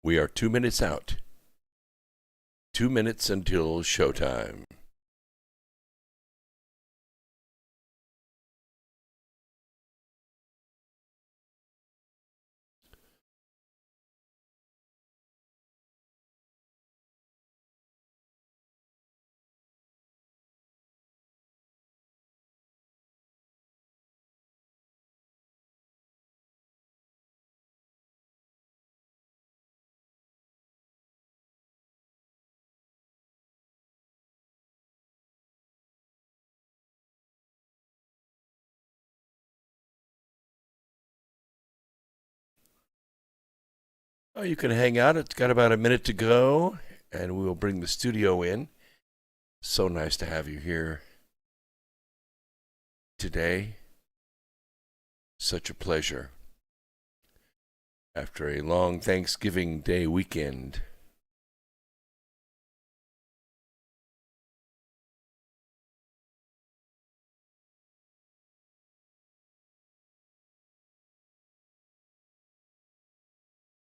We are 2 minutes out. 2 minutes until showtime. Oh, you can hang out. It's got about a minute to go, and we will bring the studio in. So nice to have you here today. Such a pleasure. After a long Thanksgiving Day weekend.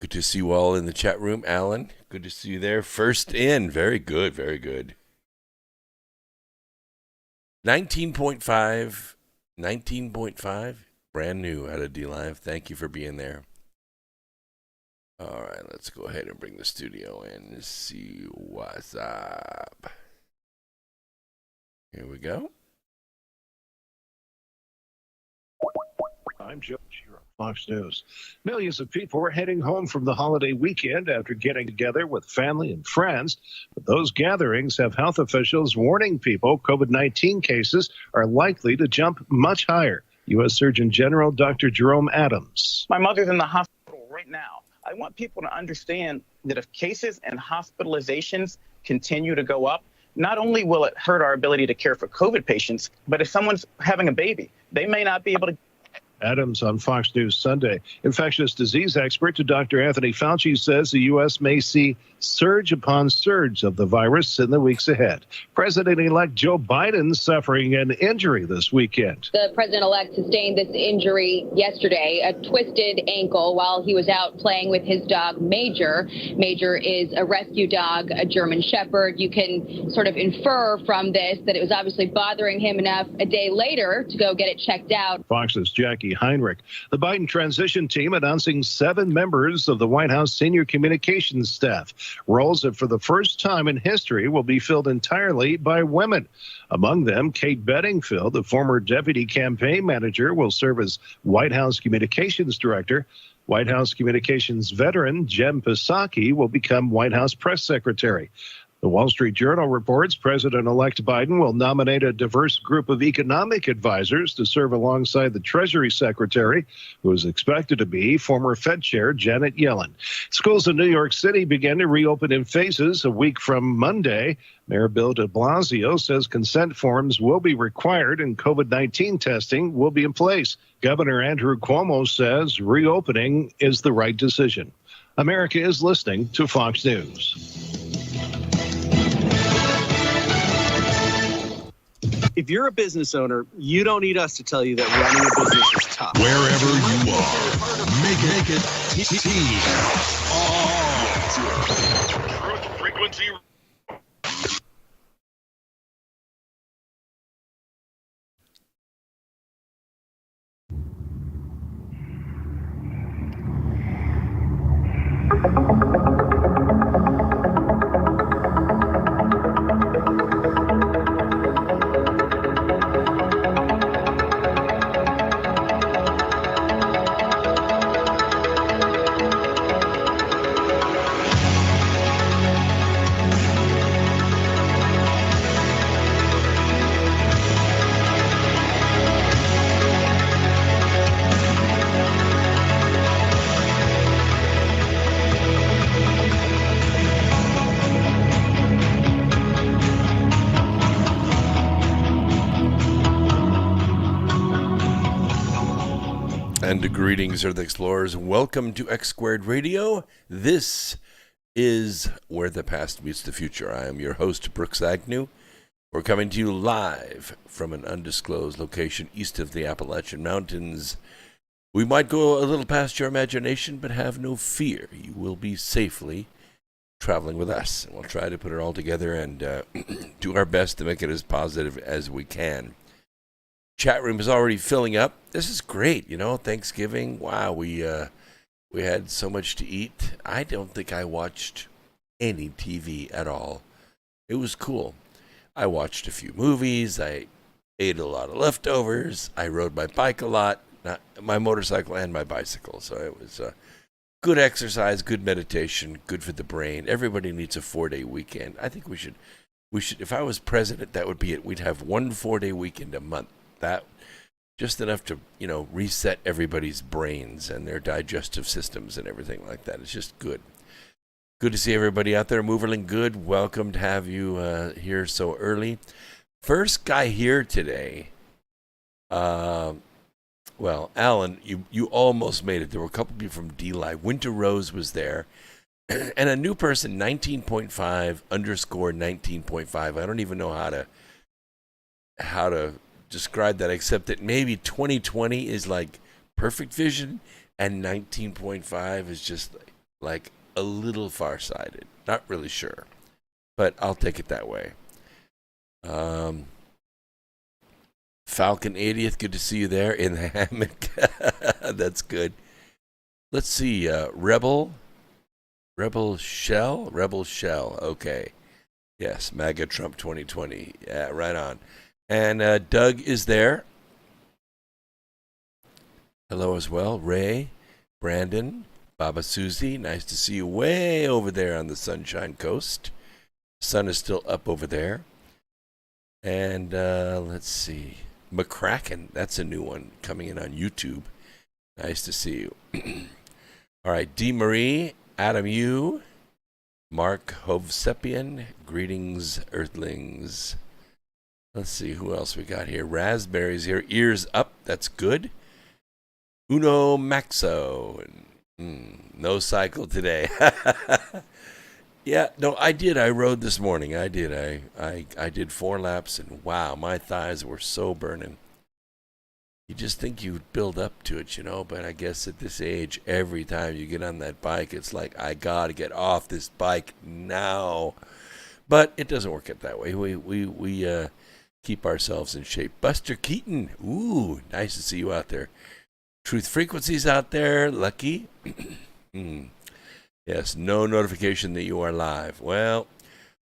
Good to see you all in the chat room. Alan, good to see you there. First in. Very good, very good. 19.5. 19.5. Brand new out of D-Live. Thank you for being there. All right, let's go ahead and bring the studio in and see what's up. Here we go. I'm Joe Giro, Fox News. Millions of people are heading home from the holiday weekend after getting together with family and friends. But those gatherings have health officials warning people COVID-19 cases are likely to jump much higher. U.S. Surgeon General Dr. Jerome Adams. My mother's in the hospital right now. I want people to understand that if cases and hospitalizations continue to go up, not only will it hurt our ability to care for COVID patients, but if someone's having a baby, they may not be able to. Adams on Fox News Sunday. Infectious disease expert Dr. Anthony Fauci says the U.S. may see surge upon surge of the virus in the weeks ahead. President-elect Joe Biden suffering an injury this weekend. The president-elect sustained this injury yesterday, a twisted ankle while he was out playing with his dog, Major. Major is a rescue dog, a German Shepherd. You can sort of infer from this that it was obviously bothering him enough a day later to go get it checked out. Fox's Jackie Heinrich. The Biden transition team announcing 7 members of the White House senior communications staff. Roles that for the first time in history will be filled entirely by women. Among them, Kate Bedingfield, the former deputy campaign manager, will serve as White House communications director. White House communications veteran Jen Psaki will become White House press secretary. The Wall Street Journal reports President-elect Biden will nominate a diverse group of economic advisors to serve alongside the Treasury Secretary, who is expected to be former Fed Chair Janet Yellen. Schools in New York City began to reopen in phases a week from Monday. Mayor Bill de Blasio says consent forms will be required and COVID-19 testing will be in place. Governor Andrew Cuomo says reopening is the right decision. America is listening to Fox News. If you're a business owner, you don't need us to tell you that running a business is tough. Wherever you are, make it Truth Frequency. And greetings, Earth Explorers. Welcome to X Squared Radio. This is where the past meets the future. I am your host, Brooks Agnew. We're coming to you live from an undisclosed location east of the Appalachian Mountains We might go a little past your imagination, but have no fear. You will be safely traveling with us. And we'll try to put it all together and do our best to make it as positive as we can. Chat room is already filling up. This is great, Thanksgiving. Wow, we had so much to eat. I don't think I watched any TV at all. It was cool. I watched a few movies. I ate a lot of leftovers. I rode my bike a lot, my motorcycle and my bicycle. So it was good exercise, good meditation, good for the brain. Everybody needs a 4-day weekend. I think we should. If I was president, that would be it. We'd have 1 4-day weekend a month. That just enough to reset everybody's brains and their digestive systems and everything like that. It's just good. Good to see everybody out there. Moverling Good, welcome to have you here so early. First guy here today. Well, Alan, you almost made it. There were a couple people from D-Live. Winter Rose was there. And a new person, 19.5_19.5. I don't even know how to describe that, except that maybe 2020 is like perfect vision and 19.5 is just like a little farsighted. Not really sure, but I'll take it that way. Falcon 80th, good to see you there in the hammock. That's good. Let's see, Rebel Shell. Okay. Yes, MAGA Trump 2020. Yeah, right on. And Doug is there. Hello as well. Ray, Brandon, Baba Susie. Nice to see you way over there on the Sunshine Coast. Sun is still up over there. And let's see. McCracken. That's a new one coming in on YouTube. Nice to see you. All right. D. Marie, Adam Yu, Mark Hovsepian. Greetings, Earthlings. Let's see who else we got here. Raspberries here. Ears up. That's good. Uno Maxo. No cycle today. Yeah, no, I did. I rode this morning. I did. I did 4 laps, and wow, my thighs were so burning. You just think you'd build up to it, but I guess at this age, every time you get on that bike, it's like, I got to get off this bike now. But it doesn't work out that way. We keep ourselves in shape. Buster Keaton. Ooh, nice to see you out there. Truth Frequencies out there. Lucky. Yes, no notification that you are live. Well,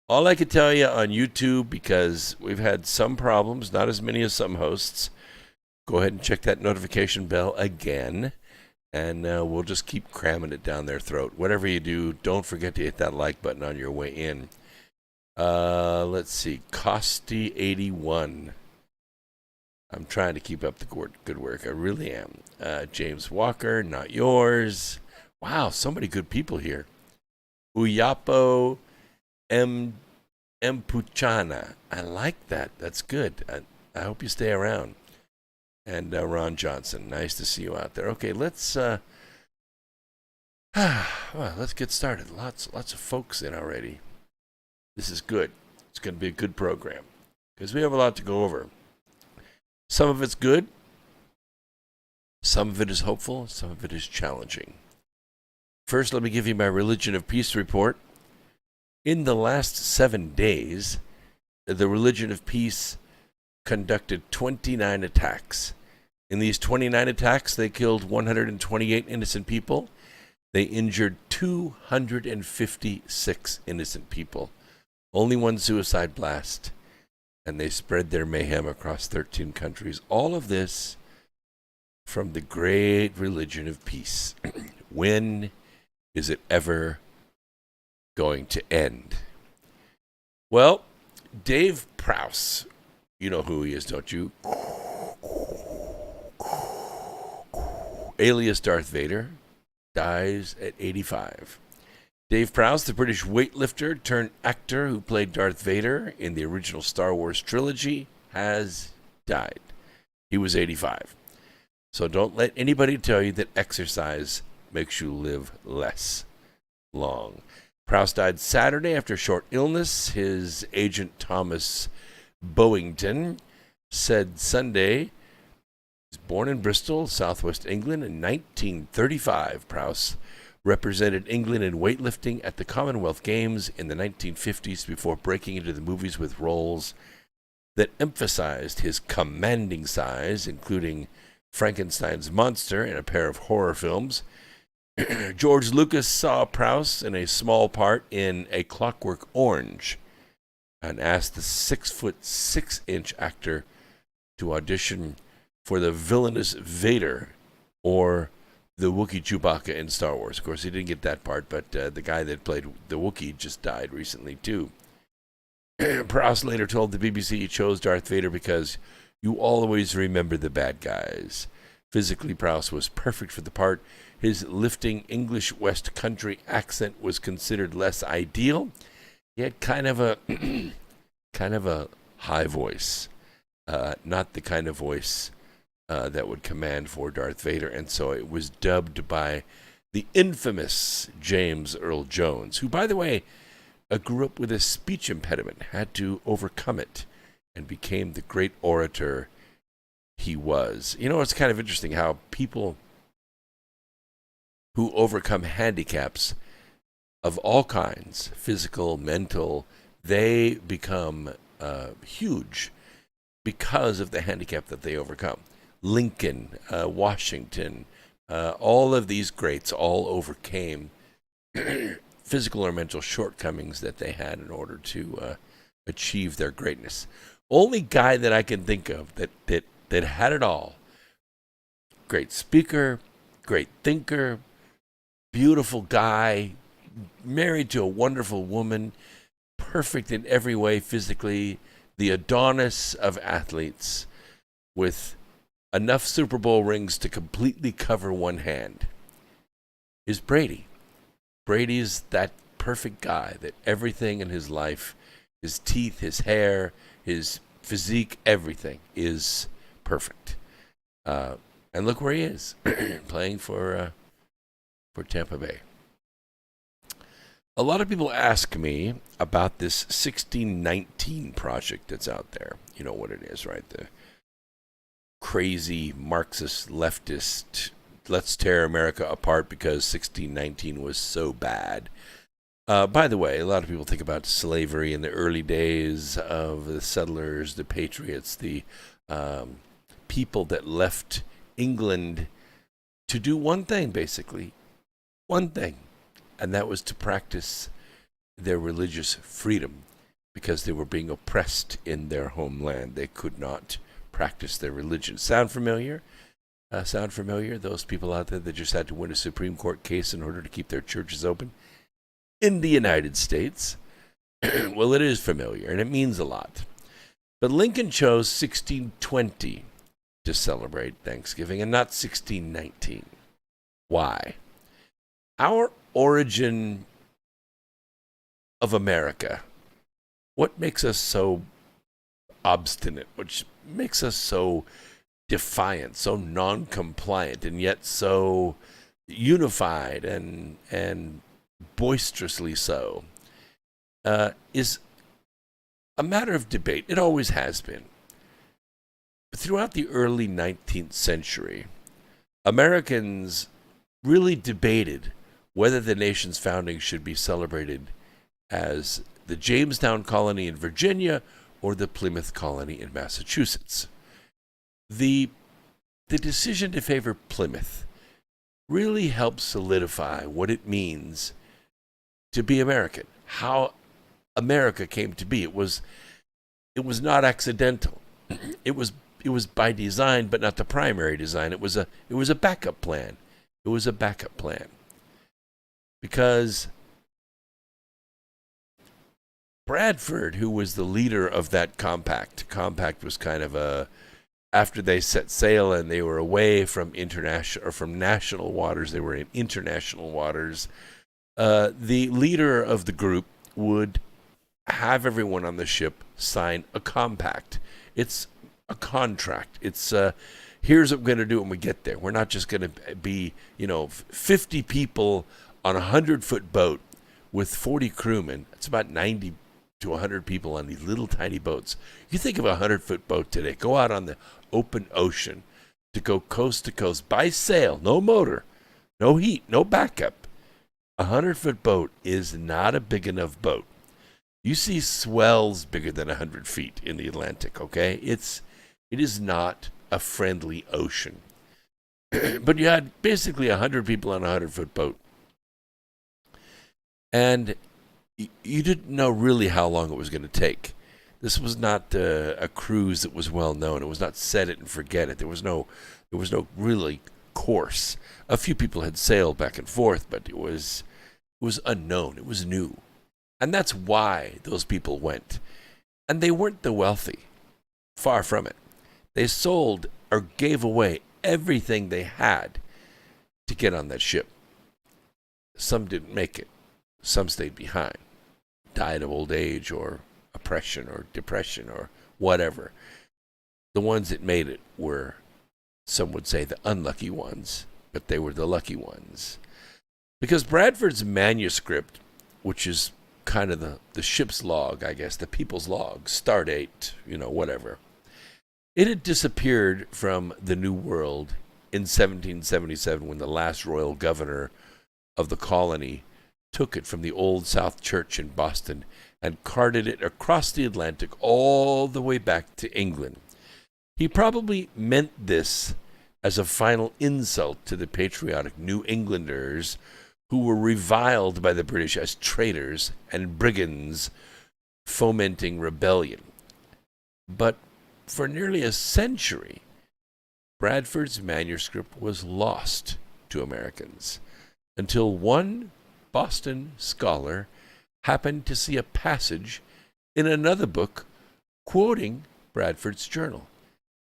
all I can tell you on YouTube, because we've had some problems, not as many as some hosts, go ahead and check that notification bell again, and we'll just keep cramming it down their throat. Whatever you do, don't forget to hit that like button on your way in. Let's see, Costi81. I'm trying to keep up the good work. I really am. James Walker, not yours. Wow, so many good people here. Uyapo Mpuchana. I like that. That's good. I hope you stay around. And Ron Johnson. Nice to see you out there. Okay, let's get started. Lots of folks in already. This is good. It's going to be a good program because we have a lot to go over. Some of it's good. Some of it is hopeful. Some of it is challenging. First, let me give you my Religion of Peace report. In the last 7 days, the Religion of Peace conducted 29 attacks. In these 29 attacks, they killed 128 innocent people. They injured 256 innocent people. Only 1 suicide blast. And they spread their mayhem across 13 countries. All of this from the great Religion of Peace. When is it ever going to end? Well, Dave Prowse, you know who he is, don't you? Alias Darth Vader, dies at 85. Dave Prowse, the British weightlifter turned actor who played Darth Vader in the original Star Wars trilogy, has died. He was 85. So don't let anybody tell you that exercise makes you live less long. Prowse died Saturday after a short illness. His agent Thomas Bowington said Sunday Born in Bristol, southwest England in 1935, Prowse represented England in weightlifting at the Commonwealth Games in the 1950s before breaking into the movies with roles that emphasized his commanding size, including Frankenstein's monster and a pair of horror films. George Lucas saw Prowse in a small part in A Clockwork Orange and asked the 6'6" actor to audition for the villainous Vader or the Wookiee Chewbacca in Star Wars. Of course, he didn't get that part, but the guy that played the Wookiee just died recently, too. Prowse later told the BBC he chose Darth Vader because you always remember the bad guys. Physically, Prowse was perfect for the part. His lifting English West Country accent was considered less ideal. He had kind of a high voice, not the kind of voice that would command for Darth Vader, and so it was dubbed by the infamous James Earl Jones, who, by the way, grew up with a speech impediment, had to overcome it, and became the great orator he was. You know, it's kind of interesting how people who overcome handicaps of all kinds, physical, mental, they become huge because of the handicap that they overcome. Lincoln, Washington, all of these greats all overcame physical or mental shortcomings that they had in order to achieve their greatness. Only guy that I can think of that had it all. Great speaker, great thinker, beautiful guy, married to a wonderful woman, perfect in every way physically, the Adonis of athletes, with enough Super Bowl rings to completely cover one hand, is Brady. Brady's that perfect guy that everything in his life, his teeth, his hair, his physique, everything is perfect. And look where he is, playing for Tampa Bay. A lot of people ask me about this 1619 project that's out there. You know what it is, right? The crazy Marxist leftist, let's tear America apart because 1619 was so bad. By the way, a lot of people think about slavery in the early days of the settlers, the patriots, the people that left England to do one thing, basically. One thing. And that was to practice their religious freedom because they were being oppressed in their homeland. They could not practice their religion. Sound familiar? Sound familiar? Those people out there that just had to win a Supreme Court case in order to keep their churches open in the United States. Well, it is familiar, and it means a lot. But Lincoln chose 1620 to celebrate Thanksgiving and not 1619. Why? Our origin of America, what makes us so obstinate, which makes us so defiant, so non-compliant, and yet so unified and boisterously so, is a matter of debate. It always has been. But throughout the early 19th century, Americans really debated whether the nation's founding should be celebrated as the Jamestown colony in Virginia or the Plymouth colony in Massachusetts. The decision to favor Plymouth really helped solidify what it means to be American, how America came to be. It was not accidental. It was by design, but not the primary design. It was a backup plan. It was a backup plan. Because Bradford, who was the leader of that compact was kind of after they set sail and they were away from international or from national waters, they were in international waters. The leader of the group would have everyone on the ship sign a compact. It's a contract. It's here's what we're going to do when we get there. We're not just going to be 50 people on a 100-foot boat with 40 crewmen. It's about 90 to 100 people on these little tiny boats. You think of a 100-foot boat today. Go out on the open ocean. to go coast to coast by sail, no motor, no heat, no backup. A 100-foot boat is not a big enough boat. You see swells bigger than 100 feet in the Atlantic, okay? It is not a friendly ocean. But you had basically 100 people on a 100-foot boat. And you didn't know really how long it was going to take. This was not a cruise that was well known. It was not set it and forget it. There was no really course. A few people had sailed back and forth, but it was unknown. It was new. And that's why those people went. And they weren't the wealthy. Far from it. They sold or gave away everything they had to get on that ship. Some didn't make it. Some stayed behind. Died of old age or oppression or depression or whatever. The ones that made it were, some would say, the unlucky ones, but they were the lucky ones. Because Bradford's manuscript, which is kind of the ship's log, I guess, the people's log, stardate, whatever, it had disappeared from the New World in 1777 when the last royal governor of the colony took it from the Old South Church in Boston and carted it across the Atlantic all the way back to England. He probably meant this as a final insult to the patriotic New Englanders who were reviled by the British as traitors and brigands fomenting rebellion. But for nearly a century, Bradford's manuscript was lost to Americans until one Boston scholar happened to see a passage in another book quoting Bradford's journal.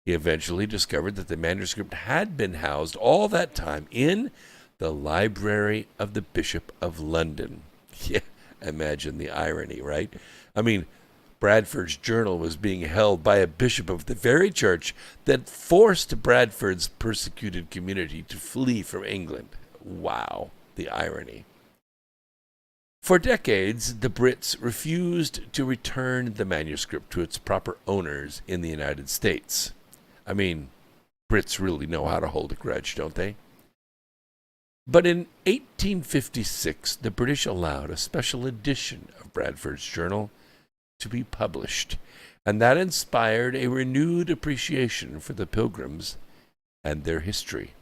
He eventually discovered that the manuscript had been housed all that time in the library of the Bishop of London. Yeah, imagine the irony, right? I mean, Bradford's journal was being held by a bishop of the very church that forced Bradford's persecuted community to flee from England. Wow, the irony. For decades, the Brits refused to return the manuscript to its proper owners in the United States. I mean, Brits really know how to hold a grudge, don't they? But in 1856, the British allowed a special edition of Bradford's journal to be published, and that inspired a renewed appreciation for the Pilgrims and their history.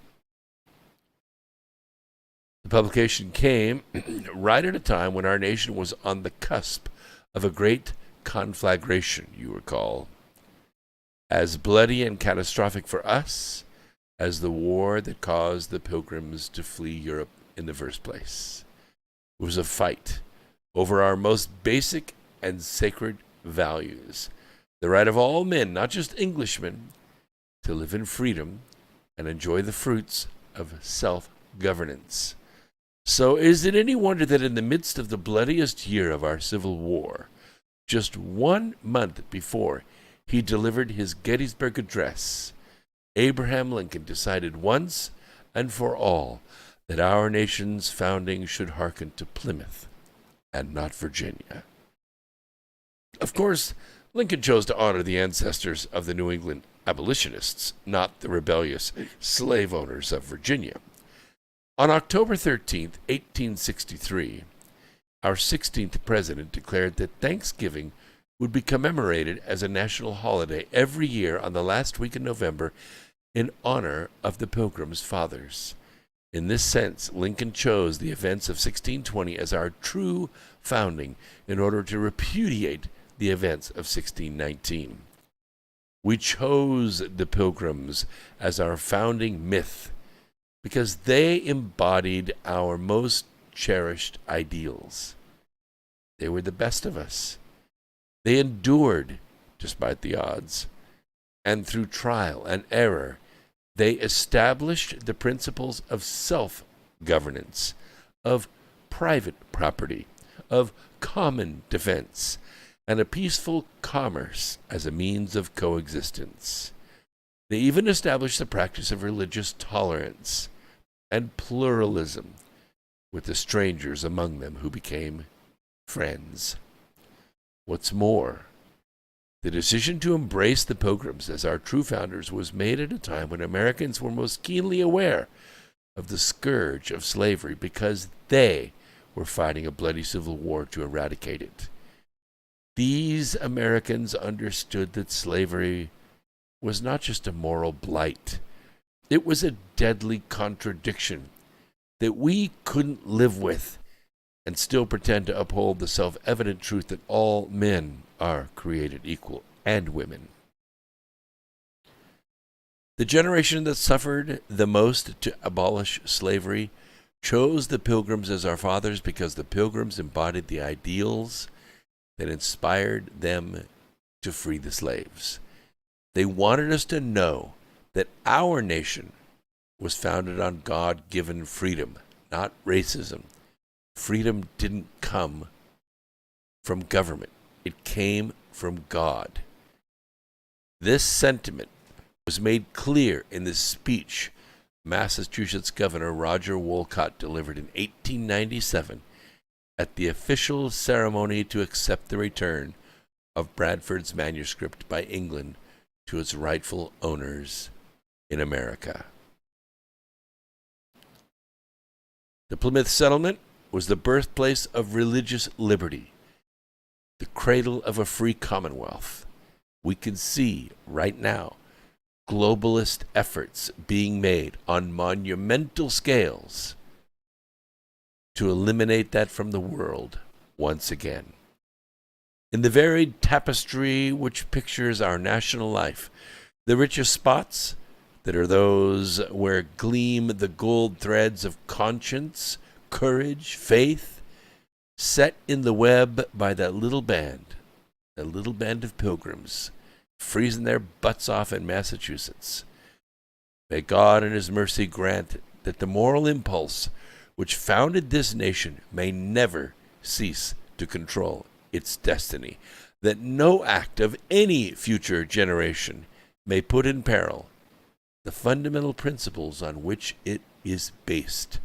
The publication came right at a time when our nation was on the cusp of a great conflagration, you recall, as bloody and catastrophic for us as the war that caused the Pilgrims to flee Europe in the first place. It was a fight over our most basic and sacred values, the right of all men, not just Englishmen, to live in freedom and enjoy the fruits of self-governance. So is it any wonder that in the midst of the bloodiest year of our Civil War, just 1 month before he delivered his Gettysburg Address, Abraham Lincoln decided once and for all that our nation's founding should hearken to Plymouth and not Virginia. Of course, Lincoln chose to honor the ancestors of the New England abolitionists, not the rebellious slave owners of Virginia. On October 13th, 1863, our 16th president declared that Thanksgiving would be commemorated as a national holiday every year on the last week in November in honor of the Pilgrims' fathers. In this sense, Lincoln chose the events of 1620 as our true founding in order to repudiate the events of 1619. We chose the Pilgrims as our founding myth because they embodied our most cherished ideals. They were the best of us. They endured despite the odds, and through trial and error, they established the principles of self-governance, of private property, of common defense, and a peaceful commerce as a means of coexistence. They even established the practice of religious tolerance and pluralism with the strangers among them who became friends. What's more, The decision to embrace the Pilgrims as our true founders was made at a time when Americans were most keenly aware of the scourge of slavery because they were fighting a bloody civil war to eradicate it. These Americans understood that slavery was not just a moral blight. It was a deadly contradiction that we couldn't live with and still pretend to uphold the self-evident truth that all men are created equal, and women. The generation that suffered the most to abolish slavery chose the Pilgrims as our fathers because the Pilgrims embodied the ideals that inspired them to free the slaves. They wanted us to know that our nation was founded on God-given freedom, not racism. Freedom didn't come from government. It came from God. This sentiment was made clear in the speech Massachusetts Governor Roger Wolcott delivered in 1897 at the official ceremony to accept the return of Bradford's manuscript by England to its rightful owners in America. The Plymouth Settlement was the birthplace of religious liberty, the cradle of a free commonwealth. We can see right now globalist efforts being made on monumental scales to eliminate that from the world once again. In the varied tapestry which pictures our national life, the richest spots that are those where gleam the gold threads of conscience, courage, faith, set in the web by that little band of pilgrims, freezing their butts off in Massachusetts. May God in his mercy grant that the moral impulse which founded this nation may never cease to control its destiny, that no act of any future generation may put in peril the fundamental principles on which it is based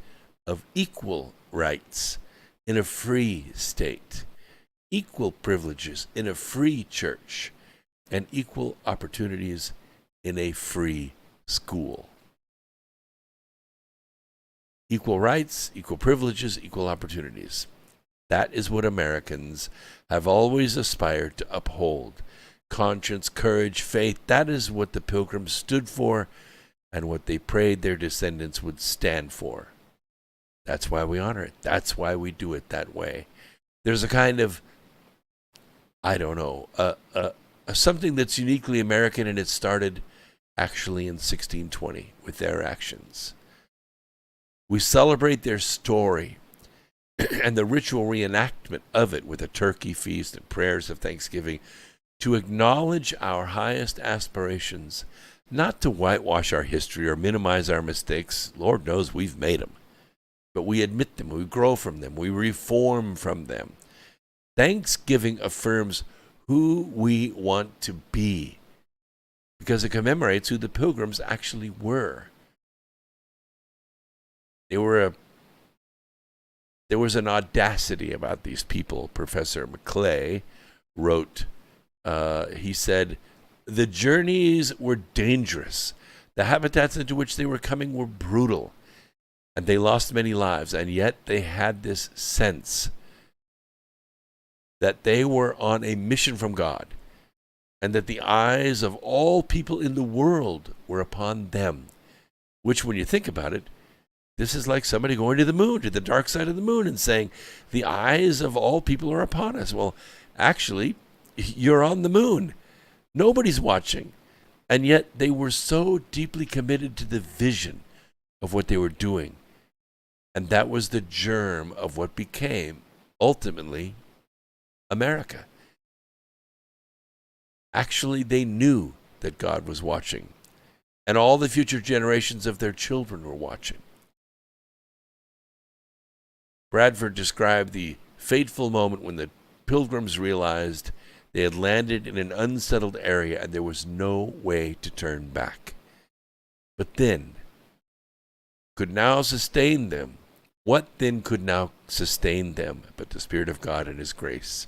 of equal rights in a free state, equal privileges in a free church, and equal opportunities in a free school. Equal rights, equal privileges, equal opportunities. That is what Americans have always aspired to uphold. Conscience, courage, faith, that is what the Pilgrims stood for and what they prayed their descendants would stand for. That's why we honor it. That's why we do it that way. There's a kind of, something that's uniquely American, and it started actually in 1620 with their actions. We celebrate their story and the ritual reenactment of it with a turkey feast and prayers of thanksgiving to acknowledge our highest aspirations, not to whitewash our history or minimize our mistakes. Lord knows we've made them. But we admit them, we grow from them, we reform from them. Thanksgiving affirms who we want to be because it commemorates who the Pilgrims actually were. There was an audacity about these people. Professor Maclay wrote, he said, the journeys were dangerous. The habitats into which they were coming were brutal. And they lost many lives, and yet they had this sense that they were on a mission from God, and that the eyes of all people in the world were upon them, which, when you think about it, this is like somebody going to the moon, to the dark side of the moon, and saying, the eyes of all people are upon us. Well, actually, you're on the moon. Nobody's watching. And yet they were so deeply committed to the vision of what they were doing. And that was the germ of what became, ultimately, America. Actually, they knew that God was watching, and all the future generations of their children were watching. Bradford described the fateful moment when the Pilgrims realized they had landed in an unsettled area and there was no way to turn back. But then, could now sustain them. What then could now sustain them but the Spirit of God and His grace?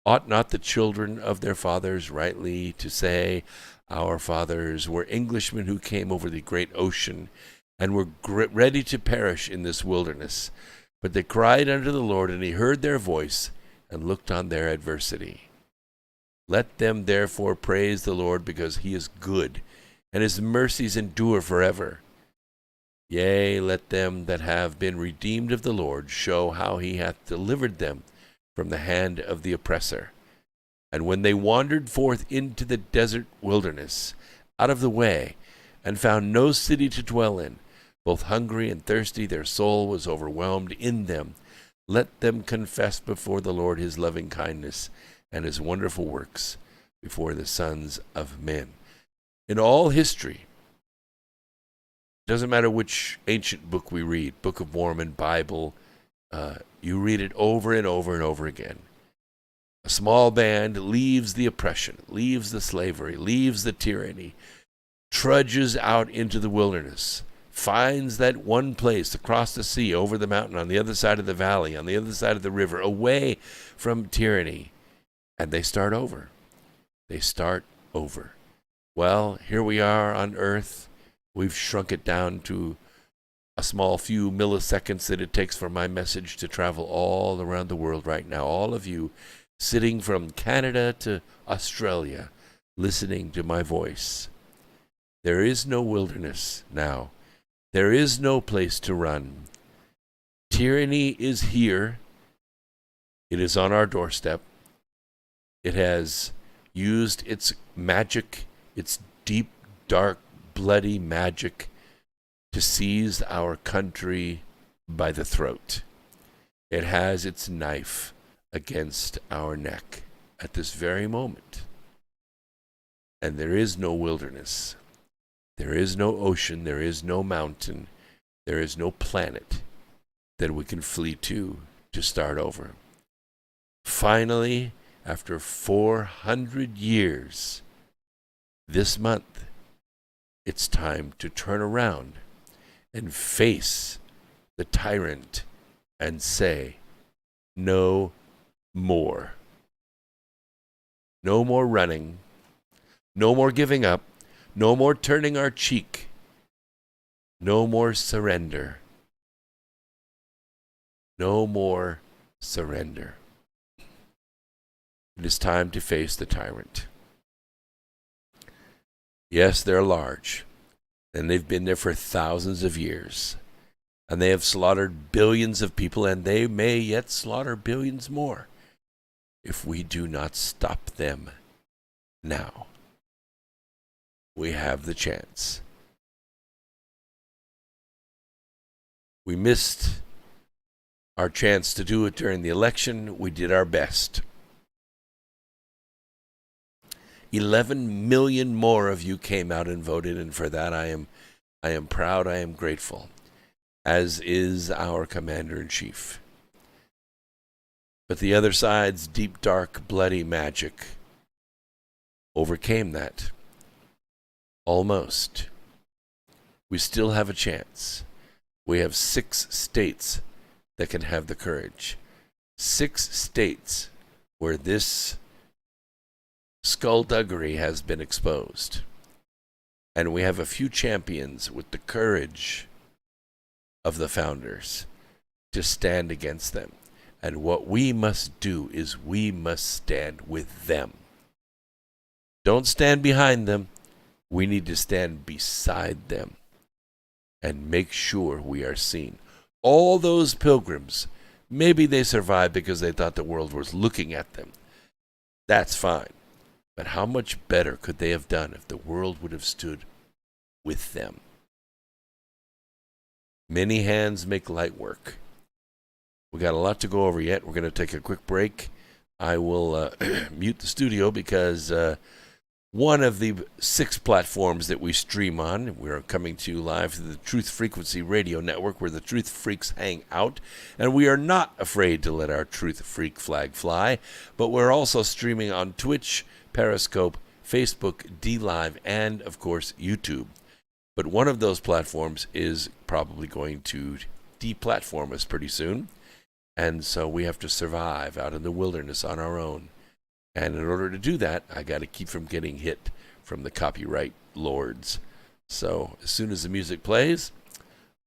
Ought not the children of their fathers rightly to say, our fathers were Englishmen who came over the great ocean and were ready to perish in this wilderness? But they cried unto the Lord, and he heard their voice and looked on their adversity. Let them therefore praise the Lord, because he is good, and his mercies endure forever. Yea, let them that have been redeemed of the Lord show how he hath delivered them from the hand of the oppressor. And when they wandered forth into the desert wilderness, out of the way, and found no city to dwell in, both hungry and thirsty, their soul was overwhelmed in them. Let them confess before the Lord his loving kindness and his wonderful works before the sons of men. In all history, doesn't matter which ancient book we read, Book of Mormon, Bible, you read it over and over and over again. A small band leaves the oppression, leaves the slavery, leaves the tyranny, trudges out into the wilderness, finds that one place across the sea, over the mountain, on the other side of the valley, on the other side of the river, away from tyranny, and they start over. They start over. Well, here we are on Earth. We've shrunk it down to a small few milliseconds that it takes for my message to travel all around the world right now. All of you sitting from Canada to Australia, listening to my voice. There is no wilderness now. There is no place to run. Tyranny is here. It is on our doorstep. It has used its magic, its deep, dark, bloody magic, to seize our country by the throat. It has its knife against our neck at this very moment. And there is no wilderness. There is no ocean. There is no mountain. There is no planet that we can flee to start over. Finally, after 400 years, this month, it's time to turn around and face the tyrant and say, no more. No more running. No more giving up. No more turning our cheek. No more surrender. No more surrender. It is time to face the tyrant. Yes, they're large, and they've been there for thousands of years, and they have slaughtered billions of people, and they may yet slaughter billions more if we do not stop them now. We have the chance. We missed our chance to do it during the election. We did our best. 11 million more of you came out and voted, and for that I am proud, I am grateful, as is our commander-in-chief. But the other side's deep, dark, bloody magic overcame that. Almost. We still have a chance. We have 6 states that can have the courage. 6 states where this skullduggery has been exposed. And we have a few champions with the courage of the founders to stand against them. And what we must do is we must stand with them. Don't stand behind them. We need to stand beside them and make sure we are seen. All those pilgrims, maybe they survived because they thought the world was looking at them. That's fine. But how much better could they have done if the world would have stood with them? Many hands make light work. We got a lot to go over yet. We're going to take a quick break. I will mute the studio because one of the 6 platforms that we stream on, we're coming to you live through the Truth Frequency Radio Network, where the Truth Freaks hang out. And we are not afraid to let our Truth Freak flag fly. But we're also streaming on Twitch, Periscope, Facebook, DLive, and, of course, YouTube. But one of those platforms is probably going to deplatform us pretty soon. And so we have to survive out in the wilderness on our own. And in order to do that, I got to keep from getting hit from the copyright lords. So as soon as the music plays,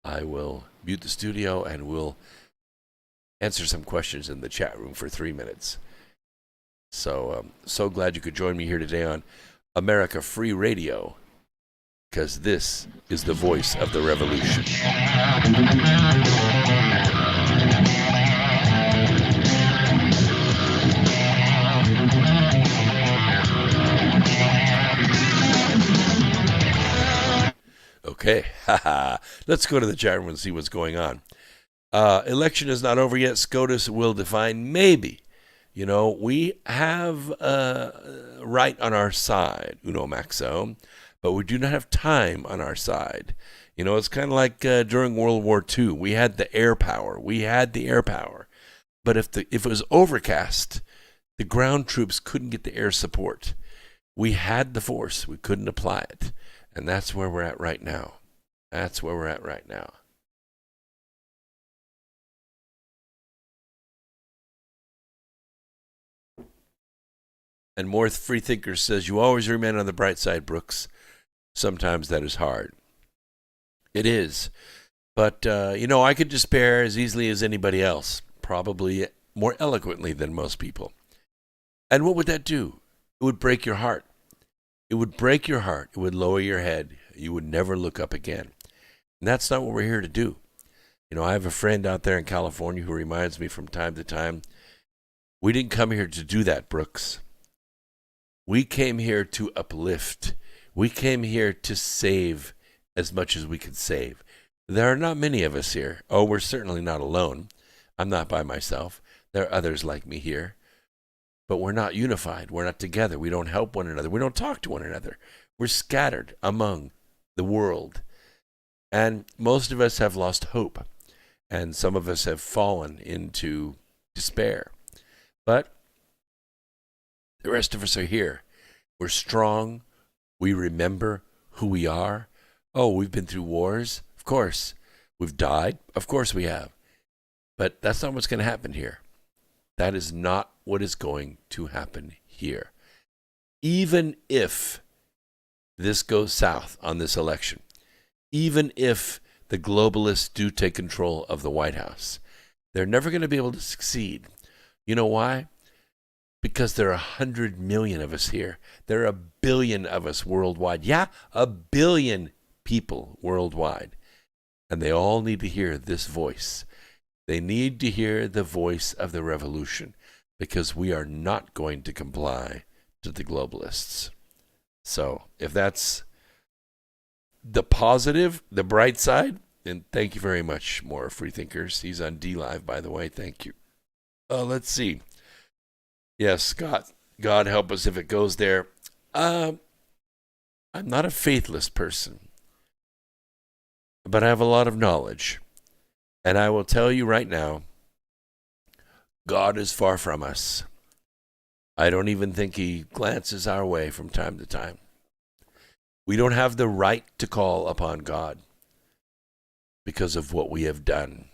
I will mute the studio and we'll answer some questions in the chat room for 3 minutes. So glad you could join me here today on America Free Radio, because this is the voice of the revolution. Okay, let's go to the chat room and see what's going on. Election is not over yet. SCOTUS will define maybe. You know, we have right on our side, uno maxo, but we do not have time on our side. You know, it's kind of like during World War II. We had the air power. But if it was overcast, the ground troops couldn't get the air support. We had the force. We couldn't apply it. And that's where we're at right now. And More Free Thinker says, you always remain on the bright side, Brooks. Sometimes that is hard. It is. But, I could despair as easily as anybody else, probably more eloquently than most people. And what would that do? It would break your heart. It would break your heart. It would lower your head. You would never look up again. And that's not what we're here to do. You know, I have a friend out there in California who reminds me from time to time, we didn't come here to do that, Brooks. We came here to uplift. We came here to save as much as we could save. There are not many of us here. Oh, we're certainly not alone. I'm not by myself. There are others like me here. But we're not unified. We're not together. We don't help one another. We don't talk to one another. We're scattered among the world. And most of us have lost hope. And some of us have fallen into despair. But the rest of us are here. We're strong. We remember who we are. Oh, we've been through wars. Of course. We've died. Of course we have. But that's not what's going to happen here. That is not what is going to happen here. Even if this goes south on this election, even if the globalists do take control of the White House, they're never going to be able to succeed. You know why? Because there are 100 million of us here. There are 1 billion of us worldwide. Yeah, 1 billion people worldwide. And they all need to hear this voice. They need to hear the voice of the revolution, because we are not going to comply to the globalists. So if that's the positive, the bright side, then thank you very much, More Free Thinkers. He's on D Live, by the way. Thank you. Let's see. Yes, Scott, God help us if it goes there. I'm not a faithless person, but I have a lot of knowledge. And I will tell you right now, God is far from us. I don't even think he glances our way from time to time. We don't have the right to call upon God because of what we have done.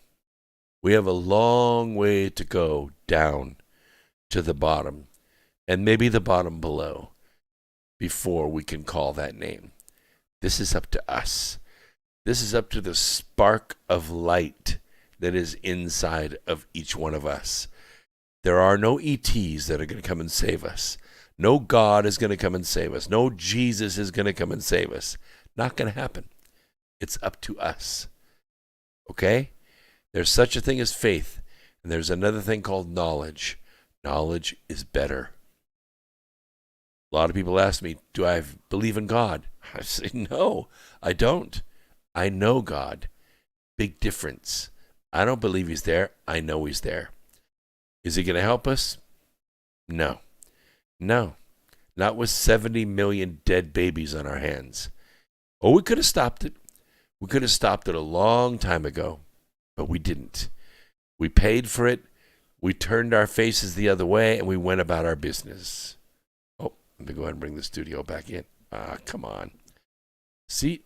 We have a long way to go down to the bottom, and maybe the bottom below, before we can call that name. This is up to us. This is up to the spark of light that is inside of each one of us. There are no ETs that are going to come and save us. No God is going to come and save us. No Jesus is going to come and save us. Not going to happen. It's up to us. Okay? There's such a thing as faith, and there's another thing called knowledge. Knowledge is better. A lot of people ask me, do I believe in God? I say, no, I don't. I know God. Big difference. I don't believe he's there. I know he's there. Is he going to help us? No. No. Not with 70 million dead babies on our hands. Oh, we could have stopped it. We could have stopped it a long time ago, but we didn't. We paid for it. We turned our faces the other way, and we went about our business. Oh, let me go ahead and bring the studio back in. Come on. See,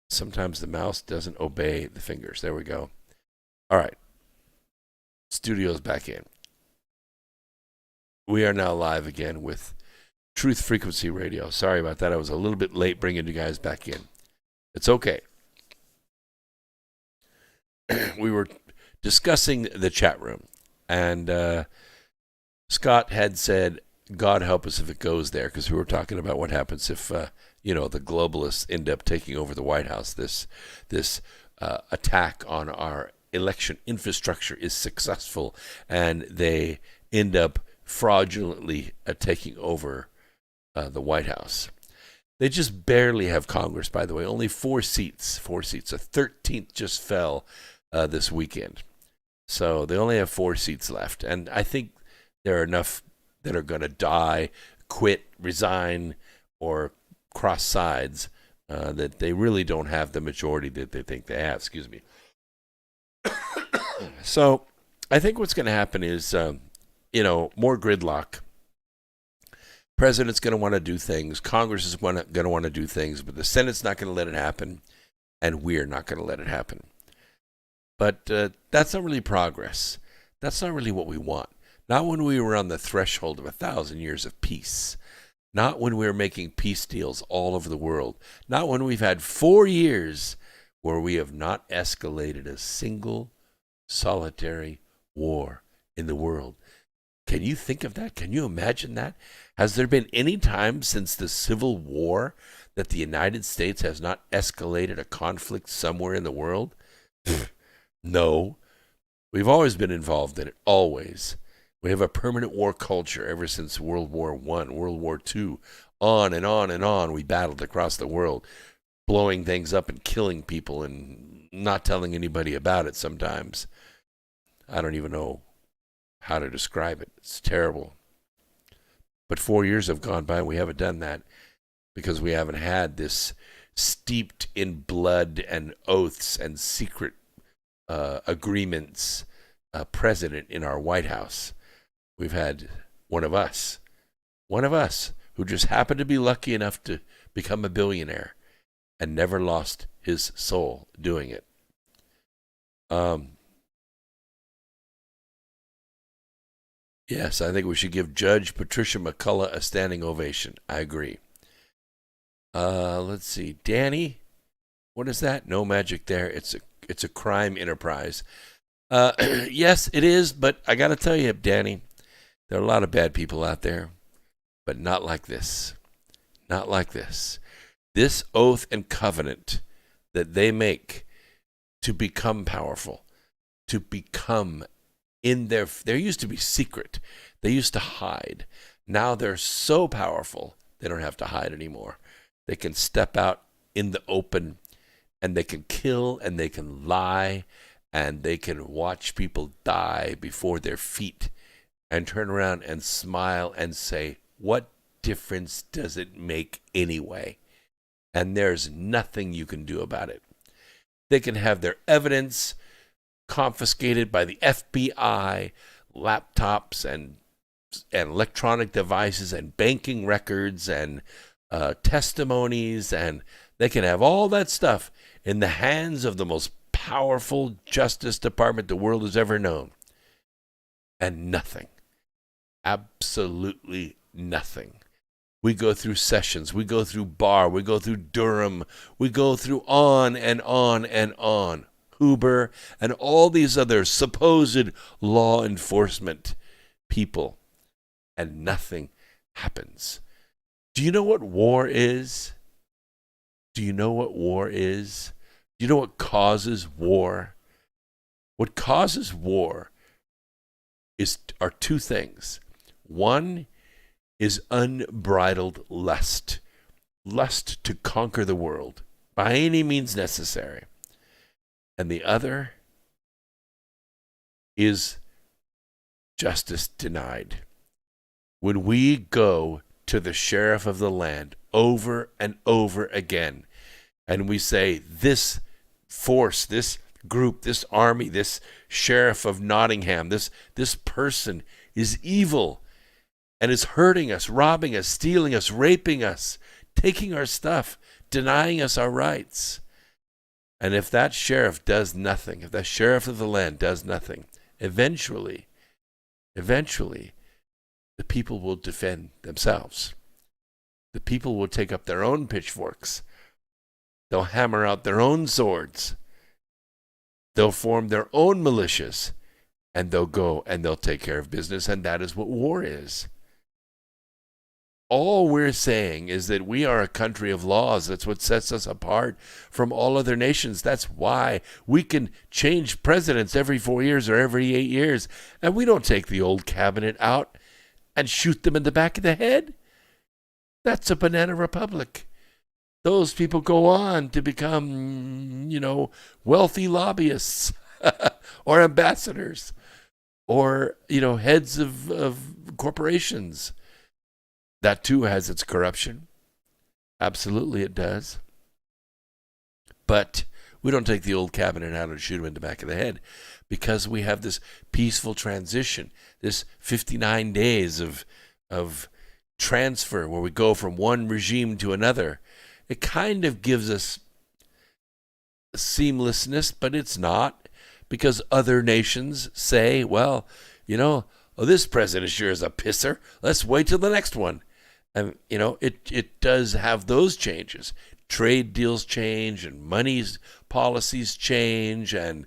sometimes the mouse doesn't obey the fingers. There we go. All right. Studio's back in. We are now live again with Truth Frequency Radio. Sorry about that. I was a little bit late bringing you guys back in. It's okay. We were discussing the chat room, and Scott had said, God help us if it goes there, because we were talking about what happens if, the globalists end up taking over the White House. This attack on our election infrastructure is successful, and they end up fraudulently taking over the White House. They just barely have Congress, by the way. Only 4 seats. 4 seats. A 13th just fell this weekend. So they only have 4 seats left. And I think there are enough that are going to die, quit, resign, or cross sides that they really don't have the majority that they think they have. Excuse me. So I think what's going to happen is, more gridlock. President's going to want to do things. Congress is going to want to do things, but the Senate's not going to let it happen, and we're not going to let it happen. But that's not really progress. That's not really what we want. Not when we were on the threshold of 1,000 years of peace. Not when we were making peace deals all over the world. Not when we've had 4 years where we have not escalated a single solitary war in the world. Can you think of that? Can you imagine that? Has there been any time since the Civil War that the United States has not escalated a conflict somewhere in the world? No. We've always been involved in it, always. We have a permanent war culture ever since World War I, World War II, on and on and on. We battled across the world, blowing things up and killing people and not telling anybody about it sometimes. I don't even know how to describe it. It's terrible. But 4 years have gone by and we haven't done that because we haven't had this steeped in blood and oaths and secret agreements president in our White House. We've had one of us who just happened to be lucky enough to become a billionaire and never lost his soul doing it. Yes, I think we should give Judge Patricia McCullough a standing ovation. I agree. Let's see. Danny, what is that? No magic there. It's a crime enterprise. Yes, it is, but I got to tell you, Danny, there are a lot of bad people out there, but not like this. Not like this. This oath and covenant that they make to become powerful, to become there used to be secret. They used to hide. Now they're so powerful, they don't have to hide anymore. They can step out in the open, and they can kill, and they can lie, and they can watch people die before their feet and turn around and smile and say, what difference does it make anyway? And there's nothing you can do about it. They can have their evidence confiscated by the FBI, laptops and electronic devices and banking records and testimonies, and they can have all that stuff in the hands of the most powerful Justice Department the world has ever known. And nothing. Absolutely nothing. We go through Sessions, we go through Barr, we go through Durham, we go through on and on and on. Huber, and all these other supposed law enforcement people, and nothing happens. Do you know what war is? Do you know what war is? Do you know what causes war? What causes war are 2 things. One is unbridled lust. Lust to conquer the world by any means necessary. And the other is justice denied. When we go to the sheriff of the land over and over again, and we say, this force, this group, this army, this sheriff of Nottingham, this person is evil and is hurting us, robbing us, stealing us, raping us, taking our stuff, denying us our rights. And if that sheriff does nothing, if that sheriff of the land does nothing, eventually, the people will defend themselves. The people will take up their own pitchforks. They'll hammer out their own swords. They'll form their own militias. And they'll go and they'll take care of business. And that is what war is. All we're saying is that we are a country of laws. That's what sets us apart from all other nations. That's why we can change presidents every 4 years or every 8 years. And we don't take the old cabinet out and shoot them in the back of the head. That's a banana republic. Those people go on to become, wealthy lobbyists or ambassadors or, heads of corporations. That too has its corruption. Absolutely it does. But we don't take the old cabinet out and shoot him in the back of the head because we have this peaceful transition, this 59 days of transfer where we go from one regime to another. It kind of gives us seamlessness, but it's not, because other nations say, well, this president sure is a pisser. Let's wait till the next one. And, it does have those changes. Trade deals change and money policies change and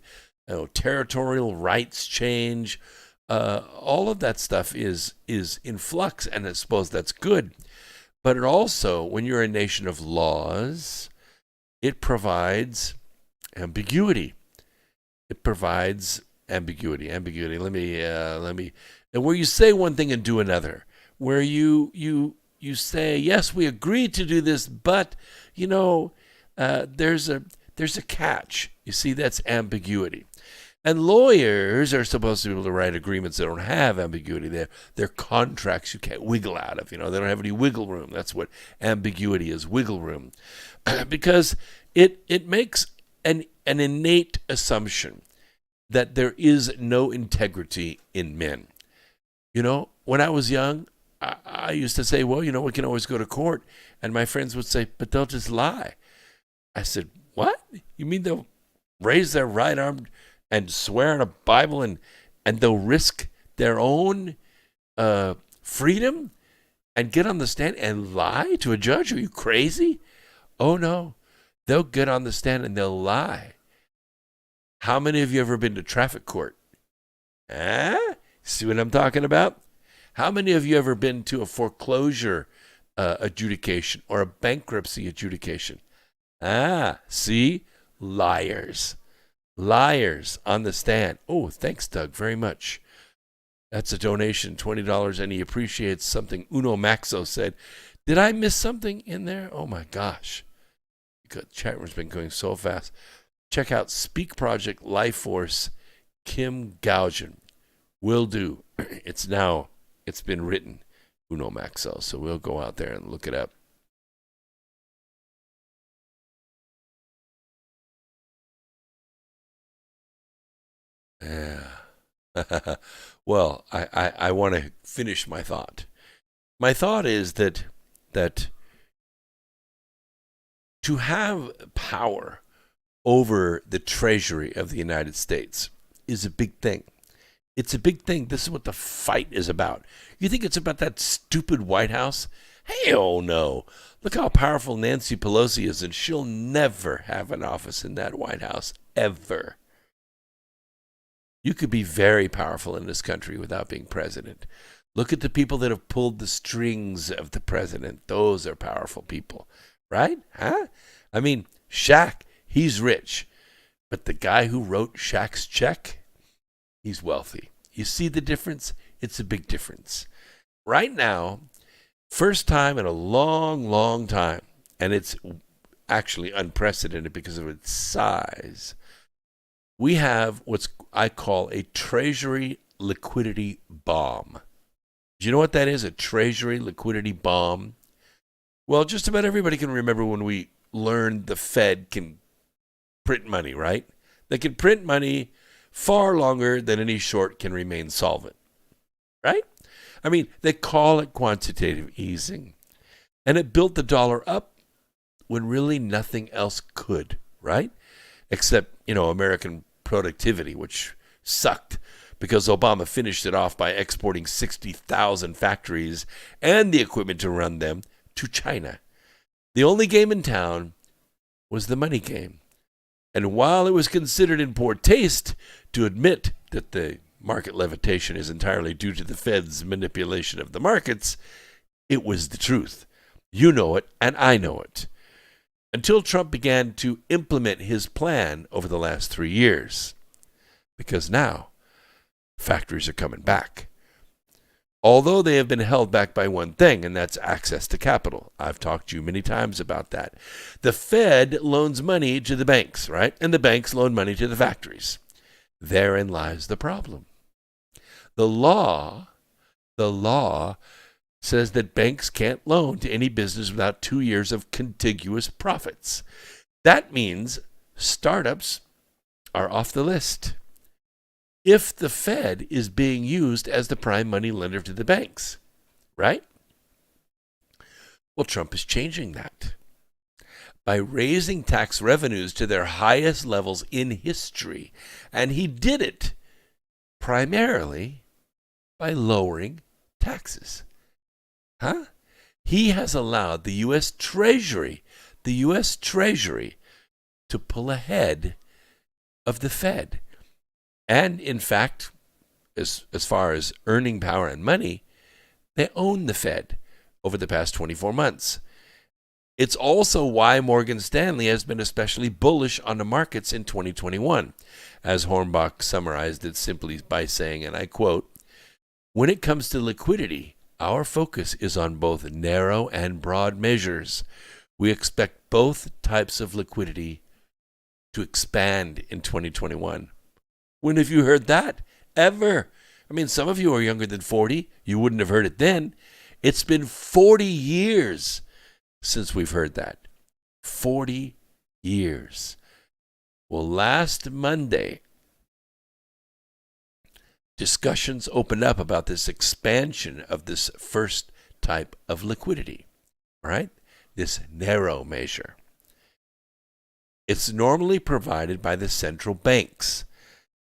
territorial rights change. All of that stuff is in flux, and I suppose that's good. But it also, when you're a nation of laws, it provides ambiguity. It provides ambiguity. Let me. And where you say one thing and do another, where you say, yes, we agree to do this, but there's a catch. You see, that's ambiguity. And lawyers are supposed to be able to write agreements that don't have ambiguity. They're contracts you can't wiggle out of. They don't have any wiggle room. That's what ambiguity is, wiggle room. Because it makes an innate assumption that there is no integrity in men. When I was young, I used to say, well, we can always go to court. And my friends would say, but they'll just lie. I said, what? You mean they'll raise their right arm and swear on a Bible and they'll risk their own freedom and get on the stand and lie to a judge? Are you crazy? Oh, no. They'll get on the stand and they'll lie. How many of you ever been to traffic court? See what I'm talking about? How many of you ever been to a foreclosure adjudication or a bankruptcy adjudication? See? Liars. Liars on the stand. Oh, thanks, Doug, very much. That's a donation, $20, and he appreciates something Uno Maxo said. Did I miss something in there? Oh, my gosh. The chat room's been going so fast. Check out Speak Project Life Force, Kim Gaugen. Will do. It's been written, Uno Maxo, so we'll go out there and look it up. Yeah. Well, I want to finish my thought. My thought is that to have power over the treasury of the United States is a big thing. It's a big thing. This is what the fight is about. You think it's about that stupid White House? Hell no. Look how powerful Nancy Pelosi is, and she'll never have an office in that White House, ever. You could be very powerful in this country without being president. Look at the people that have pulled the strings of the president. Those are powerful people, right? Huh? I mean, Shaq, he's rich. But the guy who wrote Shaq's check, he's wealthy. You see the difference? It's a big difference. Right now, first time in a long, long time, and it's actually unprecedented because of its size, we have what I call a treasury liquidity bomb. Do you know what that is, a treasury liquidity bomb? Well, just about everybody can remember when we learned the Fed can print money, right? They can print money far longer than any short can remain solvent, right? I mean, they call it quantitative easing, and it built the dollar up when really nothing else could, right? Except, American productivity, which sucked because Obama finished it off by exporting 60,000 factories and the equipment to run them to China. The only game in town was the money game. And while it was considered in poor taste to admit that the market levitation is entirely due to the Fed's manipulation of the markets, it was the truth. You know it, and I know it. Until Trump began to implement his plan over the last 3 years. Because now, factories are coming back. Although they have been held back by one thing, and that's access to capital. I've talked to you many times about that. The Fed loans money to the banks, right? And the banks loan money to the factories. Therein lies the problem. The law says that banks can't loan to any business without 2 years of contiguous profits. That means startups are off the list. If the Fed is being used as the prime money lender to the banks, right? Well, Trump is changing that by raising tax revenues to their highest levels in history. And he did it primarily by lowering taxes. He has allowed the U.S. Treasury to pull ahead of the Fed. And in fact, as far as earning power and money, they own the Fed over the past 24 months. It's also why Morgan Stanley has been especially bullish on the markets in 2021, as Hornbach summarized it simply by saying, and I quote, "When it comes to liquidity, our focus is on both narrow and broad measures. We expect both types of liquidity to expand in 2021. When have you heard that? Ever? I mean, some of you are younger than 40. You wouldn't have heard it then. It's been 40 years since we've heard that. 40 years. Well, last Monday, discussions opened up about this expansion of this first type of liquidity, right? This narrow measure. It's normally provided by the central banks.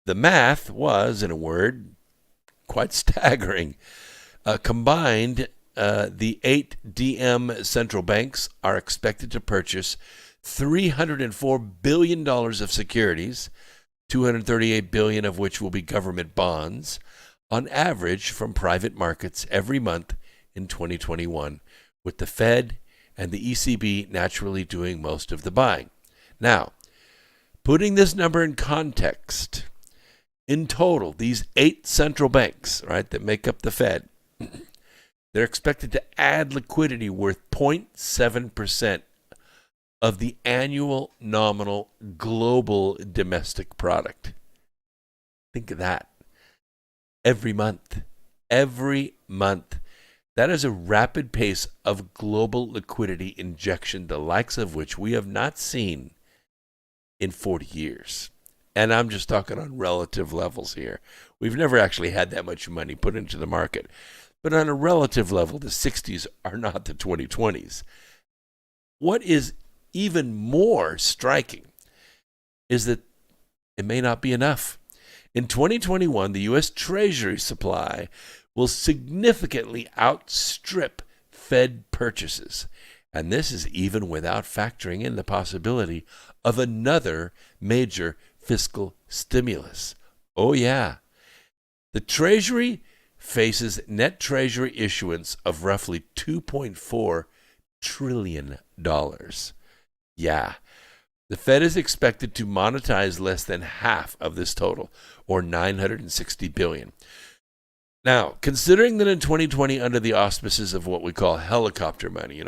The math was, in a word, quite staggering. Combined, the 8 DM central banks are expected to purchase $304 billion of securities, $238 billion of which will be government bonds, on average from private markets every month in 2021, with the Fed and the ECB naturally doing most of the buying. Now, putting this number in context, in total, these 8 central banks, right, that make up the Fed, they're expected to add liquidity worth 0.7% of the annual nominal global domestic product. Think of that. Every month. Every month. That is a rapid pace of global liquidity injection, the likes of which we have not seen in 40 years. And I'm just talking on relative levels here. We've never actually had that much money put into the market. But on a relative level, the 60s are not the 2020s. What is even more striking is that it may not be enough. In 2021, the U.S. Treasury supply will significantly outstrip Fed purchases. And this is even without factoring in the possibility of another major fiscal stimulus. Oh, yeah. The Treasury faces net Treasury issuance of roughly $2.4 trillion. Yeah. The Fed is expected to monetize less than half of this total, or $960 billion. Now, considering that in 2020, under the auspices of what we call helicopter money, you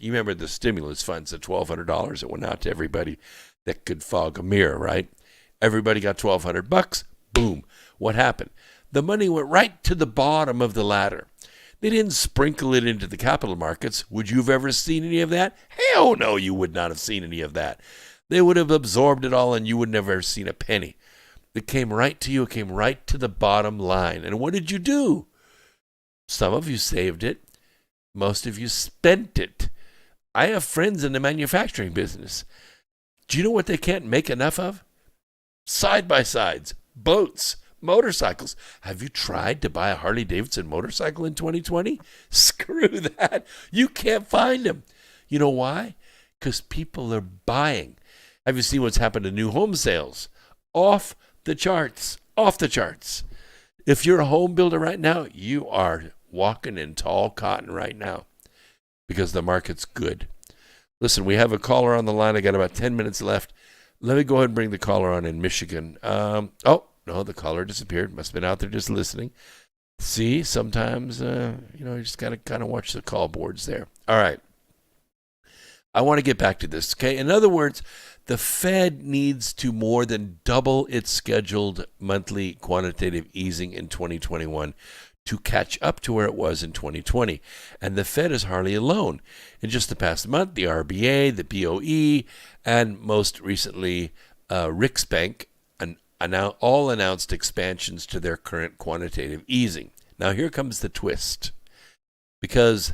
remember the stimulus funds, the $1,200 that went out to everybody that could fog a mirror, right? Everybody got $1,200. Boom. What happened? The money went right to the bottom of the ladder. They didn't sprinkle it into the capital markets. Would you have ever seen any of that? Hell no, you would not have seen any of that. They would have absorbed it all and you would never have seen a penny. It came right to you. It came right to the bottom line. And what did you do? Some of you saved it. Most of you spent it. I have friends in the manufacturing business. Do you know what they can't make enough of? Side-by-sides, boats, Motorcycles. Have you tried to buy a Harley-Davidson motorcycle in 2020? Screw that. You can't find them. You know why? Because people are buying. Have you seen what's happened to new home sales? Off the charts. Off the charts. If you're a home builder right now, you are walking in tall cotton right now because the market's good. Listen, we have a caller on the line. I got about 10 minutes left. Let me go ahead and bring the caller on in Michigan. Oh, no, the caller disappeared. Must have been out there just listening. See, sometimes, you just got to kind of watch the call boards there. All right. I want to get back to this, okay? In other words, the Fed needs to more than double its scheduled monthly quantitative easing in 2021 to catch up to where it was in 2020. And the Fed is hardly alone. In just the past month, the RBA, the BOE, and most recently, Riksbank all announced expansions to their current quantitative easing. Now, here comes the twist. Because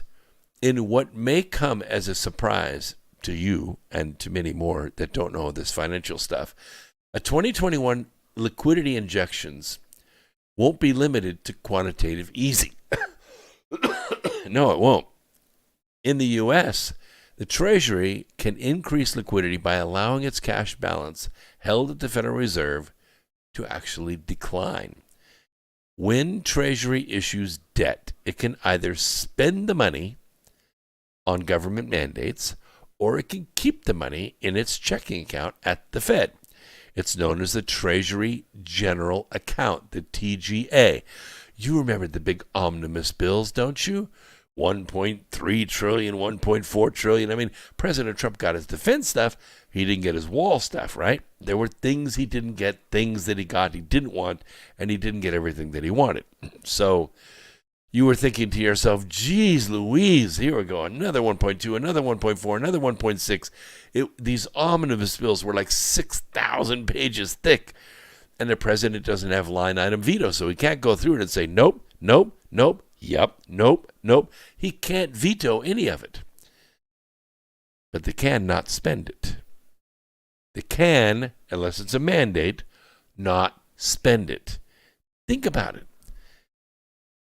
in what may come as a surprise to you and to many more that don't know this financial stuff, a 2021 liquidity injections won't be limited to quantitative easing. No, it won't. In the U.S., the Treasury can increase liquidity by allowing its cash balance held at the Federal Reserve to actually decline. When Treasury issues debt, it can either spend the money on government mandates or it can keep the money in its checking account at the Fed. It's known as the Treasury General Account, the TGA. You remember the big omnibus bills, don't you? 1.3 trillion, 1.4 trillion. I mean, President Trump got his defense stuff. He didn't get his wall stuff, right? There were things he didn't get, things that he got he didn't want, and he didn't get everything that he wanted. So you were thinking to yourself, geez Louise, here we go, another 1.2, another 1.4, another 1.6. These omnibus bills were like 6,000 pages thick, and the president doesn't have line item veto, so he can't go through it and say, nope, nope, nope, yep, nope, nope. He can't veto any of it. But they can not spend it. They can, unless it's a mandate, not spend it. Think about it.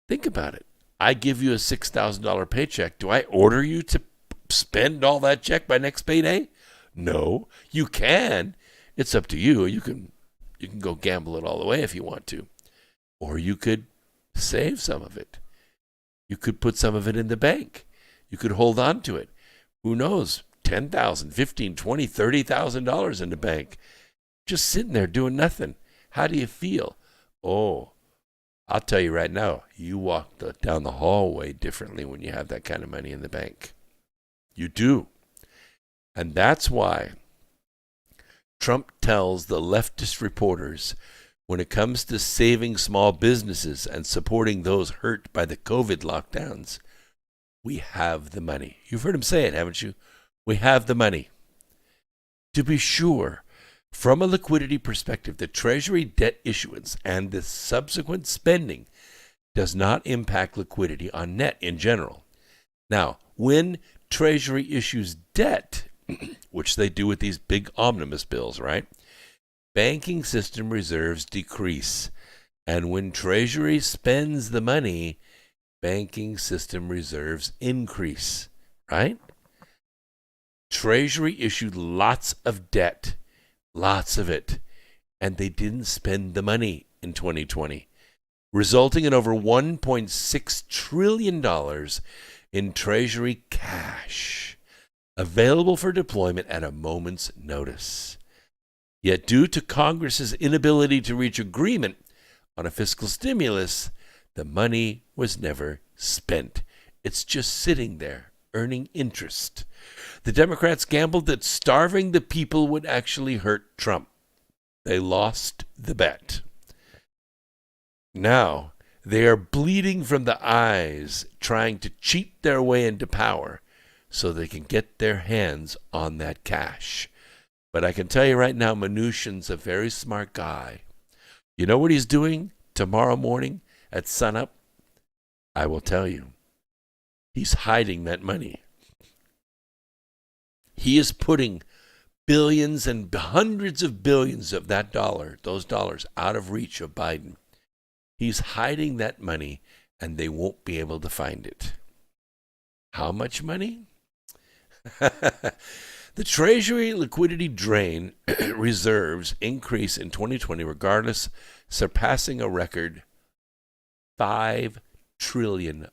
Think about it. I give you a $6,000 paycheck. Do I order you to spend all that check by next payday? No. You can. It's up to you. You can go gamble it all the way if you want to. Or you could save some of it. You could put some of it in the bank. You could hold on to it. Who knows? $10,000, $15,000, $20,000, $30,000 in the bank. Just sitting there doing nothing. How do you feel? Oh, I'll tell you right now, you walk down the hallway differently when you have that kind of money in the bank. You do. And that's why Trump tells the leftist reporters, when it comes to saving small businesses and supporting those hurt by the COVID lockdowns, we have the money. You've heard him say it, haven't you? We have the money. To be sure, from a liquidity perspective, the Treasury debt issuance and the subsequent spending does not impact liquidity on net in general. Now, when Treasury issues debt, which they do with these big omnibus bills, right? Banking system reserves decrease. And when Treasury spends the money, banking system reserves increase, right? Treasury issued lots of debt. Lots of it. And they didn't spend the money in 2020, resulting in over $1.6 trillion in Treasury cash available for deployment at a moment's notice. Yet due to Congress's inability to reach agreement on a fiscal stimulus, the money was never spent. It's just sitting there, earning interest. The Democrats gambled that starving the people would actually hurt Trump. They lost the bet. Now, they are bleeding from the eyes, trying to cheat their way into power so they can get their hands on that cash. But I can tell you right now, Mnuchin's a very smart guy. You know what he's doing tomorrow morning at sunup? I will tell you. He's hiding that money. He is putting billions and hundreds of billions of those dollars out of reach of Biden. He's hiding that money, and they won't be able to find it. How much money? The Treasury liquidity drain reserves increase in 2020 regardless, surpassing a record $5 trillion.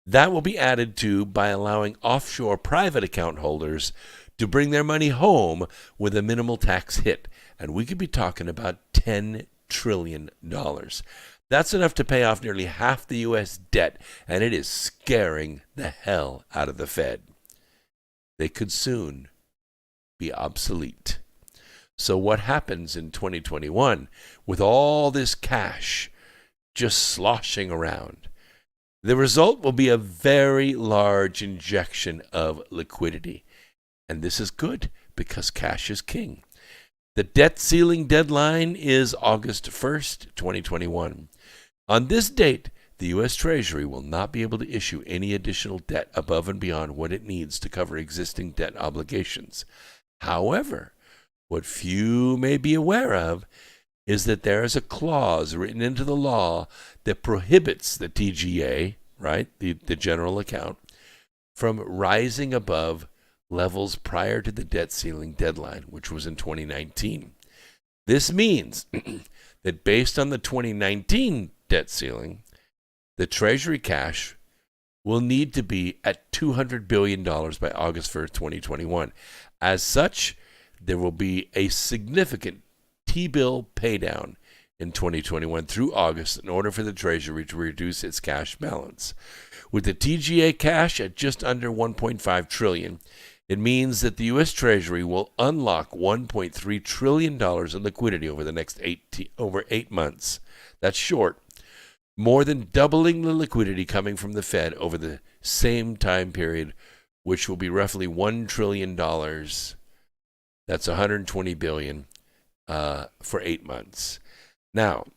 That will be added to by allowing offshore private account holders to bring their money home with a minimal tax hit. And we could be talking about $10 trillion. That's enough to pay off nearly half the U.S. debt, and it is scaring the hell out of the Fed. They could soon be obsolete. So what happens in 2021 with all this cash just sloshing around? The result will be a very large injection of liquidity. And this is good because cash is king. The debt ceiling deadline is August 1st, 2021. On this date, the U.S. Treasury will not be able to issue any additional debt above and beyond what it needs to cover existing debt obligations. However, what few may be aware of is that there is a clause written into the law that prohibits the TGA, right, the general account, from rising above levels prior to the debt ceiling deadline, which was in 2019. This means that based on the 2019 debt ceiling, the Treasury cash will need to be at $200 billion by August 1st, 2021. As such, there will be a significant T-bill paydown in 2021 through August in order for the Treasury to reduce its cash balance. With the TGA cash at just under $1.5 trillion, it means that the U.S. Treasury will unlock $1.3 trillion in liquidity over the next 8 months. That's short. More than doubling the liquidity coming from the Fed over the same time period, which will be roughly $1 trillion. That's $120 billion for 8 months. Now,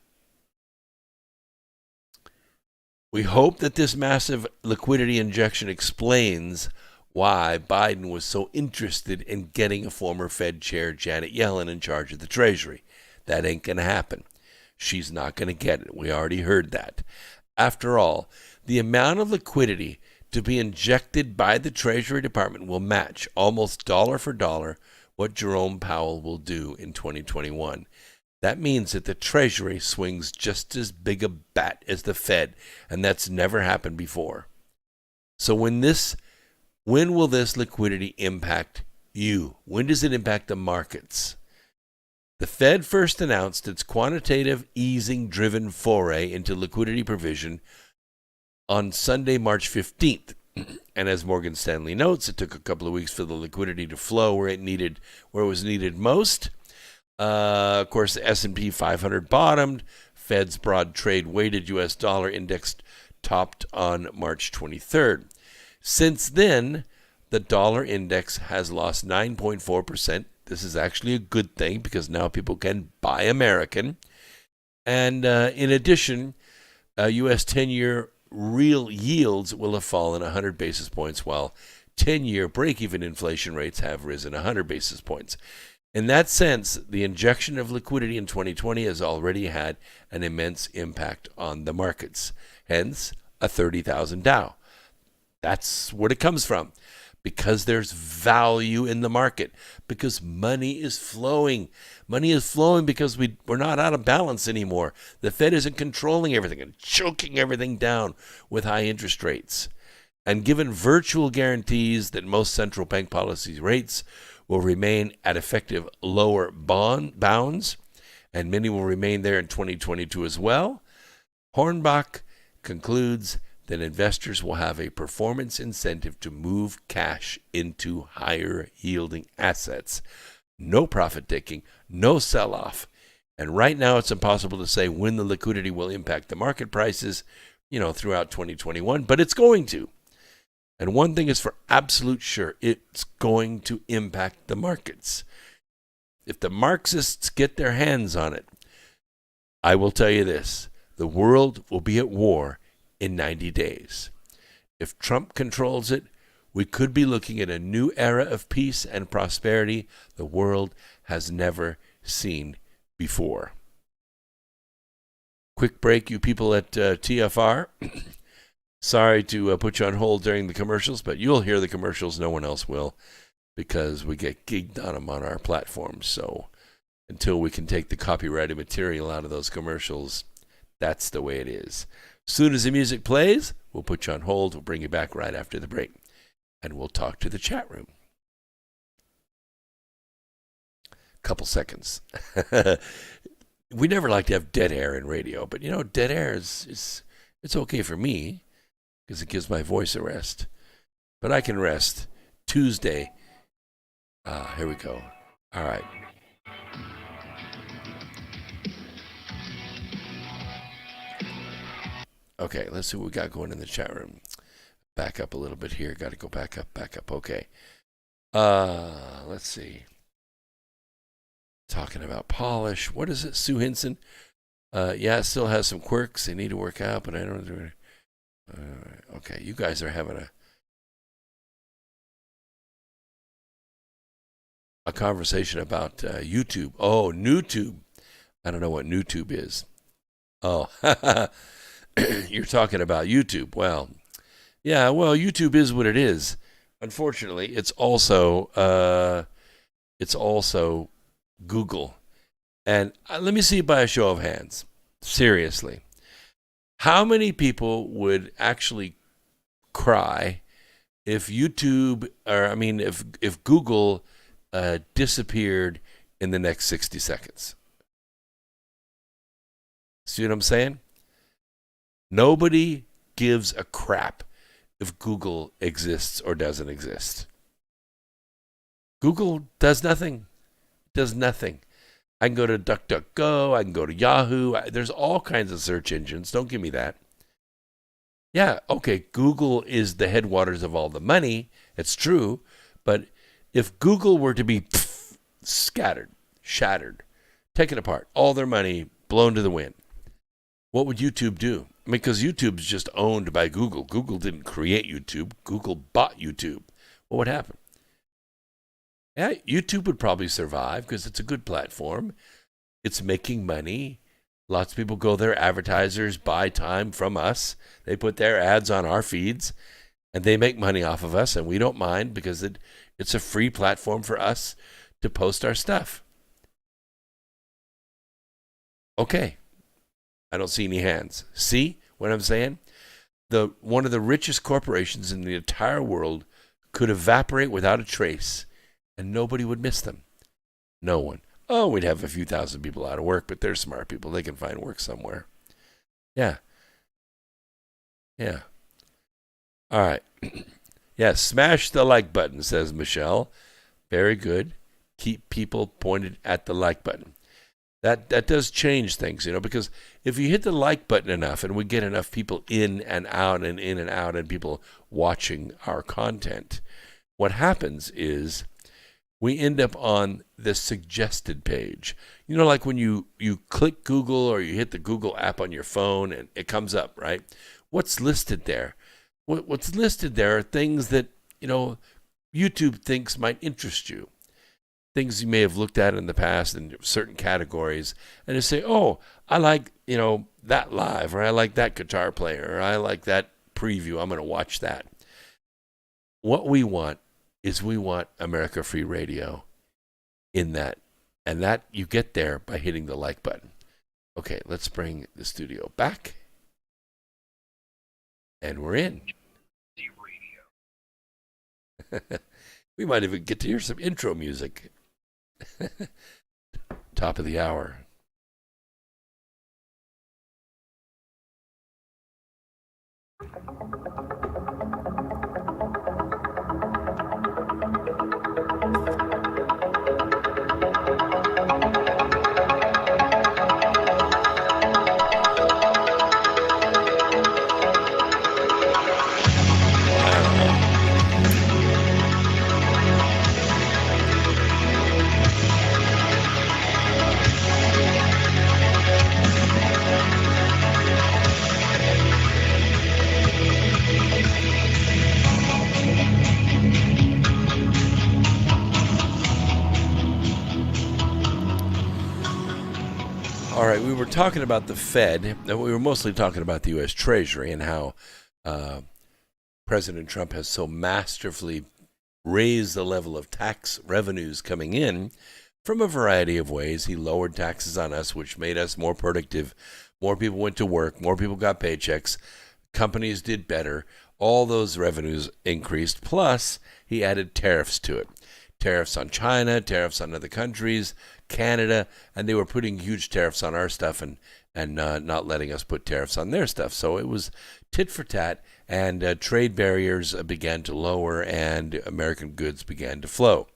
we hope that this massive liquidity injection explains why Biden was so interested in getting a former Fed chair, Janet Yellen, in charge of the Treasury. That ain't going to happen. She's not going to get it. We already heard that. After all, the amount of liquidity to be injected by the Treasury Department will match almost dollar for dollar what Jerome Powell will do in 2021. That means that the Treasury swings just as big a bat as the Fed, and that's never happened before. So when will this liquidity impact you? When does it impact the markets? The Fed first announced its quantitative easing-driven foray into liquidity provision on Sunday, March 15th. And as Morgan Stanley notes, it took a couple of weeks for the liquidity to flow where it was needed most. Of course, the S&P 500 bottomed. Fed's broad trade-weighted U.S. dollar index topped on March 23rd. Since then, the dollar index has lost 9.4%. This is actually a good thing because now people can buy American. And in addition, U.S. 10-year real yields will have fallen 100 basis points, while 10-year break-even inflation rates have risen 100 basis points. In that sense, the injection of liquidity in 2020 has already had an immense impact on the markets, hence a 30,000 Dow. That's where it comes from, because there's value in the market, because money is flowing. Money is flowing because we're not out of balance anymore. The Fed isn't controlling everything and choking everything down with high interest rates. And given virtual guarantees that most central bank policy rates will remain at effective lower bounds, and many will remain there in 2022 as well, Hornbach concludes that investors will have a performance incentive to move cash into higher yielding assets. No profit taking, no sell-off. And right now it's impossible to say when the liquidity will impact the market prices, throughout 2021, but it's going to. And one thing is for absolute sure, it's going to impact the markets. If the Marxists get their hands on it, I will tell you this, the world will be at war in 90 days. If Trump controls it, We could be looking at a new era of peace and prosperity the world has never seen before. Quick break, you people at TFR. Sorry to put you on hold during the commercials, but you'll hear the commercials. No one else will, because we get gigged on them on our platforms. So until we can take the copyrighted material out of those commercials, that's the way it is. Soon as the music plays, we'll put you on hold. We'll bring you back right after the break, and we'll talk to the chat room. Couple seconds. We never like to have dead air in radio, but dead air is it's okay for me because it gives my voice a rest. But I can rest Tuesday. Here we go. All right. Okay, let's see what we got going in the chat room. Back up a little bit here. Got to go back up. Okay. Let's see. Talking about polish. What is it, Sue Hinson? Yeah, it still has some quirks. They need to work out, but I don't do it. Okay, you guys are having a conversation about YouTube. Oh, NewTube. I don't know what NewTube is. Oh, you're talking about YouTube. Well, yeah, YouTube is what it is. Unfortunately, it's also Google. And let me see by a show of hands. Seriously. How many people would actually cry if if Google disappeared in the next 60 seconds? See what I'm saying? Nobody gives a crap if Google exists or doesn't exist. Google does nothing. I can go to DuckDuckGo. I can go to Yahoo. There's all kinds of search engines. Don't give me that. Yeah, okay, Google is the headwaters of all the money. It's true. But if Google were to be scattered, shattered, taken apart, all their money blown to the wind, what would YouTube do? Because YouTube's just owned by Google. Google didn't create YouTube. Google bought YouTube. What would happen? Yeah, YouTube would probably survive because it's a good platform. It's making money. Lots of people go there. Advertisers buy time from us. They put their ads on our feeds, and they make money off of us, and we don't mind because it's a free platform for us to post our stuff. Okay. I don't see any hands. See what I'm saying? One of the richest corporations in the entire world could evaporate without a trace, and nobody would miss them. No one. Oh, we'd have a few thousand people out of work, but they're smart people. They can find work somewhere. Yeah. All right. Yeah, smash the like button, says Michelle. Very good. Keep people pointed at the like button. That does change things, because if you hit the like button enough and we get enough people in and out and people watching our content, what happens is we end up on the suggested page. Like when you click Google or you hit the Google app on your phone and it comes up, right? What's listed there? What's listed there are things that, YouTube thinks might interest you. Things you may have looked at in the past in certain categories, and you say, oh, I like, that live, or I like that guitar player, or I like that preview. I'm going to watch that. What we want is America Free Radio in that. And that you get there by hitting the like button. Okay, let's bring the studio back. And we're in. We might even get to hear some intro music. Top of the hour. All right, we were talking about the Fed, and we were mostly talking about the U.S. Treasury and how President Trump has so masterfully raised the level of tax revenues coming in from a variety of ways. He lowered taxes on us, which made us more productive. More people went to work. More people got paychecks. Companies did better. All those revenues increased. Plus, he added tariffs to it. Tariffs on China, tariffs on other countries, Canada, and they were putting huge tariffs on our stuff and not letting us put tariffs on their stuff. So it was tit for tat, and trade barriers began to lower, and American goods began to flow.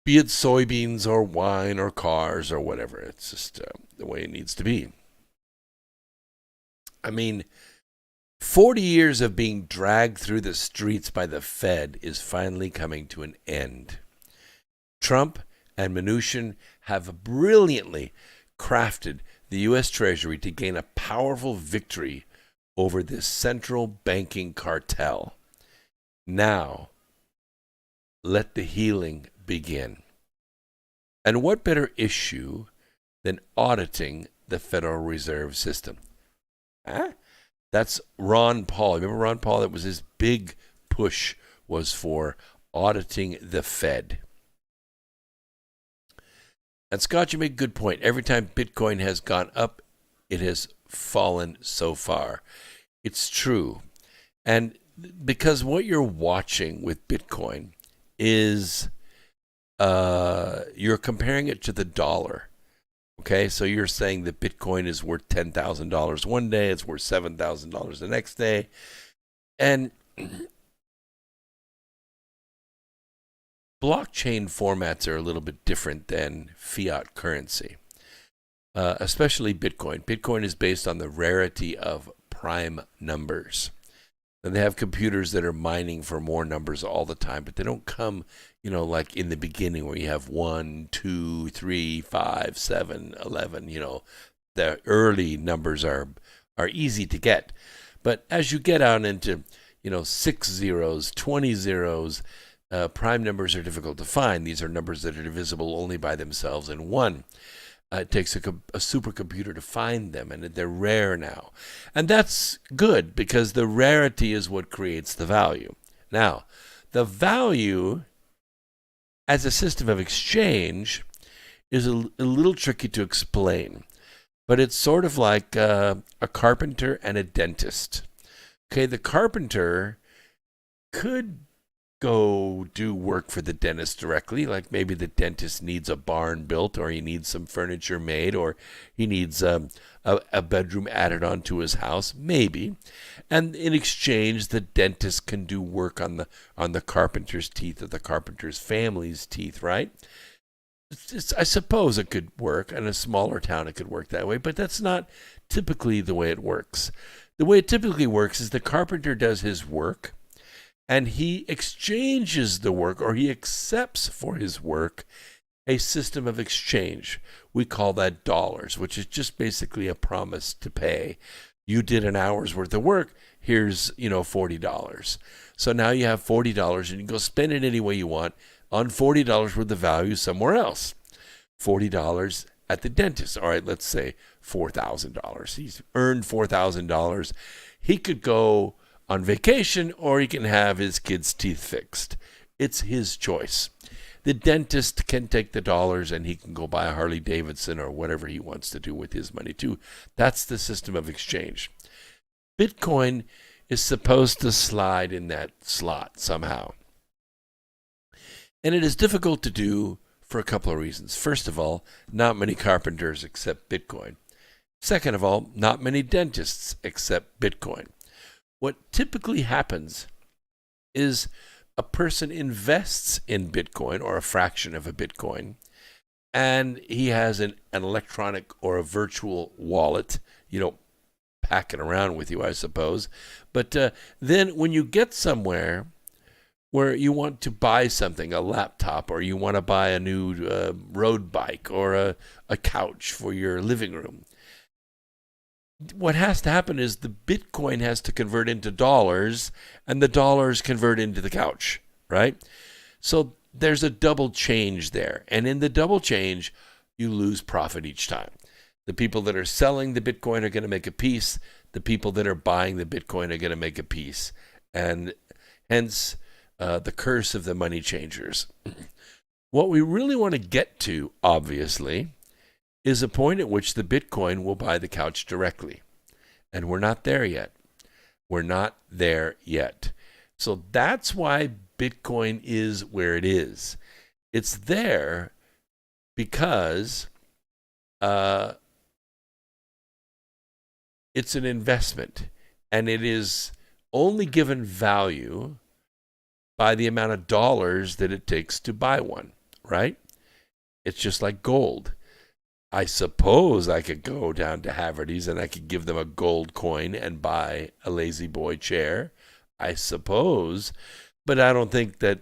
Be it soybeans or wine or cars or whatever. It's just the way it needs to be. I mean, 40 years of being dragged through the streets by the Fed is finally coming to an end. Trump and Mnuchin have brilliantly crafted the U.S. Treasury to gain a powerful victory over this central banking cartel. Now, let the healing begin. And what better issue than auditing the Federal Reserve System? Huh? That's Ron Paul. Remember Ron Paul? That was his big push, was for auditing the Fed. And Scott, you make a good point. Every time Bitcoin has gone up, it has fallen so far. It's true. And because what you're watching with Bitcoin is you're comparing it to the dollar. Okay, so you're saying that Bitcoin is worth $10,000 one day, it's worth $7,000 the next day. And blockchain formats are a little bit different than fiat currency, especially Bitcoin. Bitcoin is based on the rarity of prime numbers. And they have computers that are mining for more numbers all the time, but they don't come, like in the beginning where you have 1, 2, 3, 5, 7, 11. The early numbers are easy to get. But as you get out into, 6 zeros, 20 zeros, prime numbers are difficult to find. These are numbers that are divisible only by themselves in 1. It takes a supercomputer to find them, and they're rare now. And that's good because the rarity is what creates the value. Now, the value as a system of exchange is a little tricky to explain, but it's sort of like a carpenter and a dentist. Okay, the carpenter could go do work for the dentist directly, like maybe the dentist needs a barn built, or he needs some furniture made, or he needs a bedroom added onto his house, maybe. And in exchange, the dentist can do work on the carpenter's teeth or the carpenter's family's teeth, right? I suppose it could work. In a smaller town, it could work that way, but that's not typically the way it works. The way it typically works is the carpenter does his work, and he exchanges the work, or he accepts for his work a system of exchange. We call that dollars, which is just basically a promise to pay. You did an hour's worth of work, here's, $40. So now you have $40 and you can go spend it any way you want on $40 worth of value somewhere else. $40 at the dentist. All right, let's say $4,000. He's earned $4,000. He could go on vacation, or he can have his kids' teeth fixed. It's his choice. The dentist can take the dollars and he can go buy a Harley Davidson or whatever he wants to do with his money too. That's the system of exchange. Bitcoin is supposed to slide in that slot somehow. And it is difficult to do for a couple of reasons. First of all, not many carpenters accept Bitcoin. Second of all, not many dentists accept Bitcoin. What typically happens is a person invests in Bitcoin, or a fraction of a Bitcoin, and he has an electronic or a virtual wallet. You don't pack it around with you, I suppose. But then when you get somewhere where you want to buy something, a laptop, or you want to buy a new road bike, or a couch for your living room, what has to happen is the Bitcoin has to convert into dollars, and the dollars convert into the couch, right? So there's a double change there. And in the double change, you lose profit each time. The people that are selling the Bitcoin are going to make a piece. The people that are buying the Bitcoin are going to make a piece. And hence the curse of the money changers. What we really want to get to, obviously, is a point at which the Bitcoin will buy the couch directly. And we're not there yet. We're not there yet. So that's why Bitcoin is where it is. It's there because it's an investment, and it is only given value by the amount of dollars that it takes to buy one, right? It's just like gold. I suppose I could go down to Haverty's and I could give them a gold coin and buy a lazy boy chair. I suppose, but I don't think that,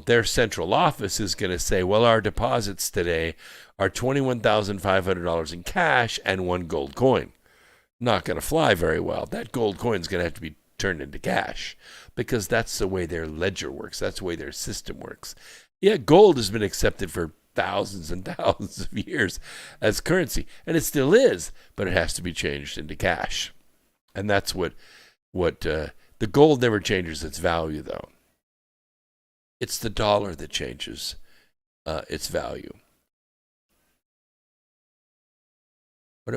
their central office is going to say, well, our deposits today are $21,500 in cash and one gold coin. Not going to fly very well. That gold coin is going to have to be turned into cash because that's the way their ledger works. That's the way their system works. Yeah, gold has been accepted for thousands and thousands of years as currency, and it still is, but it has to be changed into cash. And that's what the gold never changes its value, though. It's the dollar that changes its value.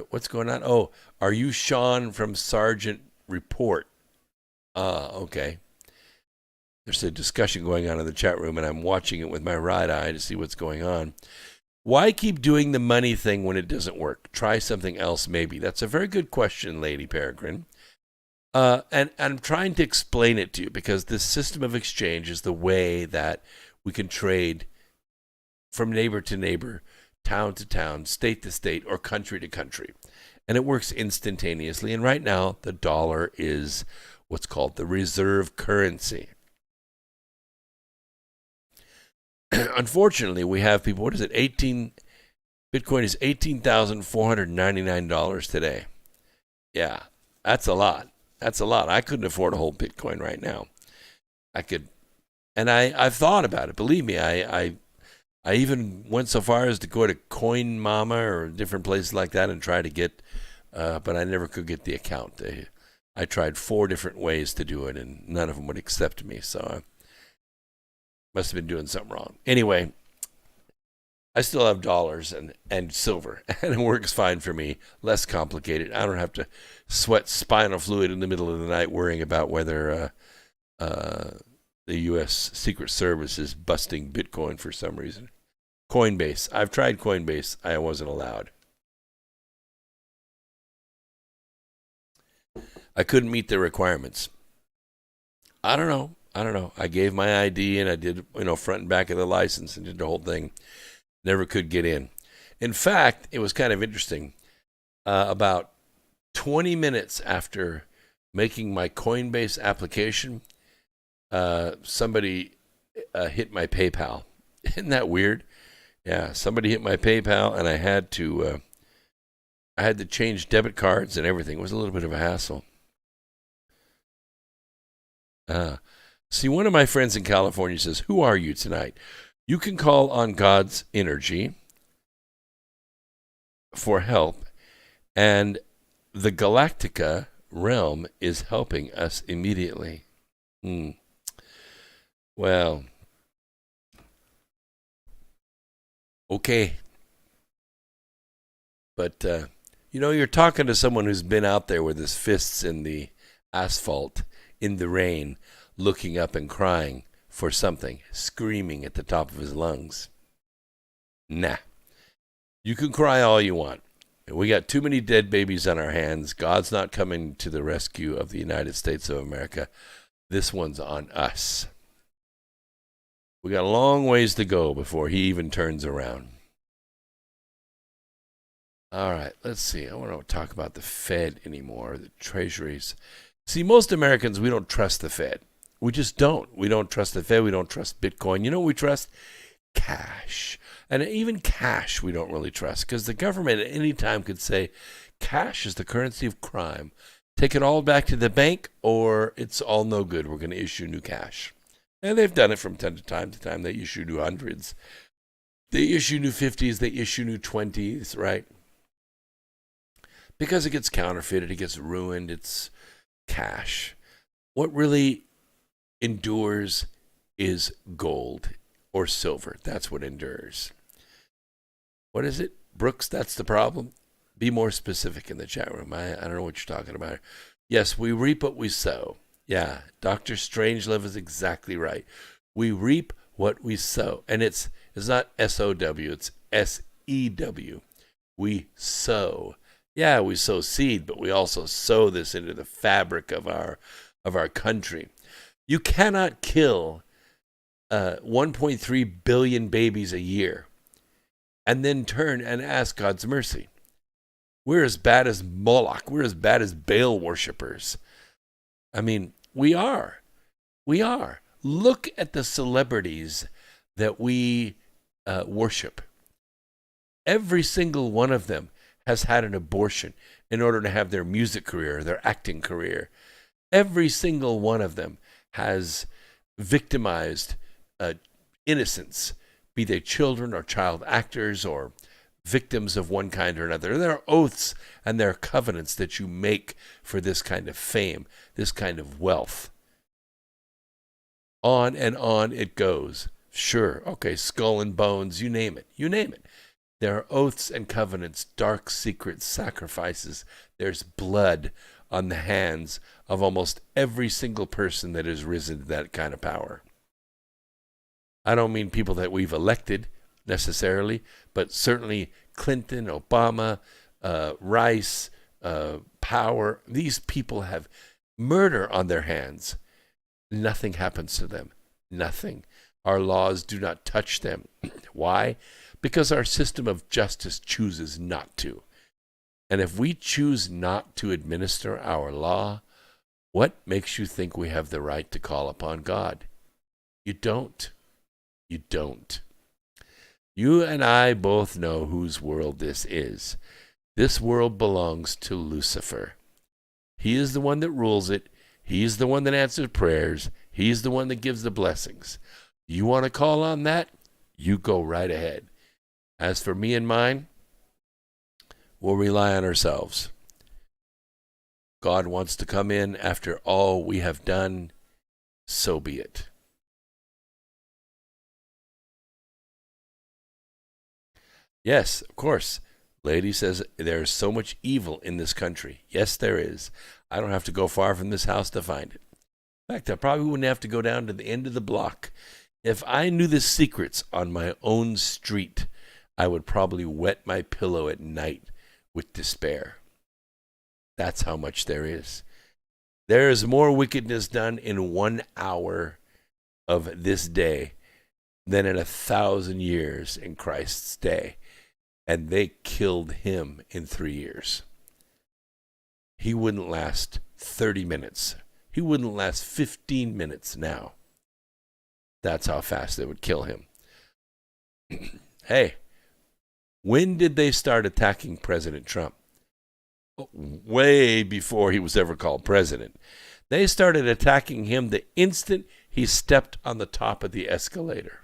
What's going on? Oh, are you Sean from Sergeant Report? Okay. There's a discussion going on in the chat room, and I'm watching it with my right eye to see what's going on. Why keep doing the money thing when it doesn't work? Try something else, maybe. That's a very good question, Lady Peregrine. And I'm trying to explain it to you because this system of exchange is the way that we can trade from neighbor to neighbor, town to town, state to state, or country to country. And it works instantaneously. And right now, the dollar is what's called the reserve currency. Unfortunately, we have people, Bitcoin is $18,499 today. Yeah, that's a lot. That's a lot. I couldn't afford a whole Bitcoin right now. I've thought about it. Believe me, I even went so far as to go to Coin Mama or different places like that and try to get, but I never could get the account. I tried 4 different ways to do it, and none of them would accept me. So I must have been doing something wrong. Anyway, I still have dollars and silver, and it works fine for me. Less complicated. I don't have to sweat spinal fluid in the middle of the night worrying about whether the U.S. Secret Service is busting Bitcoin for some reason. Coinbase. I've tried Coinbase. I wasn't allowed. I couldn't meet the requirements. I don't know. I gave my ID and I did, front and back of the license and did the whole thing. Never could get in. In fact, it was kind of interesting. About 20 minutes after making my Coinbase application, somebody hit my PayPal. Isn't that weird? Yeah, somebody hit my PayPal, and I had to change debit cards and everything. It was a little bit of a hassle. See, one of my friends in California says, "Who are you tonight? You can call on God's energy for help, and the Galactica realm is helping us immediately." Well, okay. But, you're talking to someone who's been out there with his fists in the asphalt, in the rain, looking up and crying for something, screaming at the top of his lungs. Nah. You can cry all you want. We got too many dead babies on our hands. God's not coming to the rescue of the United States of America. This one's on us. We got a long ways to go before he even turns around. All right, let's see. I want to talk about the Fed anymore, the treasuries. See, most Americans, we don't trust the Fed. We just don't. We don't trust the Fed. We don't trust Bitcoin. You know what we trust? Cash. And even cash we don't really trust because the government at any time could say cash is the currency of crime. Take it all back to the bank or it's all no good. We're going to issue new cash. And they've done it from time to time. They issue new hundreds. They issue new 50s. They issue new 20s, right? because it gets counterfeited, it gets ruined, it's cash. What really endures is gold or silver. That's what endures. What is it? Brooks, that's the problem? Be more specific in the chat room. I don't know what you're talking about. Yes, we reap what we sow. Yeah, Dr. Strangelove is exactly right. We reap what we sow. And it's not S-O-W, it's S-E-W. We sow. Yeah, we sow seed, but we also sow this into the fabric of our country. You cannot kill 1.3 billion babies a year and then turn and ask God's mercy. We're as bad as Moloch. We're as bad as Baal worshipers. I mean, we are. We are. Look at the celebrities that we worship. Every single one of them has had an abortion in order to have their music career, their acting career. Every single one of them has victimized innocents, be they children or child actors or victims of one kind or another. There are oaths and there are covenants that you make for this kind of fame, this kind of wealth. On and on it goes. Sure, okay, skull and bones, you name it. You name it. There are oaths and covenants, dark secret sacrifices. There's blood on the hands of almost every single person that has risen to that kind of power. I don't mean people that we've elected necessarily, but certainly Clinton, Obama, Rice, Power. These people have murder on their hands. Nothing happens to them. Nothing. Our laws do not touch them. Why? Because our system of justice chooses not to. And if we choose not to administer our law, what makes you think we have the right to call upon God? You don't. You don't. You and I both know whose world this is. This world belongs to Lucifer. He is the one that rules it. He's the one that answers prayers. He's the one that gives the blessings. You want to call on that? You go right ahead. As for me and mine, we'll rely on ourselves. God wants to come in after all we have done, so be it. Yes, of course. Lady says there's so much evil in this country. Yes, there is. I don't have to go far from this house to find it. In fact, I probably wouldn't have to go down to the end of the block. If I knew the secrets on my own street, I would probably wet my pillow at night with despair. That's how much there is. There is more wickedness done in 1 hour of this day than in 1,000 years in Christ's day. And they killed him in 3 years. He wouldn't last 30 minutes. He wouldn't last 15 minutes now. That's how fast they would kill him. Hey, when did they start attacking President Trump? Way before he was ever called president. They started attacking him the instant he stepped on the top of the escalator.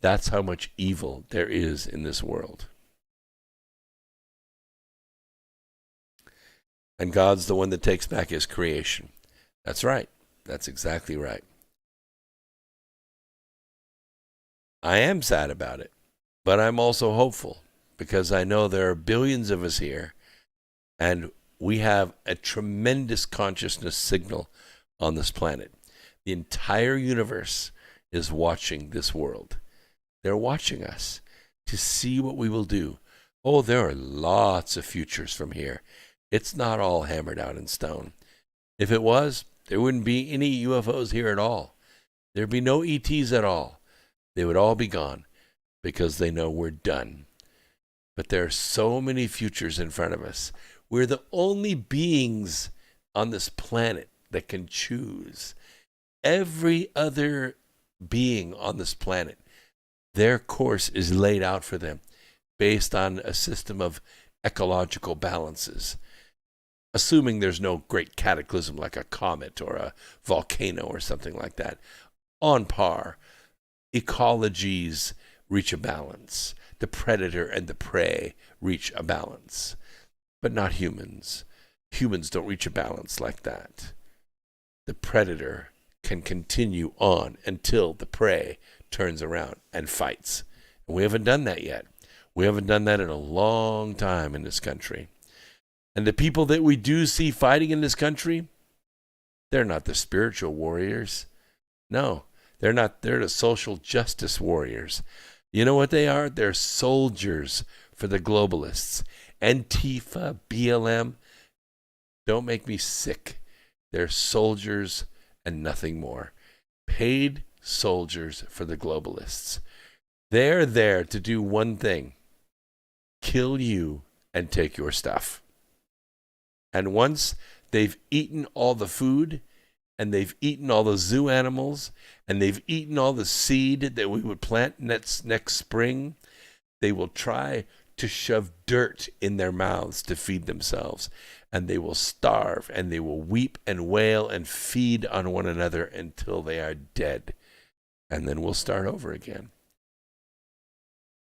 That's how much evil there is in this world. And God's the one that takes back his creation. That's right. That's exactly right. I am sad about it, but I'm also hopeful because I know there are billions of us here and we have a tremendous consciousness signal on this planet. The entire universe is watching this world. They're watching us to see what we will do. Oh, there are lots of futures from here. It's not all hammered out in stone. If it was, there wouldn't be any UFOs here at all. There'd be no ETs at all. They would all be gone because they know we're done. But there are so many futures in front of us. We're the only beings on this planet that can choose. Every other being on this planet, their course is laid out for them based on a system of ecological balances. Assuming there's no great cataclysm like a comet or a volcano or something like that. On par, ecologies reach a balance. The predator and the prey reach a balance. but not humans. Humans don't reach a balance like that. The predator can continue on until the prey turns around and fights. And we haven't done that yet. We haven't done that in a long time in this country. And the people that we do see fighting in this country, they're not the spiritual warriors. No, they're not. They're the social justice warriors. You know what they are? They're soldiers for the globalists. Antifa, BLM, don't make me sick. They're soldiers and nothing more. Paid soldiers for the globalists. They're there to do one thing: kill you and take your stuff. And once they've eaten all the food, and they've eaten all the zoo animals, and they've eaten all the seed that we would plant next spring, they will try to shove dirt in their mouths to feed themselves. And they will starve, and they will weep and wail and feed on one another until they are dead. And then we'll start over again.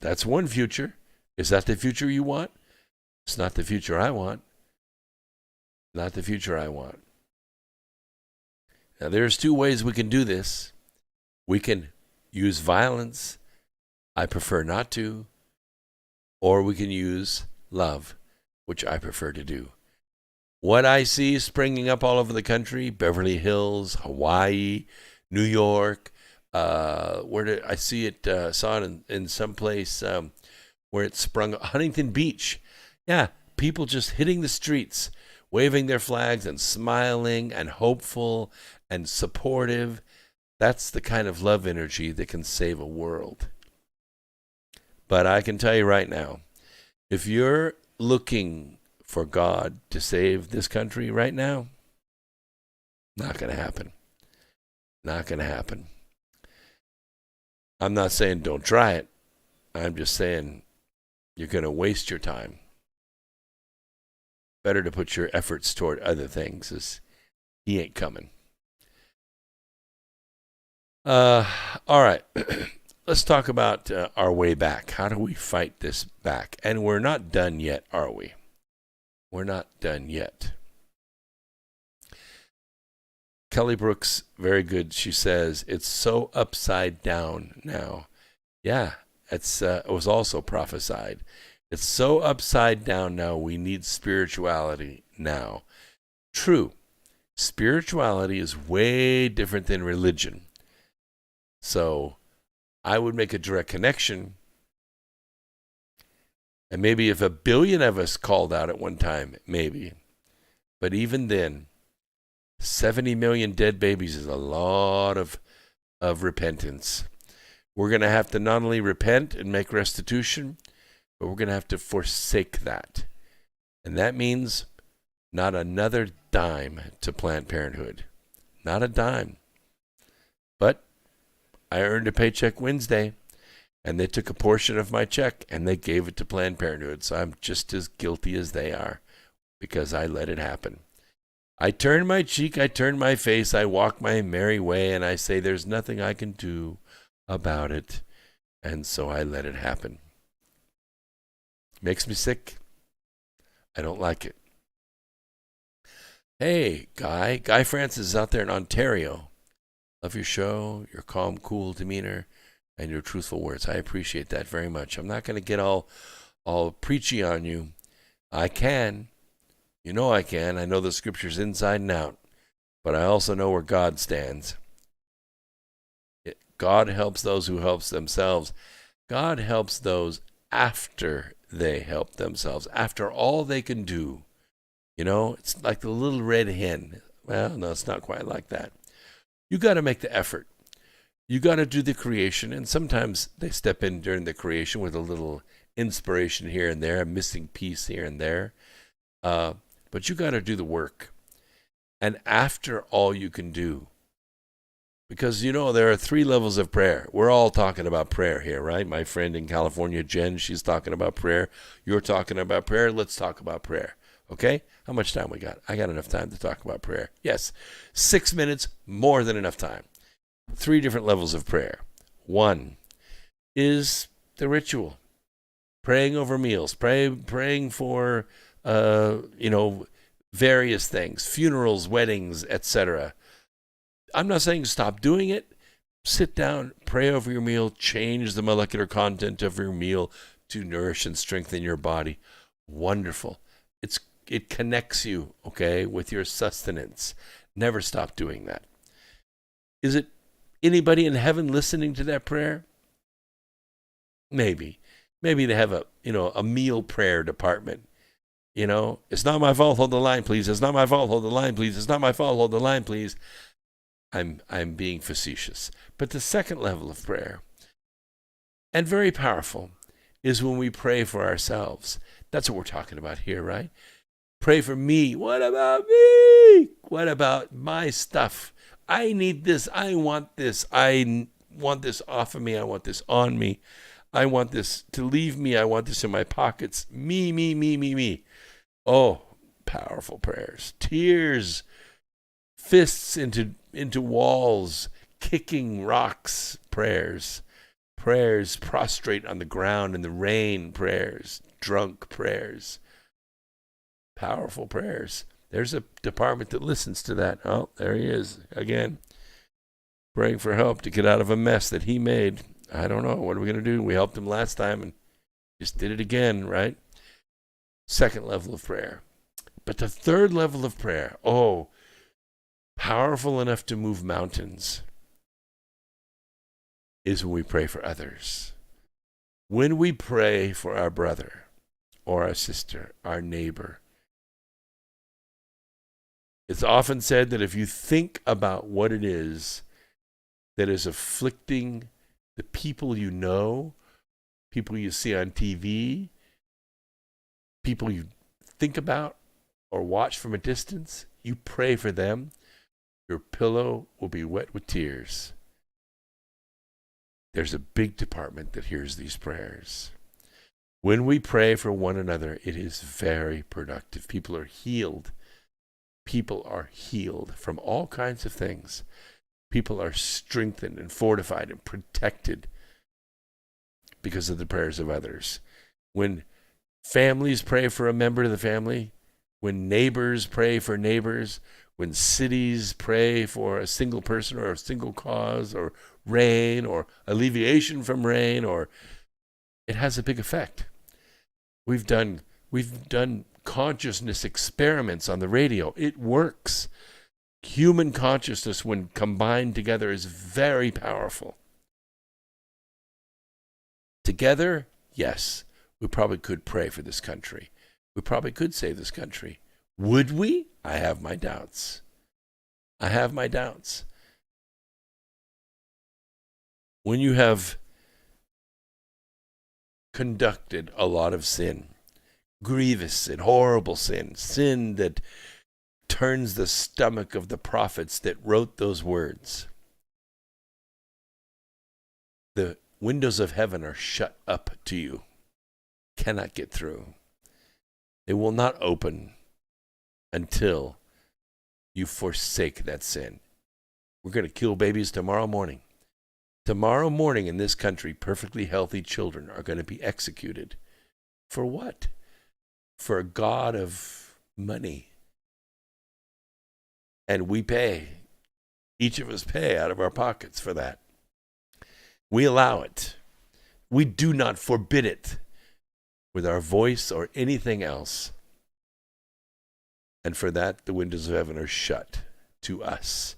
That's one future. Is that the future you want? It's not the future I want. Not the future I want. Now, there's two ways we can do this. We can use violence. I prefer not to. Or we can use love, which I prefer to do. What I see springing up all over the country, Beverly Hills, Hawaii, New York, where did I see it? Saw it in some place where it sprung, Huntington Beach. Yeah, people just hitting the streets, waving their flags and smiling and hopeful and supportive. That's the kind of love energy that can save a world. But I can tell you right now, if you're looking for God to save this country right now, not going to happen. Not going to happen. I'm not saying don't try it. I'm just saying you're going to waste your time. Better to put your efforts toward other things, as he ain't coming. All right. Let's talk about our way back. How do we fight this back? And we're not done yet, are we? We're not done yet. Kelly Brooks, very good. She says, it's so upside down now. Yeah, it was also prophesied. It's so upside down now. We need spirituality now. True. Spirituality is way different than religion. So I would make a direct connection. And maybe if 1 billion of us called out at one time, maybe. But even then, 70 million dead babies is a lot of repentance. We're going to have to not only repent and make restitution, but we're going to have to forsake that. And that means not another dime to Planned Parenthood. Not a dime. But I earned a paycheck Wednesday, and they took a portion of my check and they gave it to Planned Parenthood. So I'm just as guilty as they are because I let it happen. I turn my cheek, I turn my face, I walk my merry way, and I say there's nothing I can do about it. And so I let it happen. Makes me sick. I don't like it. Hey, Guy Francis is out there in Ontario. Love your show, your calm, cool demeanor, and your truthful words. I appreciate that very much. I'm not going to get all preachy on you. I can. You know I can. I know the scriptures inside and out. But I also know where God stands. God helps those who help themselves. God helps those after they help themselves, after all they can do. You know, it's like the little red hen. Well, no, it's not quite like that. You got to make the effort. You got to do the creation, and sometimes they step in during the creation with a little inspiration here and there, a missing piece here and there. But you got to do the work. And after all you can do, because, you know, there are 3 levels of prayer. We're all talking about prayer here, right? My friend in California, Jen, she's talking about prayer. You're talking about prayer. Let's talk about prayer. Okay? How much time we got? I got enough time to talk about prayer. Yes. 6 minutes, more than enough time. 3 different levels of prayer. 1 is the ritual. Praying over meals. Praying for various things, funerals, weddings, etc. I'm not saying stop doing it. Sit down, pray over your meal, change the molecular content of your meal to nourish and strengthen your body. Wonderful. It connects you, okay, with your sustenance. Never stop doing that. Is it anybody in heaven listening to that prayer? Maybe. Maybe they have a meal prayer department. It's not my fault, hold the line, please. It's not my fault, hold the line, please. It's not my fault, hold the line, please. I'm being facetious. But the second level of prayer, and very powerful, is when we pray for ourselves. That's what we're talking about here, right? Pray for me. What about me? What about my stuff? I need this. I want this. I want this off of me. I want this on me. I want this to leave me. I want this in my pockets. Me, me, me, me, me. Oh, powerful prayers. Tears, fists into walls, kicking rocks prayers. Prayers prostrate on the ground in the rain prayers. Drunk prayers. Powerful prayers. There's a department that listens to that. Oh, there he is again. Praying for help to get out of a mess that he made. I don't know. What are we going to do? We helped him last time and just did it again, right? Second level of prayer. But the third level of prayer, powerful enough to move mountains, is when we pray for others. When we pray for our brother or our sister, our neighbor, it's often said that if you think about what it is that is afflicting the people you know, people you see on TV, people you think about or watch from a distance, you pray for them, your pillow will be wet with tears. There's a big department that hears these prayers. When we pray for one another, it is very productive. People are healed. People are healed from all kinds of things. People are strengthened and fortified and protected because of the prayers of others. When families pray for a member of the family, when neighbors pray for neighbors, when cities pray for a single person or a single cause or rain or alleviation from rain, or it has a big effect. We've done consciousness experiments on the radio. It works. Human consciousness, when combined together, is very powerful. Together, yes, we probably could pray for this country. We probably could save this country. Would we? I have my doubts. When you have conducted a lot of sin, grievous sin, horrible sin that turns the stomach of the prophets that wrote those words, the windows of heaven are shut up to you, cannot get through. They will not open until you forsake that sin. We're going to kill babies tomorrow morning. Tomorrow morning in this country, perfectly healthy children are going to be executed. For what? For a god of money. And we pay. Each of us pay out of our pockets for that. We allow it. We do not forbid it with our voice or anything else. And for that, the windows of heaven are shut to us.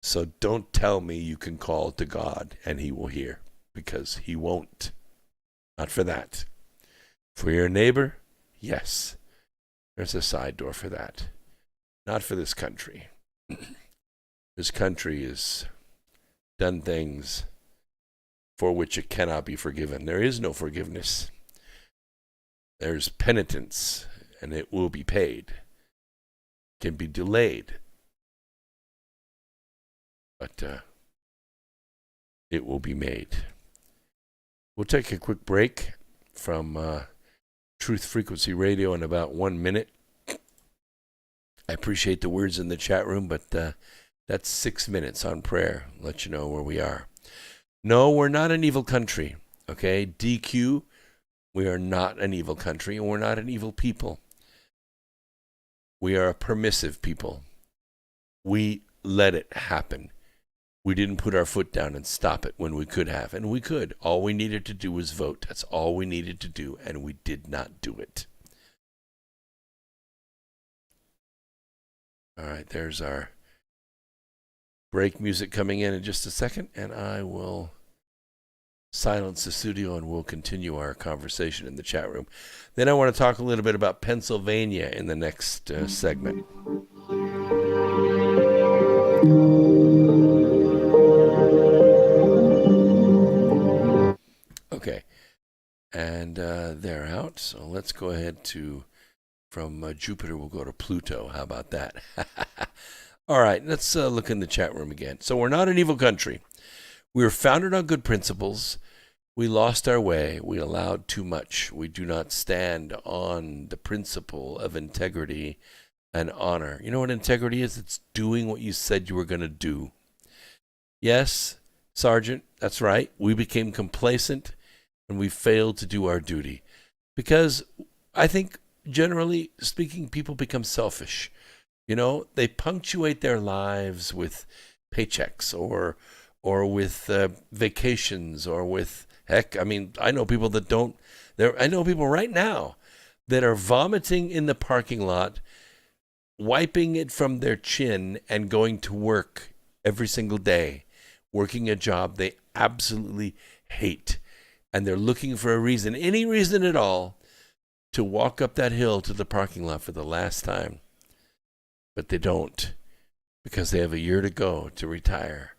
So don't tell me you can call to God and he will hear, because he won't. Not for that. For your neighbor, yes, there's a side door for that. Not for this country. This country has done things for which it cannot be forgiven. There is no forgiveness. There's penitence, and it will be paid. It can be delayed, but it will be made. We'll take a quick break from Truth Frequency Radio in about 1 minute. I appreciate the words in the chat room, but that's 6 minutes on prayer. Let you know where we are. No, we're not an evil country, okay? DQ, We are not an evil country, and we're not an evil people. We are a permissive people. We let it happen. We didn't put our foot down and stop it when we could have, and we could. All we needed to do was vote. That's all we needed to do, and we did not do it. All right, there's our break music coming in just a second, and I will silence the studio and we'll continue our conversation in the chat room. Then I want to talk a little bit about Pennsylvania in the next segment. Okay, and they're out, so let's go ahead to, from Jupiter, we'll go to Pluto. How about that? All right, let's look in the chat room again. So we're not an evil country. We were founded on good principles. We lost our way. We allowed too much. We do not stand on the principle of integrity and honor. You know what integrity is? It's doing what you said you were going to do. Yes, Sergeant, that's right. We became complacent and we failed to do our duty. Because I think, generally speaking, people become selfish. You know, they punctuate their lives with paychecks or with vacations or with, heck, I mean, I know people that don't, I know people right now that are vomiting in the parking lot, wiping it from their chin and going to work every single day, working a job they absolutely hate. And they're looking for a reason, any reason at all, to walk up that hill to the parking lot for the last time. But they don't, because they have a year to go to retire.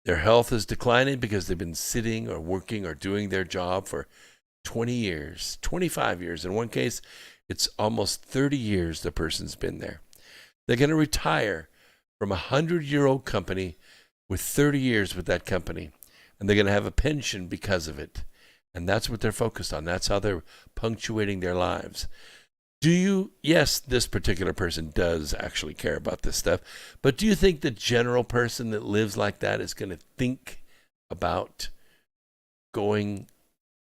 Their health is declining because they've been sitting or working or doing their job for 20 years, 25 years. In one case, it's almost 30 years the person's been there. They're going to retire from a 100-year-old company with 30 years with that company, and they're going to have a pension because of it. And that's what they're focused on. That's how they're punctuating their lives. Yes, this particular person does actually care about this stuff, but do you think the general person that lives like that is going to think about going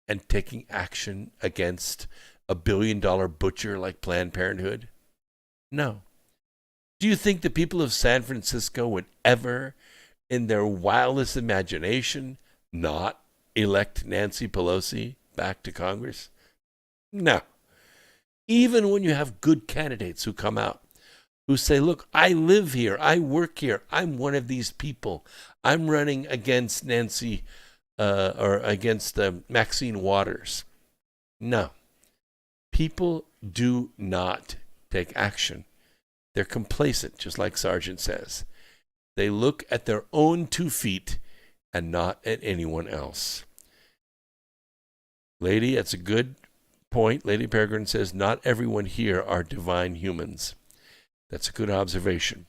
and taking action against a billion-dollar butcher like Planned Parenthood? No. Do you think the people of San Francisco would ever, in their wildest imagination, not elect Nancy Pelosi back to Congress? No. Even when you have good candidates who come out, who say, look, I live here, I work here, I'm one of these people. I'm running against Nancy or against Maxine Waters. No. People do not take action. They're complacent, just like Sargent says. They look at their own 2 feet and not at anyone else. Lady, that's a good point. Lady Peregrine says, not everyone here are divine humans. That's a good observation,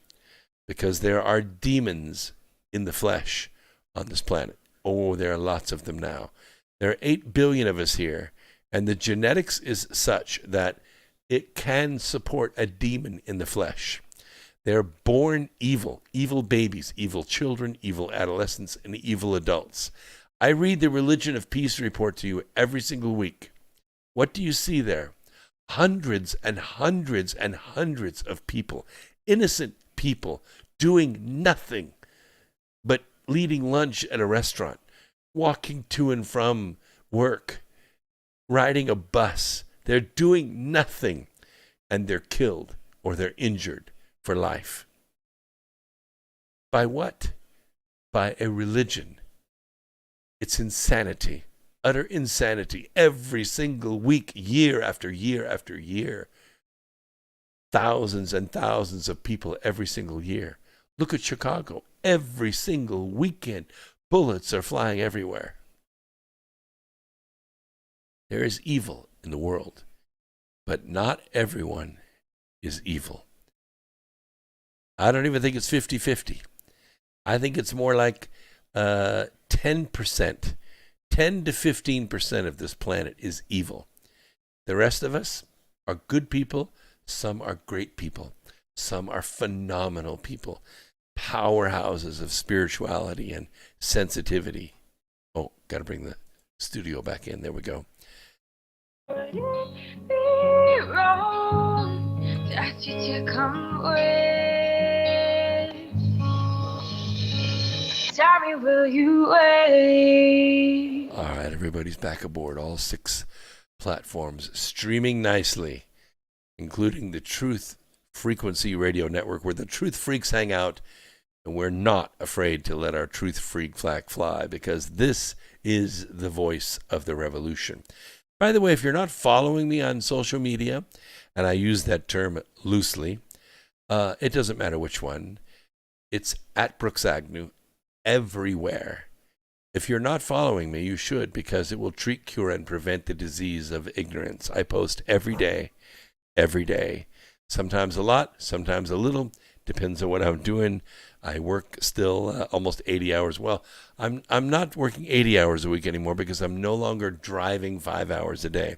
because there are demons in the flesh on this planet. Oh, there are lots of them now. There are 8 billion of us here, and the genetics is such that it can support a demon in the flesh. They're born evil, evil babies, evil children, evil adolescents, and evil adults. I read the Religion of Peace report to you every single week. What do you see there? Hundreds and hundreds and hundreds of people, innocent people, doing nothing but eating lunch at a restaurant, walking to and from work, riding a bus. They're doing nothing, and they're killed or they're injured for life. By what? By a religion. It's insanity. Utter insanity. Every single week, year after year after year. Thousands and thousands of people every single year. Look at Chicago. Every single weekend, bullets are flying everywhere. There is evil in the world, but not everyone is evil. I don't even think it's 50-50. I think it's more like 10%. 10 to 15% of this planet is evil. The rest of us are good people. Some are great people. Some are phenomenal people. Powerhouses of spirituality and sensitivity. Oh, got to bring the studio back in. There we go. Would it be wrong to ask you to come with? Tell me, will you wait? All right, everybody's back aboard. All 6 platforms streaming nicely, including the Truth Frequency Radio Network, where the Truth Freaks hang out, and we're not afraid to let our Truth Freak flag fly, because this is the voice of the revolution. By the way, if you're not following me on social media, and I use that term loosely, it doesn't matter which one. It's at Brooks Agnew everywhere. If you're not following me, you should, because it will treat, cure, and prevent the disease of ignorance. I post every day. Sometimes a lot, sometimes a little. Depends on what I'm doing. I work still almost 80 hours. Well, I'm not working 80 hours a week anymore because I'm no longer driving 5 hours a day.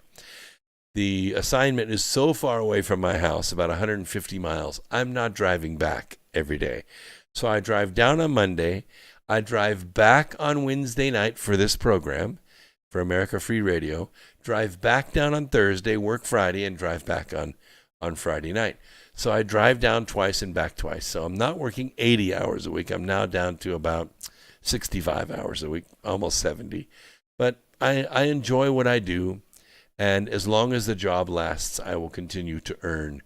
The assignment is so far away from my house, about 150 miles. I'm not driving back every day. So I drive down on Monday. I drive back on Wednesday night for this program, for America Free Radio. Drive back down on Thursday, work Friday, and drive back on Friday night. So I drive down twice and back twice. So I'm not working 80 hours a week. I'm now down to about 65 hours a week, almost 70. But I enjoy what I do. And as long as the job lasts, I will continue to earn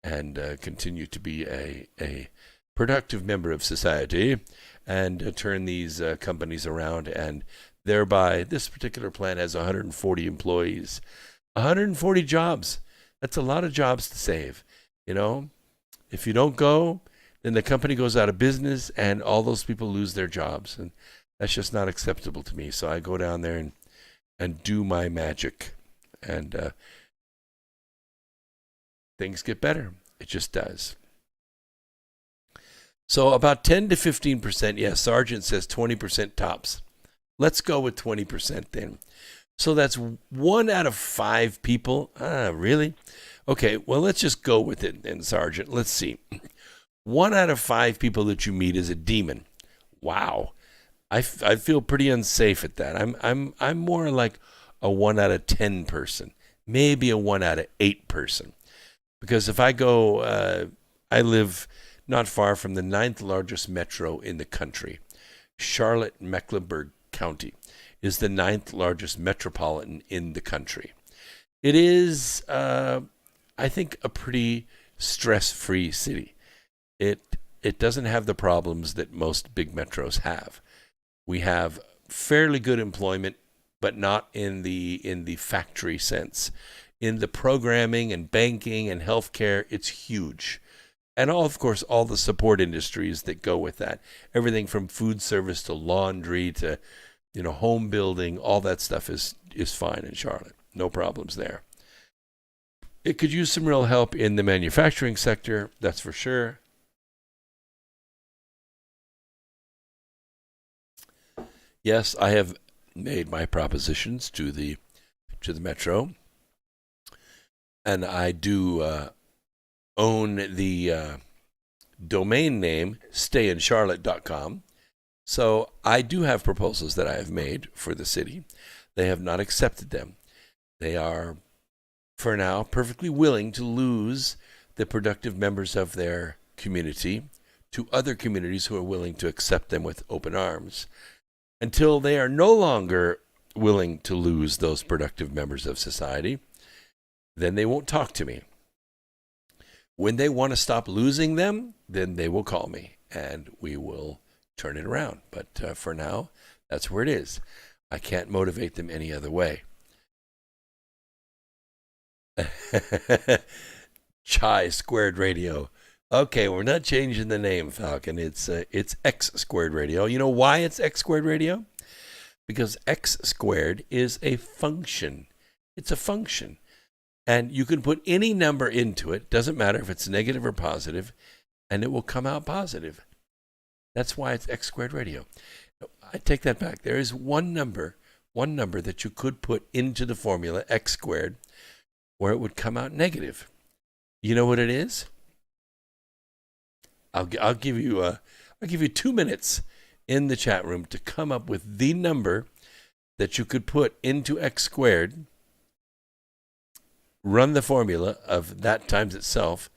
and continue to be a productive member of society and turn these companies around. And thereby, this particular plant has 140 employees, 140 jobs. That's a lot of jobs to save. You know, if you don't go, then the company goes out of business and all those people lose their jobs. And that's just not acceptable to me. So I go down there and do my magic. And things get better. It just does. So about 10 to 15%. Yeah, Sergeant says 20% tops. Let's go with 20% then. So that's 1 out of 5 people. Really? Okay, well, let's just go with it then, Sergeant. Let's see. 1 out of 5 people that you meet is a demon. Wow. I feel pretty unsafe at that. I'm more like a 1 out of 10 person, maybe a 1 out of 8 person. Because if I go, I live not far from the 9th largest metro in the country. Charlotte-Mecklenburg County is the 9th largest metropolitan in the country. It is, I think, a pretty stress-free city. It doesn't have the problems that most big metros have. We have fairly good employment, but not in the factory sense. In the programming and banking and healthcare, it's huge. And of course, all the support industries that go with that. Everything from food service to laundry to, home building, all that stuff is fine in Charlotte. No problems there. It could use some real help in the manufacturing sector, that's for sure. Yes, I have made my propositions to the metro, and I do own the domain name stayincharlotte.com. So I do have proposals that I have made for the city. They have not accepted them. They are, for now, perfectly willing to lose the productive members of their community to other communities who are willing to accept them with open arms, until they are no longer willing to lose those productive members of society. Then they won't talk to me. When they want to stop losing them, then they will call me and we will turn it around. But for now, that's where it is. I can't motivate them any other way. Chai Squared Radio. Okay, we're not changing the name, Falcon. It's X Squared Radio. You know why it's X Squared Radio? Because X Squared is a function. It's a function. And you can put any number into it, doesn't matter if it's negative or positive, and it will come out positive. That's why it's X Squared Radio. I take that back. There is one number that you could put into the formula, X Squared, where it would come out negative. You know what it is? I'll give you 2 minutes in the chat room to come up with the number that you could put into X Squared run the formula of that times itself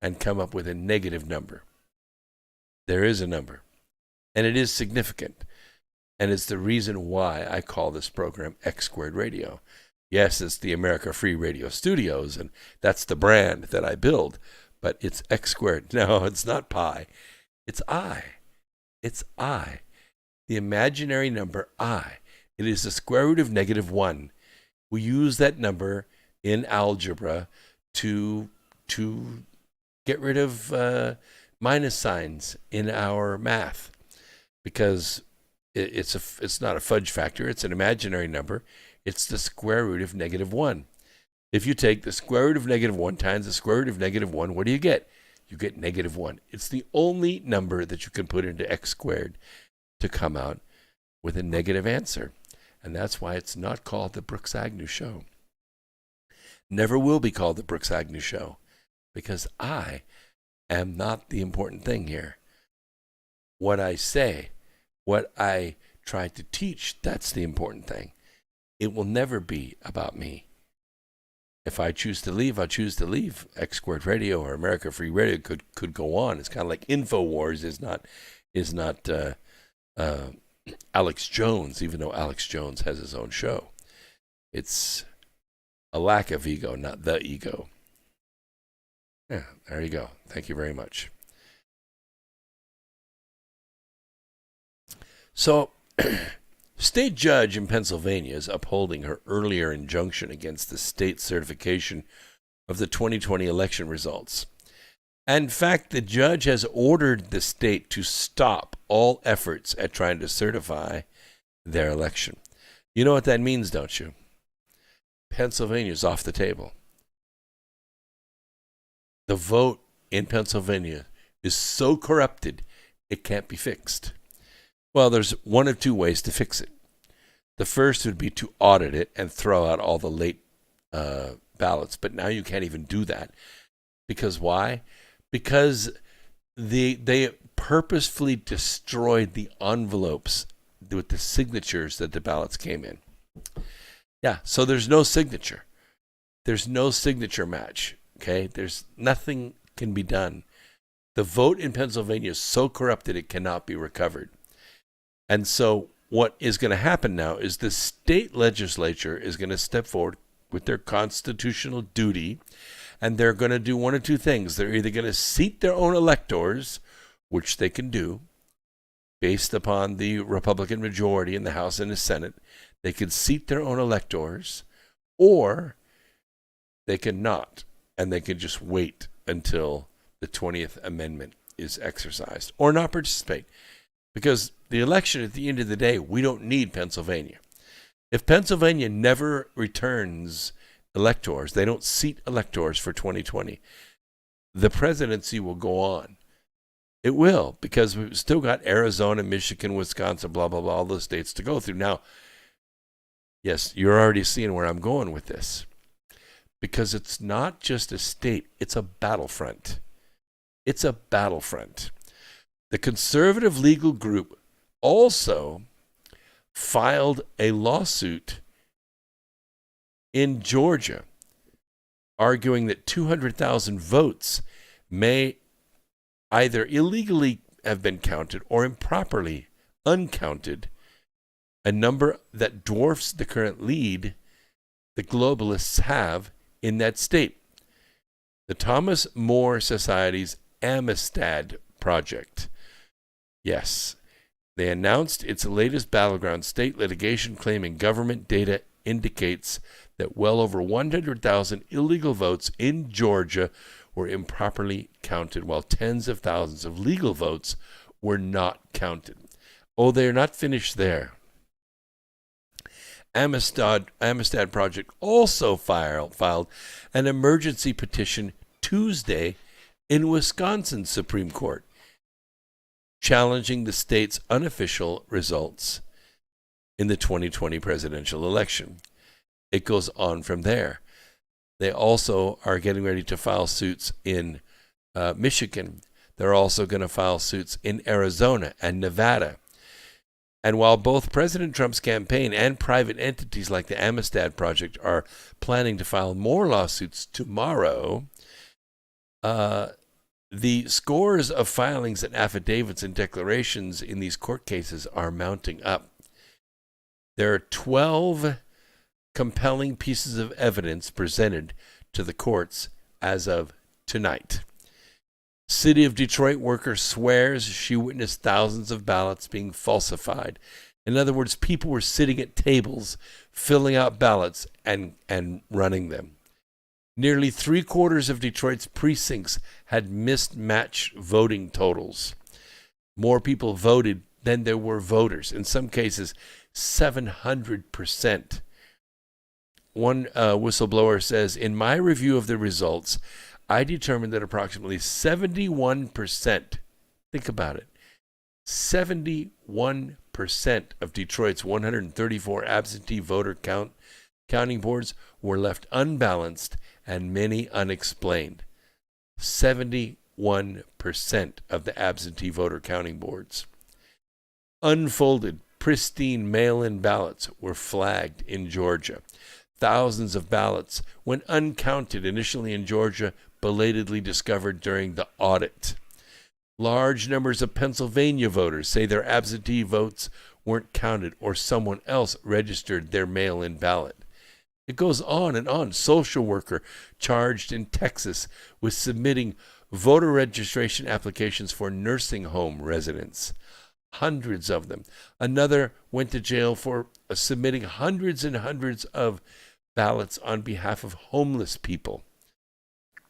and come up with a negative number. There is a number, and it is significant, and it's the reason why I call this program X Squared Radio. Yes, it's the America Free Radio Studios, and that's the brand that I build, but it's X Squared. No, it's not pi. It's I. It's I. The imaginary number I. It is the square root of -1. We use that number in algebra to get rid of minus signs in our math, because it's not a fudge factor. It's an imaginary number. It's the square root of -1. If you take the square root of -1 times the square root of -1, what do you get? You get -1. It's the only number that you can put into X squared to come out with a negative answer. And that's why it's not called the Brooks Agnew Show. Never will be called the Brooks Agnew Show, because I am not the important thing here. What I say, what I try to teach, that's the important thing. It will never be about me. If I choose to leave, I'll choose to leave. X Squared Radio or America Free Radio could go on. It's kind of like InfoWars is not Alex Jones, even though Alex Jones has his own show. It's a lack of ego, not the ego. Yeah, there you go. Thank you very much. So, state judge in Pennsylvania is upholding her earlier injunction against the state certification of the 2020 election results. In fact, the judge has ordered the state to stop all efforts at trying to certify their election. You know what that means, don't you? Pennsylvania's off the table. The vote in Pennsylvania is so corrupted, it can't be fixed. Well, there's one of two ways to fix it. The first would be to audit it and throw out all the late ballots. But now you can't even do that. Because why? Because they purposefully destroyed the envelopes with the signatures that the ballots came in. Yeah, so there's no signature. There's no signature match. Okay, there's nothing can be done. The vote in Pennsylvania is so corrupted it cannot be recovered. And so what is going to happen now is the state legislature is going to step forward with their constitutional duty, and they're going to do one of two things. They're either going to seat their own electors, which they can do based upon the Republican majority in the House and the Senate. They can seat their own electors, or they can not, and they can just wait until the 20th Amendment is exercised, or not participate. Because the election, at the end of the day, we don't need Pennsylvania. If Pennsylvania never returns electors, they don't seat electors for 2020, the presidency will go on. It will, because we've still got Arizona, Michigan, Wisconsin, blah, blah, blah, all those states to go through. Now, yes, you're already seeing where I'm going with this. Because it's not just a state, it's a battlefront. It's a battlefront. The conservative legal group also filed a lawsuit in Georgia arguing that 200,000 votes may either illegally have been counted or improperly uncounted, a number that dwarfs the current lead the globalists have in that state. The Thomas More Society's Amistad Project. Yes, they announced its latest battleground state litigation claiming government data indicates that well over 100,000 illegal votes in Georgia were improperly counted, while tens of thousands of legal votes were not counted. Oh, they're not finished there. Amistad Project also filed an emergency petition Tuesday in Wisconsin Supreme Court, challenging the state's unofficial results in the 2020 presidential election. It goes on from there. They also are getting ready to file suits in Michigan. They're also going to file suits in Arizona and Nevada. And while both President Trump's campaign and private entities like the Amistad Project are planning to file more lawsuits tomorrow, the scores of filings and affidavits and declarations in these court cases are mounting up. There are 12 compelling pieces of evidence presented to the courts as of tonight. City of Detroit worker swears she witnessed thousands of ballots being falsified. In other words, people were sitting at tables, filling out ballots and running them. Nearly 3/4 of Detroit's precincts had mismatched voting totals. More people voted than there were voters. In some cases, 700%. One whistleblower says, in my review of the results, I determined that approximately 71%, think about it, 71% of Detroit's 134 absentee voter counting boards were left unbalanced and many unexplained. 71% of the absentee voter counting boards. Unfolded, pristine mail-in ballots were flagged in Georgia. Thousands of ballots, when uncounted initially in Georgia, belatedly discovered during the audit. Large numbers of Pennsylvania voters say their absentee votes weren't counted or someone else registered their mail-in ballot. It goes on and on. Social worker charged in Texas with submitting voter registration applications for nursing home residents. Hundreds of them. Another went to jail for submitting hundreds and hundreds of ballots on behalf of homeless people.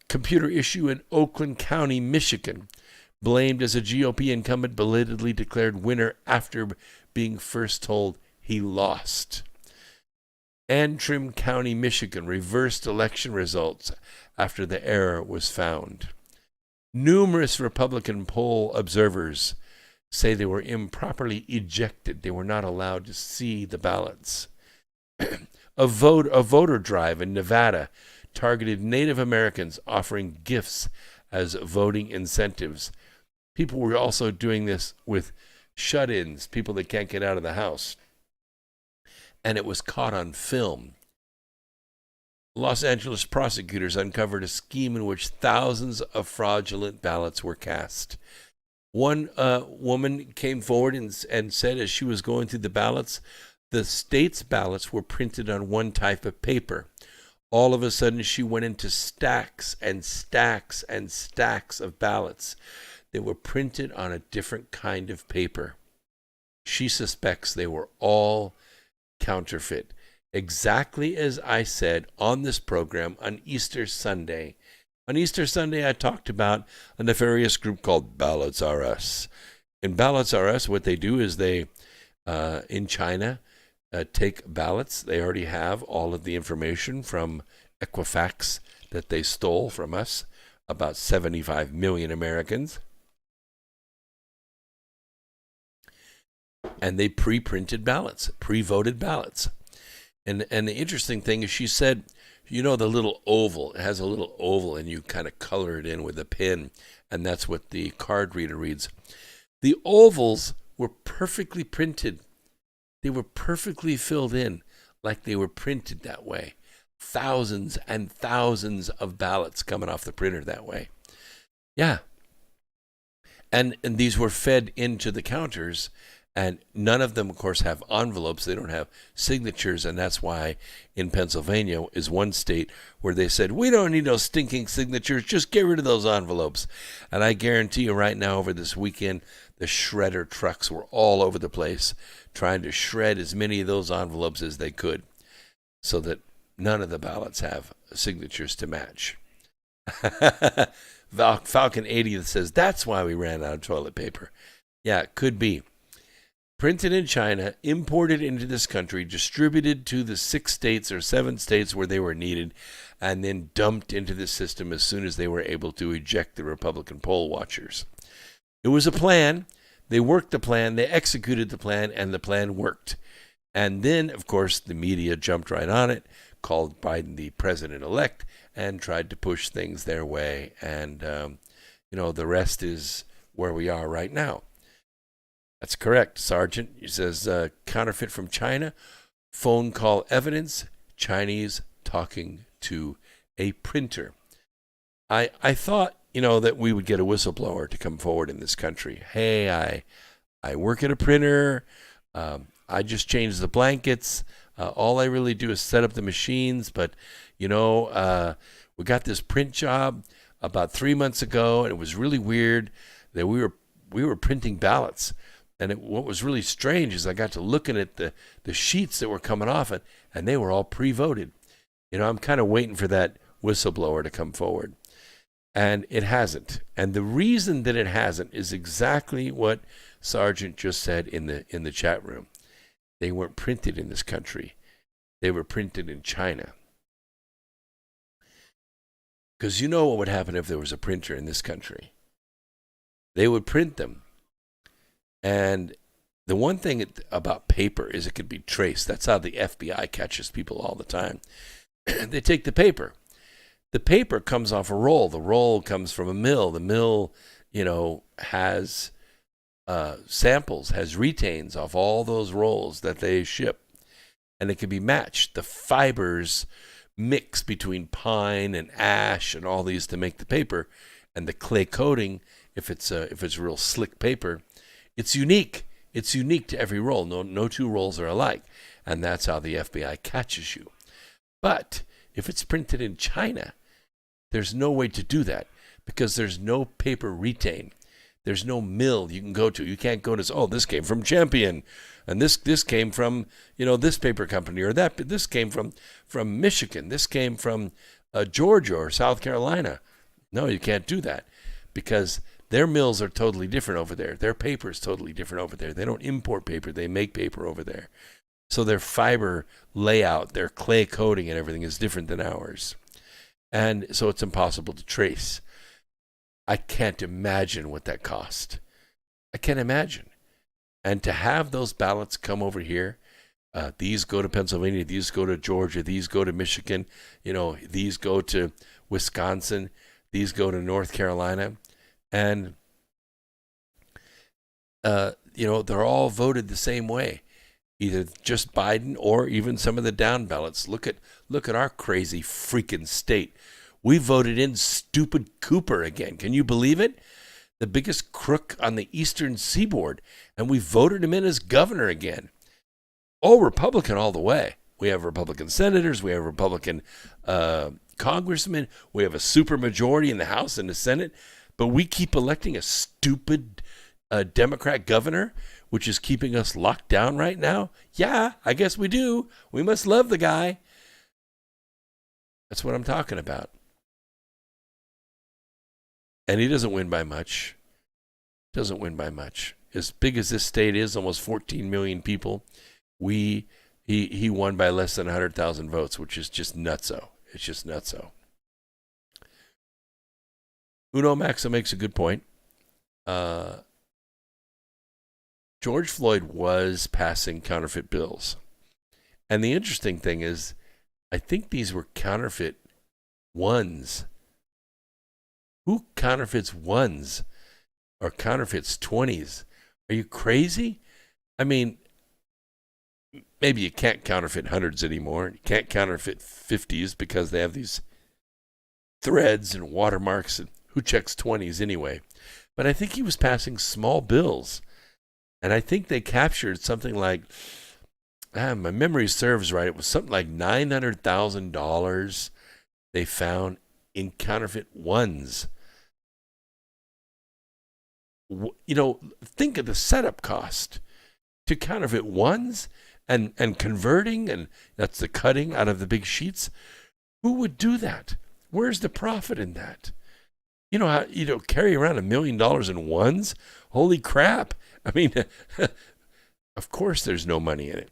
Computer issue in Oakland County, Michigan, blamed as a GOP incumbent belatedly declared winner after being first told he lost. Antrim County, Michigan, reversed election results after the error was found. Numerous Republican poll observers say they were improperly ejected. They were not allowed to see the ballots. A voter drive in Nevada targeted Native Americans, offering gifts as voting incentives. People were also doing this with shut-ins, people that can't get out of the house. And it was caught on film. Los Angeles prosecutors uncovered a scheme in which thousands of fraudulent ballots were cast. One woman came forward and said as she was going through the ballots, the state's ballots were printed on one type of paper. All of a sudden, she went into stacks and stacks and stacks of ballots. They were printed on a different kind of paper. She suspects they were all counterfeit. Exactly as I said on this program on Easter Sunday. On Easter Sunday, I talked about a nefarious group called Ballots R Us. In Ballots R Us, what they do is they, in China, take ballots. They already have all of the information from Equifax that they stole from us, about 75 million Americans. And they pre-printed ballots, pre-voted ballots. And the interesting thing is she said, you know, the little oval, it has a little oval and you kind of color it in with a pen, and that's what the card reader reads. The ovals were perfectly printed. They were perfectly filled in like they were printed that way. Thousands and thousands of ballots coming off the printer that way. Yeah. And these were fed into the counters, and none of them, of course, have envelopes. They don't have signatures, and that's why in Pennsylvania is one state where they said, we don't need no stinking signatures, just get rid of those envelopes. And I guarantee you right now over this weekend, the shredder trucks were all over the place trying to shred as many of those envelopes as they could so that none of the ballots have signatures to match. Falcon 80 says, that's why we ran out of toilet paper. Yeah, it could be. Printed in China, imported into this country, distributed to the 6 states or 7 states where they were needed, and then dumped into the system as soon as they were able to eject the Republican poll watchers. It was a plan. They worked the plan. They executed the plan, and the plan worked. And then, of course, the media jumped right on it, called Biden the president-elect, and tried to push things their way. And, the rest is where we are right now. That's correct, Sergeant. He says counterfeit from China, phone call evidence, Chinese talking to a printer. I thought, that we would get a whistleblower to come forward in this country. Hey, I work at a printer. I just change the blankets. All I really do is set up the machines. But, we got this print job about 3 months ago, and it was really weird that we were printing ballots. And what was really strange is I got to looking at the sheets that were coming off it, and they were all pre-voted. I'm kind of waiting for that whistleblower to come forward. And it hasn't. And the reason that it hasn't is exactly what Sergeant just said in the chat room. They weren't printed in this country. They were printed in China. Because what would happen if there was a printer in this country? They would print them. And the one thing about paper is it could be traced. That's how the FBI catches people all the time. They take the paper. The paper comes off a roll. The roll comes from a mill. The mill, has samples, has retains off all those rolls that they ship. And it can be matched. The fibers mix between pine and ash and all these to make the paper. And the clay coating, if it's real slick paper, it's unique. It's unique to every roll. No two rolls are alike. And that's how the FBI catches you. But if it's printed in China, there's no way to do that because there's no paper retain. There's no mill you can go to. You can't go to, this came from Champion, and this came from, this paper company, or this came from Michigan. This came from Georgia or South Carolina. No, you can't do that because their mills are totally different over there. Their paper is totally different over there. They don't import paper. They make paper over there. So their fiber layout, their clay coating and everything is different than ours. And so it's impossible to trace. I can't imagine what that cost. I can't imagine. And to have those ballots come over here, these go to Pennsylvania, these go to Georgia, these go to Michigan, these go to Wisconsin, these go to North Carolina. And, they're all voted the same way. Either just Biden or even some of the down ballots. Look at our crazy freaking state. We voted in stupid Cooper again. Can you believe it? The biggest crook on the eastern seaboard. And we voted him in as governor again. All Republican all the way. We have Republican senators. We have Republican congressmen. We have a supermajority in the House and the Senate. But we keep electing a stupid Democrat governor, which is keeping us locked down right now? Yeah, I guess we do. We must love the guy. That's what I'm talking about. And he doesn't win by much. Doesn't win by much. As big as this state is, almost 14 million people, he won by less than 100,000 votes, which is just nutso. It's just nutso. Uno Maxa makes a good point. George Floyd was passing counterfeit bills. And the interesting thing is, I think these were counterfeit ones. Who counterfeits ones or counterfeits 20s? Are you crazy? I mean, maybe you can't counterfeit hundreds anymore. You can't counterfeit 50s because they have these threads and watermarks. And who checks 20s anyway? But I think he was passing small bills. And I think they captured something like, my memory serves right, it was something like $900,000 they found in counterfeit ones. Think of the setup cost to counterfeit ones and converting, and that's the cutting out of the big sheets. Who would do that? Where's the profit in that? How carry around $1 million in ones? Holy crap. I mean, of course there's no money in it.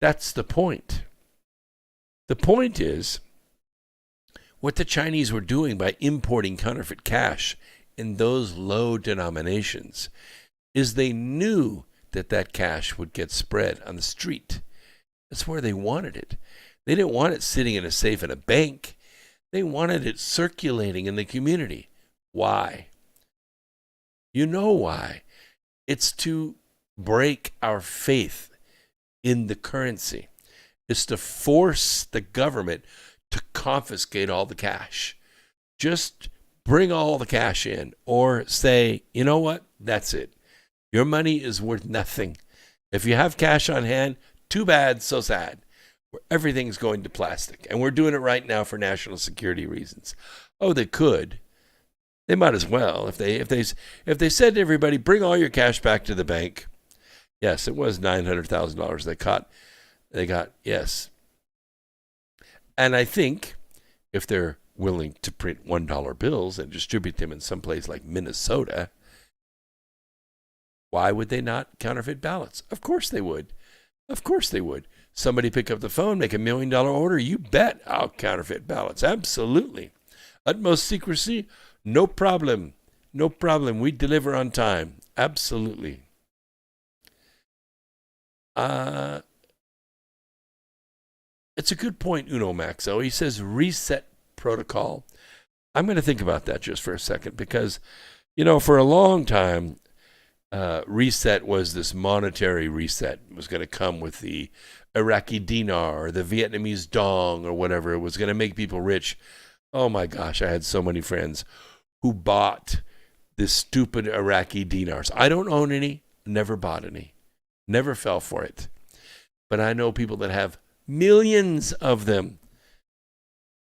That's the point. The point is what the Chinese were doing by importing counterfeit cash in those low denominations is they knew that cash would get spread on the street. That's where they wanted it. They didn't want it sitting in a safe in a bank. They wanted it circulating in the community. Why? You know why. It's to break our faith in the currency. It's to force the government to confiscate all the cash. Just bring all the cash in, or say, you know what? That's it. Your money is worth nothing. If you have cash on hand, too bad, so sad. Everything's going to plastic. And we're doing it right now for national security reasons. Oh, they could. They might as well. If they said to everybody, bring all your cash back to the bank. Yes, it was $900,000 they got, yes. And I think if they're willing to print $1 bills and distribute them in some place like Minnesota, why would they not counterfeit ballots? Of course they would. Of course they would. Somebody pick up the phone, make $1 million order, you bet I'll counterfeit ballots. Absolutely. Utmost secrecy, no problem. No problem. We deliver on time. Absolutely. It's a good point, Uno Maxo. He says reset protocol. I'm going to think about that just for a second because, for a long time, reset was this monetary reset. It was going to come with the Iraqi dinar or the Vietnamese dong or whatever. It was going to make people rich. Oh my gosh, I had so many friends who bought this stupid Iraqi dinars. I don't own any, never bought any, never fell for it. But I know people that have millions of them,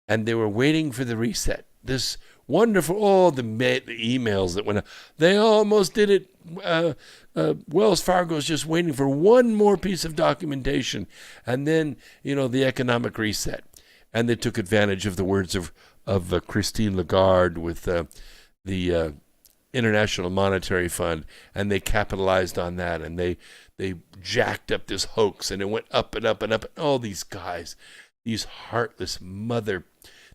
and they were waiting for the reset. This wonderful, the emails that went out. They almost did it. Wells Fargo's just waiting for one more piece of documentation, and then the economic reset. And they took advantage of the words of Christine Lagarde with the International Monetary Fund, and they capitalized on that, and they jacked up this hoax, and it went up and up and up. And all these guys, these heartless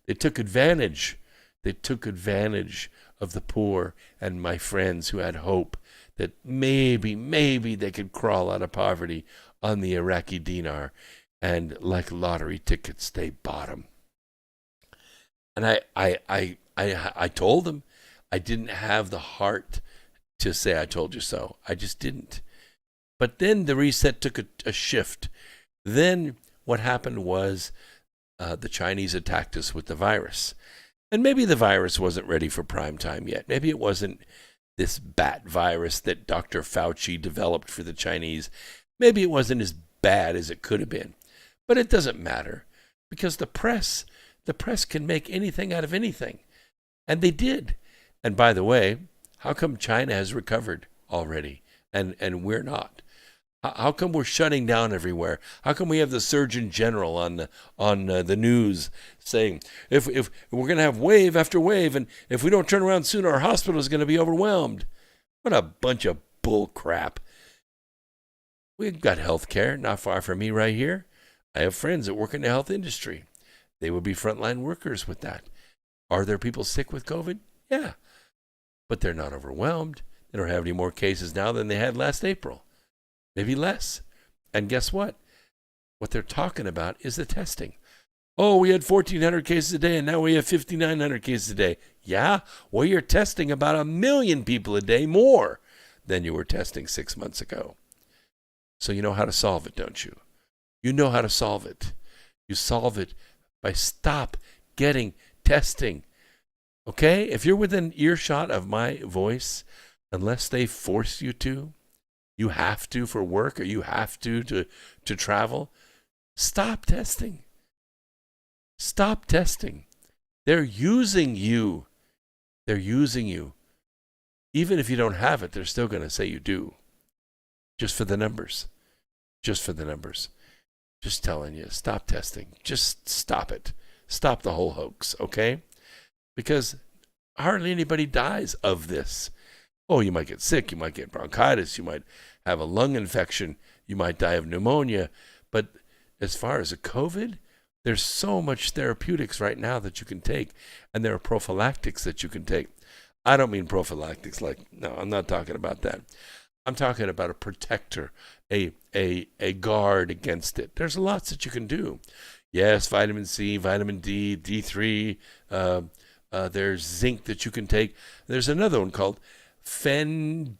they took advantage. They took advantage of the poor and my friends who had hope that maybe they could crawl out of poverty on the Iraqi dinar, and like lottery tickets, they bought them. And I told them I didn't have the heart to say I told you so. I just didn't. But then the reset took a shift. Then what happened was the Chinese attacked us with the virus. And maybe the virus wasn't ready for prime time yet. Maybe it wasn't this bat virus that Dr. Fauci developed for the Chinese. Maybe it wasn't as bad as it could have been. But it doesn't matter because the press can make anything out of anything. And they did. And by the way, how come China has recovered already and we're not? How come we're shutting down everywhere? How come we have the Surgeon General on the news saying if we're going to have wave after wave, and if we don't turn around soon, our hospital is going to be overwhelmed? What a bunch of bull crap. We've got health care not far from me right here. I have friends that work in the health industry. They would be frontline workers with that. Are there people sick with COVID? Yeah. But they're not overwhelmed. They don't have any more cases now than they had last April. Maybe less. And guess what? What they're talking about is the testing. Oh, we had 1,400 cases a day, and now we have 5,900 cases a day. Yeah? Well, you're testing about 1 million people a day more than you were testing 6 months ago. So you know how to solve it, don't you? You know how to solve it. You solve it by stop getting testing. Okay? If you're within earshot of my voice, unless they force you to, you have to for work, or you have to travel, stop testing. Stop testing. They're using you. They're using you. Even if you don't have it, they're still going to say you do. Just for the numbers. Just for the numbers. Just telling you, stop testing. Just stop it. Stop the whole hoax, okay? Because hardly anybody dies of this. Oh, you might get sick, you might get bronchitis, you might have a lung infection, you might die of pneumonia. But as far as a COVID, there's so much therapeutics right now that you can take, and there are prophylactics that you can take. I don't mean prophylactics no, I'm not talking about that. I'm talking about a protector, a guard against it. There's lots that you can do. Yes, vitamin C, vitamin D, D3, there's zinc that you can take. There's another one called fenbendazole.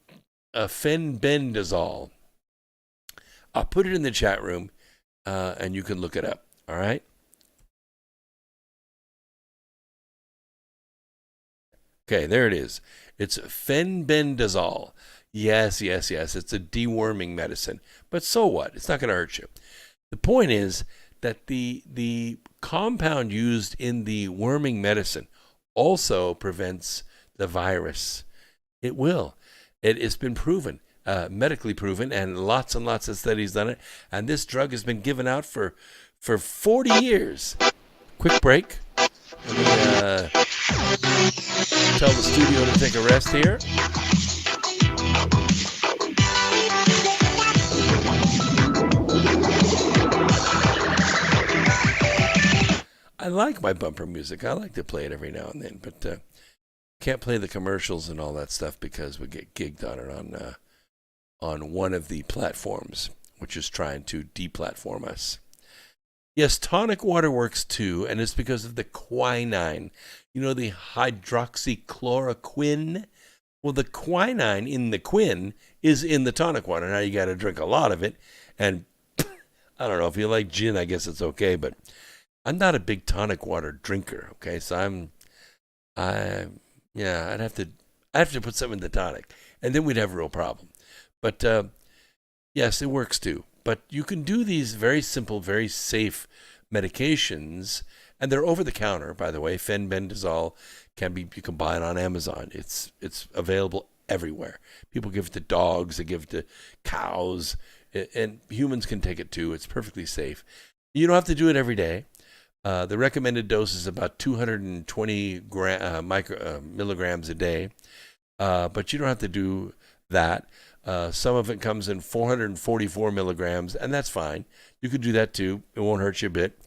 I'll put it in the chat room, and you can look it up. All right? Okay, there it is. It's fenbendazole. Yes. It's a deworming medicine. But so what? It's not going to hurt you. The point is that the compound used in the worming medicine also prevents the virus. It will. It has been proven, medically proven, and lots of studies done it. And this drug has been given out for 40 years. Quick break. Let me tell the studio to take a rest here. I like my bumper music. I like to play it every now and then, but can't play the commercials and all that stuff because we get gigged on it on one of the platforms, which is trying to deplatform us. Yes, tonic water works too, and it's because of the quinine. You know, the hydroxychloroquine? Well, the quinine in the quin is in the tonic water. Now you got to drink a lot of it, and I don't know, if you like gin, I guess it's okay, but I'm not a big tonic water drinker, okay? So I'd have to put something in the tonic, and then we'd have a real problem. But yes, it works too. But you can do these very simple, very safe medications, and they're over the counter, by the way. Fenbendazole you can buy it on Amazon. It's available everywhere. People give it to dogs, they give it to cows, and humans can take it too. It's perfectly safe. You don't have to do it every day. The recommended dose is about 220 milligrams a day, but you don't have to do that. Some of it comes in 444 milligrams, and that's fine. You could do that too. It won't hurt you a bit.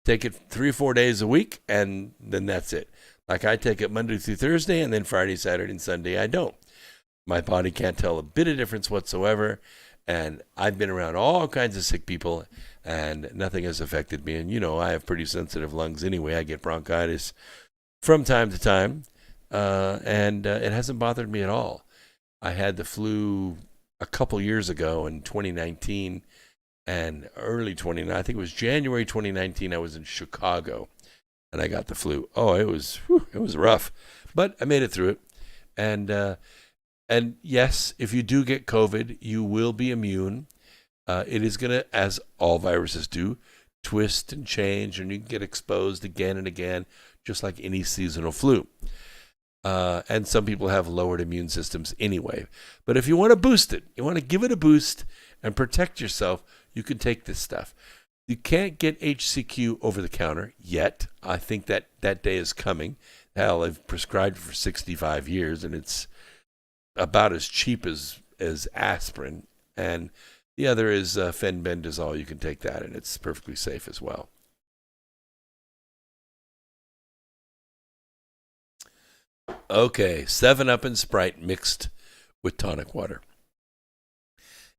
Take it 3 or 4 days a week, and then that's it. Like I take it Monday through Thursday, and then Friday, Saturday, and Sunday I don't. My body can't tell a bit of difference whatsoever, and I've been around all kinds of sick people, and nothing has affected me. And, you know, I have pretty sensitive lungs anyway. I get bronchitis from time to time, and it hasn't bothered me at all. I had the flu a couple years ago in 2019 and early 2019. I think it was January 2019. I was in Chicago, and I got the flu. Oh, it was rough, but I made it through it. And yes, if you do get COVID, you will be immune. It is going to, as all viruses do, twist and change, and you can get exposed again and again, just like any seasonal flu. And some people have lowered immune systems anyway. But if you want to boost it, you want to give it a boost and protect yourself, you can take this stuff. You can't get HCQ over the counter yet. I think that day is coming. Hell, I've prescribed it for 65 years, and it's about as cheap as aspirin. And the other is fenbendazole. You can take that, and it's perfectly safe as well. Okay, 7-Up and Sprite mixed with tonic water.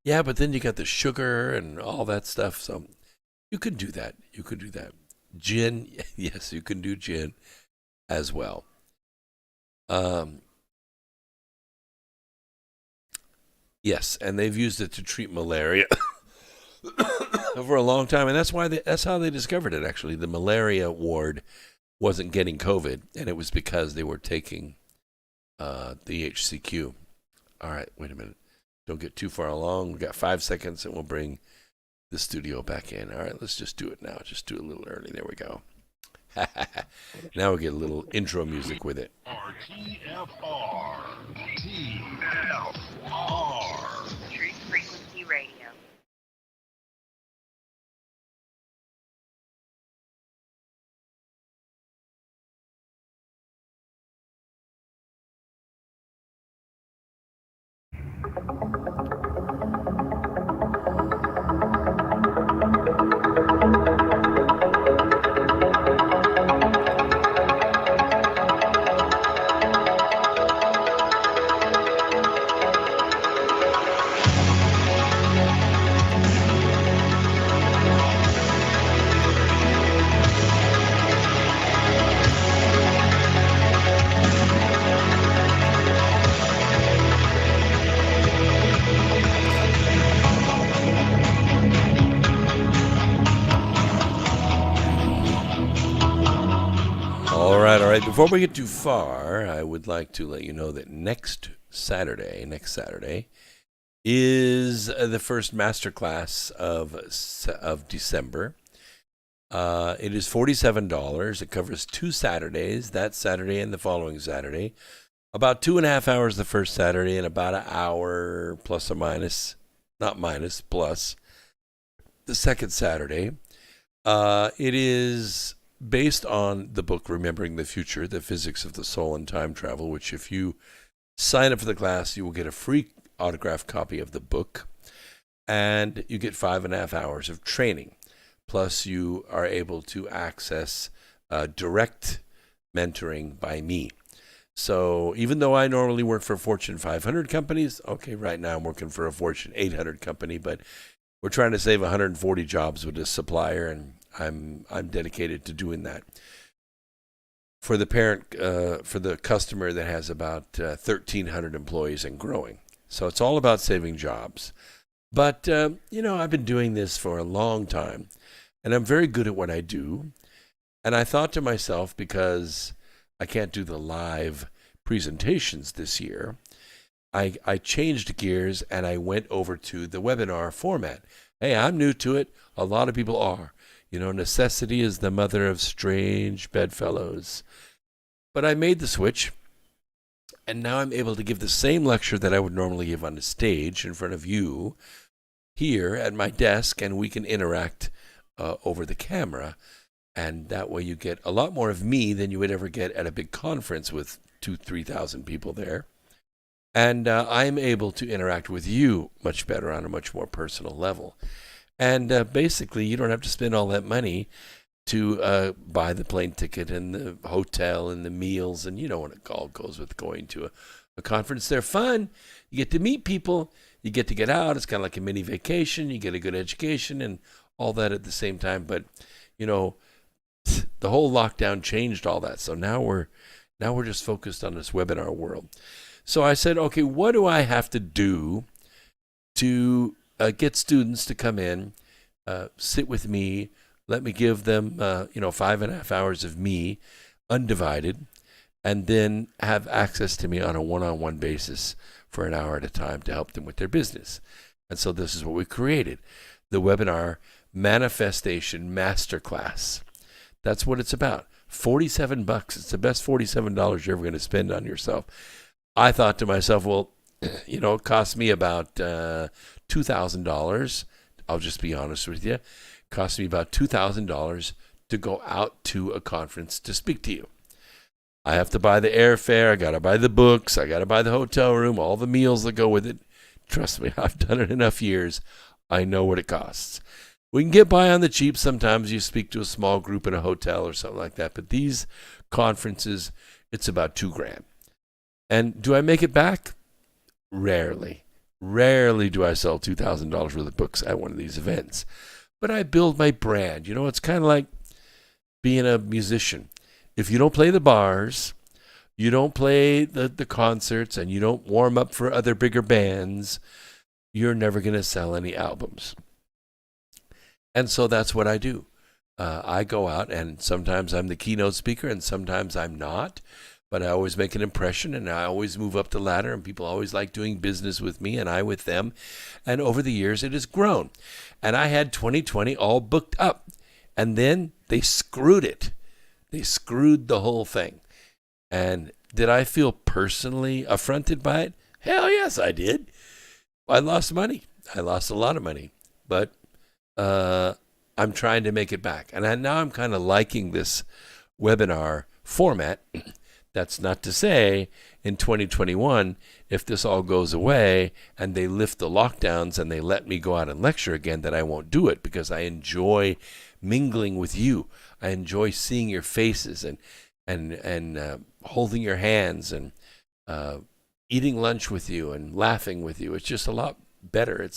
Yeah, but then you got the sugar and all that stuff, so you could do that. Gin, yes, you can do gin as well. Yes, and they've used it to treat malaria for a long time, and that's how they discovered it. Actually, the malaria ward wasn't getting COVID, and it was because they were taking the HCQ. All right, wait a minute. Don't get too far along. We've got 5 seconds, and we'll bring the studio back in. All right, let's just do it now. Just do it a little early. There we go. Now we'll get a little intro music with it. RTFR. Truth Frequency Radio. right. Before we get too far, I would like to let you know that next Saturday is the first masterclass of December. It is $47. It covers 2 Saturdays, that Saturday and the following Saturday. About 2.5 hours the first Saturday and about an hour plus or minus, not minus, plus the second Saturday. It is based on the book Remembering the Future, The Physics of the Soul and Time Travel, which if you sign up for the class, you will get a free autographed copy of the book, and you get 5.5 hours of training. Plus, you are able to access direct mentoring by me. So even though I normally work for Fortune 500 companies, okay, right now I'm working for a Fortune 800 company, but we're trying to save 140 jobs with this supplier, and I'm dedicated to doing that. For the for the customer that has about 1,300 employees and growing. So it's all about saving jobs. But, I've been doing this for a long time, and I'm very good at what I do. And I thought to myself, because I can't do the live presentations this year, I changed gears and I went over to the webinar format. Hey, I'm new to it. A lot of people are. Necessity is the mother of strange bedfellows. But I made the switch, and now I'm able to give the same lecture that I would normally give on a stage in front of you here at my desk, and we can interact over the camera. And that way you get a lot more of me than you would ever get at a big conference with 2,000-3,000 people there. And I'm able to interact with you much better on a much more personal level. And basically, you don't have to spend all that money to buy the plane ticket and the hotel and the meals. And you know what it all goes with going to a conference. They're fun. You get to meet people. You get out. It's kind of like a mini vacation. You get a good education and all that at the same time. But, the whole lockdown changed all that. So now we're just focused on this webinar world. So I said, okay, what do I have to do to get students to come in, sit with me, let me give them, 5.5 hours of me, undivided, and then have access to me on a one-on-one basis for an hour at a time to help them with their business. And so this is what we created, the webinar Manifestation Masterclass. That's what it's about. $47. It's the best $47 you're ever going to spend on yourself. I thought to myself, well, it cost me about $2,000. I'll just be honest with you. It cost me about $2,000 to go out to a conference to speak to you. I have to buy the airfare. I got to buy the books. I got to buy the hotel room, all the meals that go with it. Trust me, I've done it enough years. I know what it costs. We can get by on the cheap. Sometimes you speak to a small group in a hotel or something like that. But these conferences, it's about $2,000. And do I make it back? Rarely. Rarely do I sell $2,000 worth of books at one of these events. But I build my brand. It's kind of like being a musician. If you don't play the bars, you don't play the concerts, and you don't warm up for other bigger bands, you're never going to sell any albums. And so that's what I do. I go out, and sometimes I'm the keynote speaker, and sometimes I'm not. But I always make an impression, and I always move up the ladder, and people always like doing business with me, and I with them. And over the years, it has grown. And I had 2020 all booked up, and then they screwed it. They screwed the whole thing. And did I feel personally affronted by it? Hell yes, I did. I lost money. I lost a lot of money. But I'm trying to make it back. And now I'm kind of liking this webinar format. That's not to say in 2021, if this all goes away and they lift the lockdowns and they let me go out and lecture again, that I won't do it, because I enjoy mingling with you. I enjoy seeing your faces and holding your hands and eating lunch with you and laughing with you. It's just a lot better.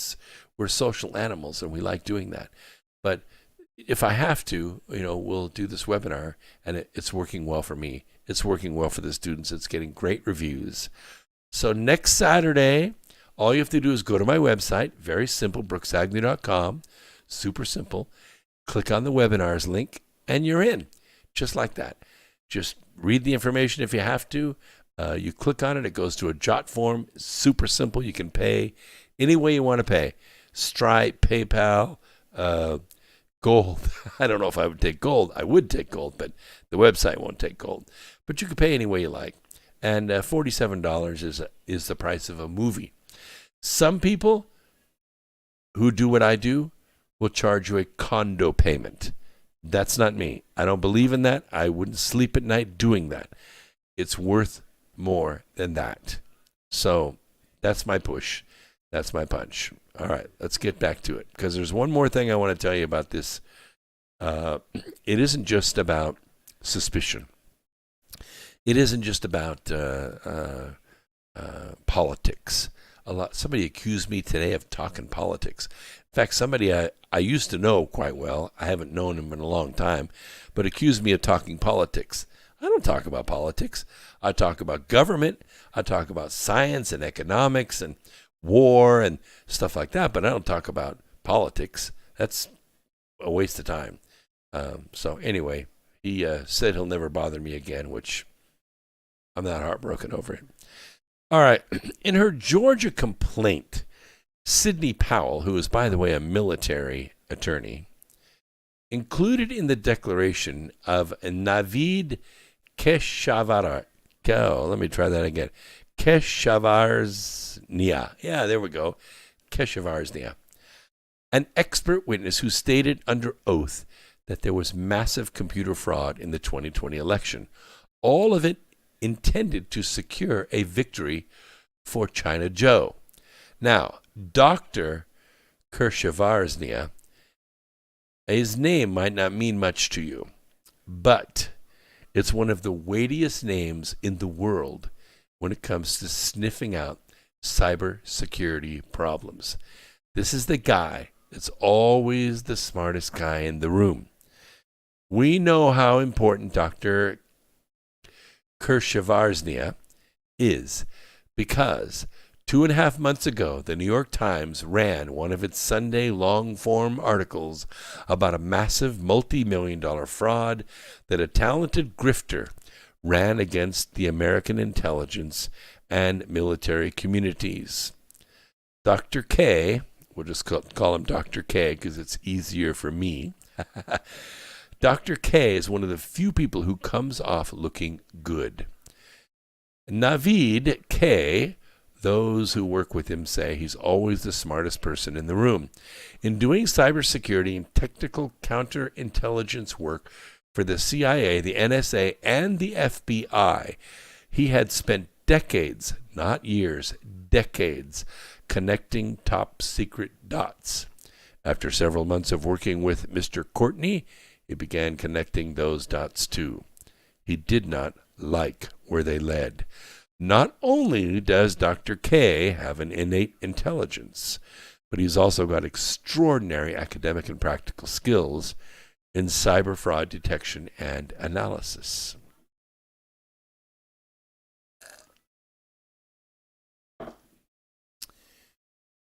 We're social animals, and we like doing that. But if I have to, we'll do this webinar, and it's working well for me. It's working well for the students. It's getting great reviews. So next Saturday, all you have to do is go to my website. Very simple, brooksagnew.com. Super simple. Click on the webinars link, and you're in. Just like that. Just read the information if you have to. You click on it. It goes to a jot form. It's super simple. You can pay any way you want to pay. Stripe, PayPal, gold. I don't know if I would take gold. I would take gold, but the website won't take gold. But you can pay any way you like. And $47 is the price of a movie. Some people who do what I do will charge you a condo payment. That's not me. I don't believe in that. I wouldn't sleep at night doing that. It's worth more than that. So that's my push. That's my punch. All right, let's get back to it, because there's one more thing I want to tell you about this. It isn't just about suspicion. It isn't just about politics. Somebody accused me today of talking politics. In fact, somebody I used to know quite well, I haven't known him in a long time, but accused me of talking politics. I don't talk about politics. I talk about government. I talk about science and economics and war and stuff like that, but I don't talk about politics. That's a waste of time. So anyway, he said he'll never bother me again, which I'm not heartbroken over it. All right. In her Georgia complaint, Sidney Powell, who is, by the way, a military attorney, included in the declaration of Navid Keshavarz. Let me try that again. Keshavarz-Nia. Yeah, there we go. Keshavarz-Nia. An expert witness who stated under oath that there was massive computer fraud in the 2020 election. All of it intended to secure a victory for China Joe. Now, Dr. Keshavarz-Nia, his name might not mean much to you, but it's one of the weightiest names in the world when it comes to sniffing out cybersecurity problems. This is the guy that's always the smartest guy in the room. We know how important Dr. Keshavarz-Nia is because 2.5 months ago, the New York Times ran one of its Sunday long-form articles about a massive multi-million-dollar fraud that a talented grifter ran against the American intelligence and military communities. Dr. K, we'll just call him Dr. K because it's easier for me. Dr. K is one of the few people who comes off looking good. Navid K, those who work with him say he's always the smartest person in the room. In doing cybersecurity and technical counterintelligence work for the CIA, the NSA, and the FBI, he had spent decades, not years, decades, connecting top secret dots. After several months of working with Mr. Courtney, he began connecting those dots too. He did not like where they led. Not only does Dr. K have an innate intelligence, but he's also got extraordinary academic and practical skills in cyber fraud detection and analysis.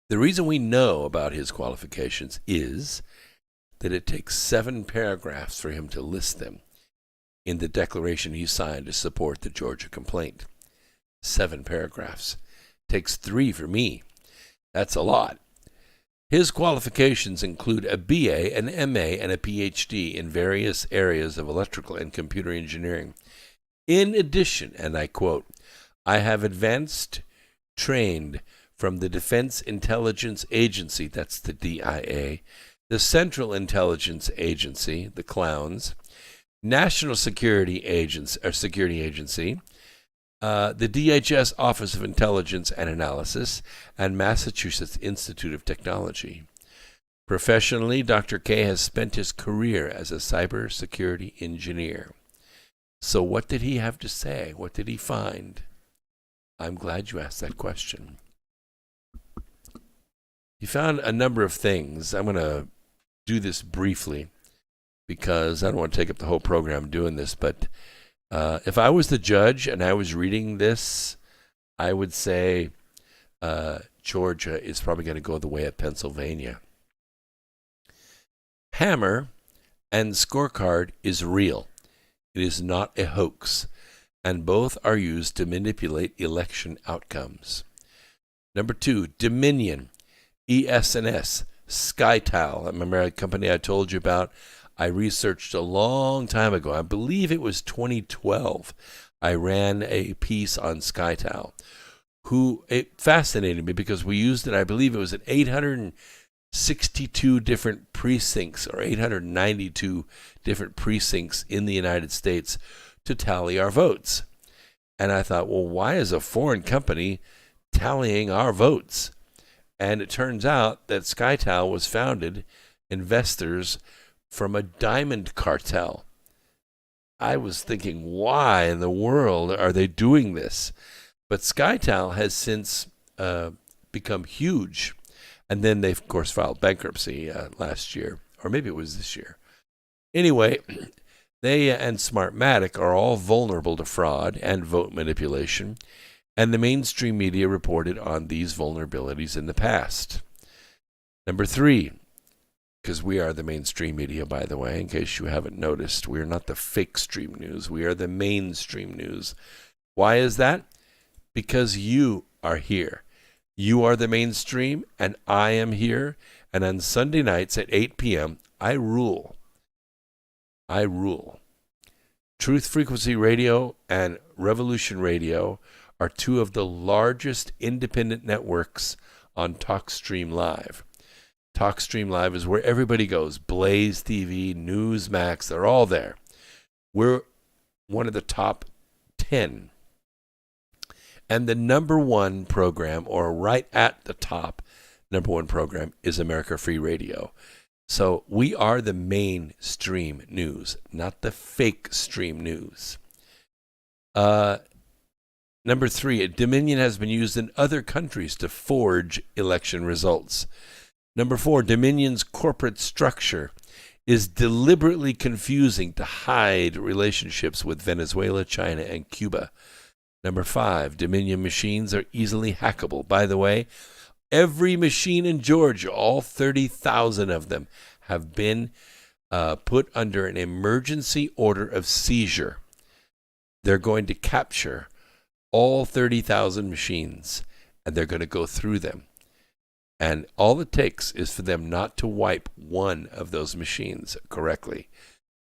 The reason we know about his qualifications is that it takes 7 paragraphs for him to list them in the declaration he signed to support the Georgia complaint. 7 paragraphs. Takes 3 for me. That's a lot. His qualifications include a BA, an MA, and a PhD in various areas of electrical and computer engineering. In addition, and I quote, I have advanced trained from the Defense Intelligence Agency, that's the DIA, the Central Intelligence Agency, the clowns, National Security Agency, the DHS Office of Intelligence and Analysis, and Massachusetts Institute of Technology. Professionally, Dr. K has spent his career as a cybersecurity engineer. So what did he have to say? What did he find? I'm glad you asked that question. He found a number of things. I'm going to do this briefly because I don't want to take up the whole program doing this, but if I was the judge and I was reading this, I would say Georgia is probably going to go the way of Pennsylvania. Hammer and scorecard is real. It is not a hoax, and both are used to manipulate election outcomes. Number 2, Dominion, ES&S, SkyTal. Remember a company I told you about? I researched a long time ago. I believe it was 2012. I ran a piece on SkyTal. It fascinated me because we used it, I believe it was at 862 different precincts or 892 different precincts in the United States to tally our votes. And I thought, well, why is a foreign company tallying our votes? And it turns out that SkyTal was founded, investors from a diamond cartel. I was thinking, why in the world are they doing this? But SkyTal has since become huge. And then they, of course, filed bankruptcy last year, or maybe it was this year. Anyway, they and Smartmatic are all vulnerable to fraud and vote manipulation, and the mainstream media reported on these vulnerabilities in the past. Number 3, because we are the mainstream media, by the way, in case you haven't noticed, we are not the fake stream news. We are the mainstream news. Why is that? Because you are here. You are the mainstream, and I am here. And on Sunday nights at 8 p.m., I rule. I rule. Truth Frequency Radio and Revolution Radio are 2 of the largest independent networks on TalkStream Live. TalkStream Live is where everybody goes. Blaze TV, Newsmax, they're all there. We're one of the top 10. And the number 1 program, or right at the top, number 1 program, is America Free Radio. So we are the mainstream news, not the fake stream news. Number 3, Dominion has been used in other countries to forge election results. Number 4, Dominion's corporate structure is deliberately confusing to hide relationships with Venezuela, China, and Cuba. Number 5, Dominion machines are easily hackable. By the way, every machine in Georgia, all 30,000 of them, have been put under an emergency order of seizure. They're going to capture all 30,000 machines, and they're going to go through them. And all it takes is for them not to wipe one of those machines correctly.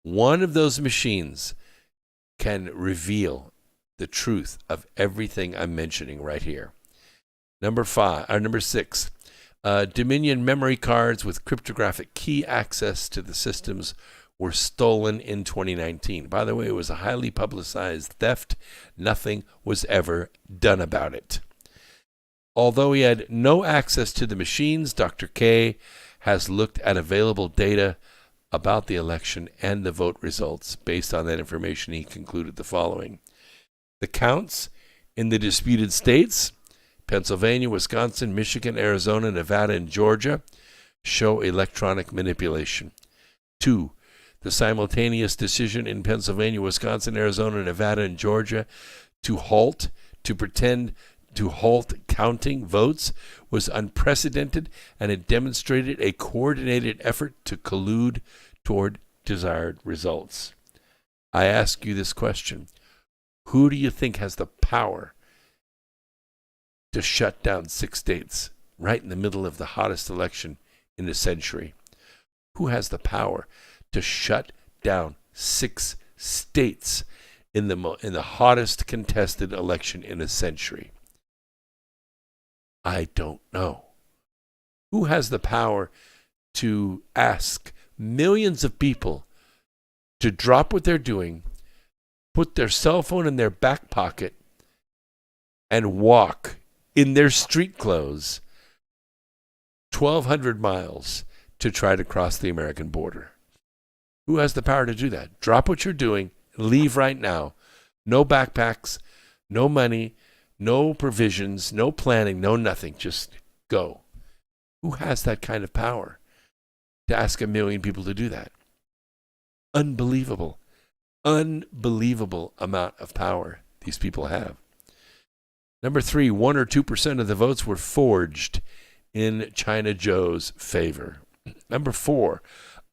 One of those machines can reveal the truth of everything I'm mentioning right here. Number 6, Dominion memory cards with cryptographic key access to the systems were stolen in 2019. By the way, it was a highly publicized theft. Nothing was ever done about it. Although he had no access to the machines, Dr. K has looked at available data about the election and the vote results. Based on that information, he concluded the following. The counts in the disputed states, Pennsylvania, Wisconsin, Michigan, Arizona, Nevada, and Georgia, show electronic manipulation. 2, the simultaneous decision in Pennsylvania, Wisconsin, Arizona, Nevada, and Georgia to pretend to halt counting votes was unprecedented, and it demonstrated a coordinated effort to collude toward desired results. I ask you this question. Who do you think has the power to shut down 6 states right in the middle of the hottest election in a century? Who has the power to shut down 6 states in the hottest contested election in a century? I don't know. Who has the power to ask millions of people to drop what they're doing, put their cell phone in their back pocket, and walk in their street clothes 1,200 miles to try to cross the American border? Who has the power to do that? Drop what you're doing, leave right now. No backpacks, no money, no provisions, no planning, no nothing. Just go. Who has that kind of power to ask 1 million people to do that? Unbelievable. Unbelievable amount of power these people have. Number 3, 1 or 2% of the votes were forged in China Joe's favor. Number 4,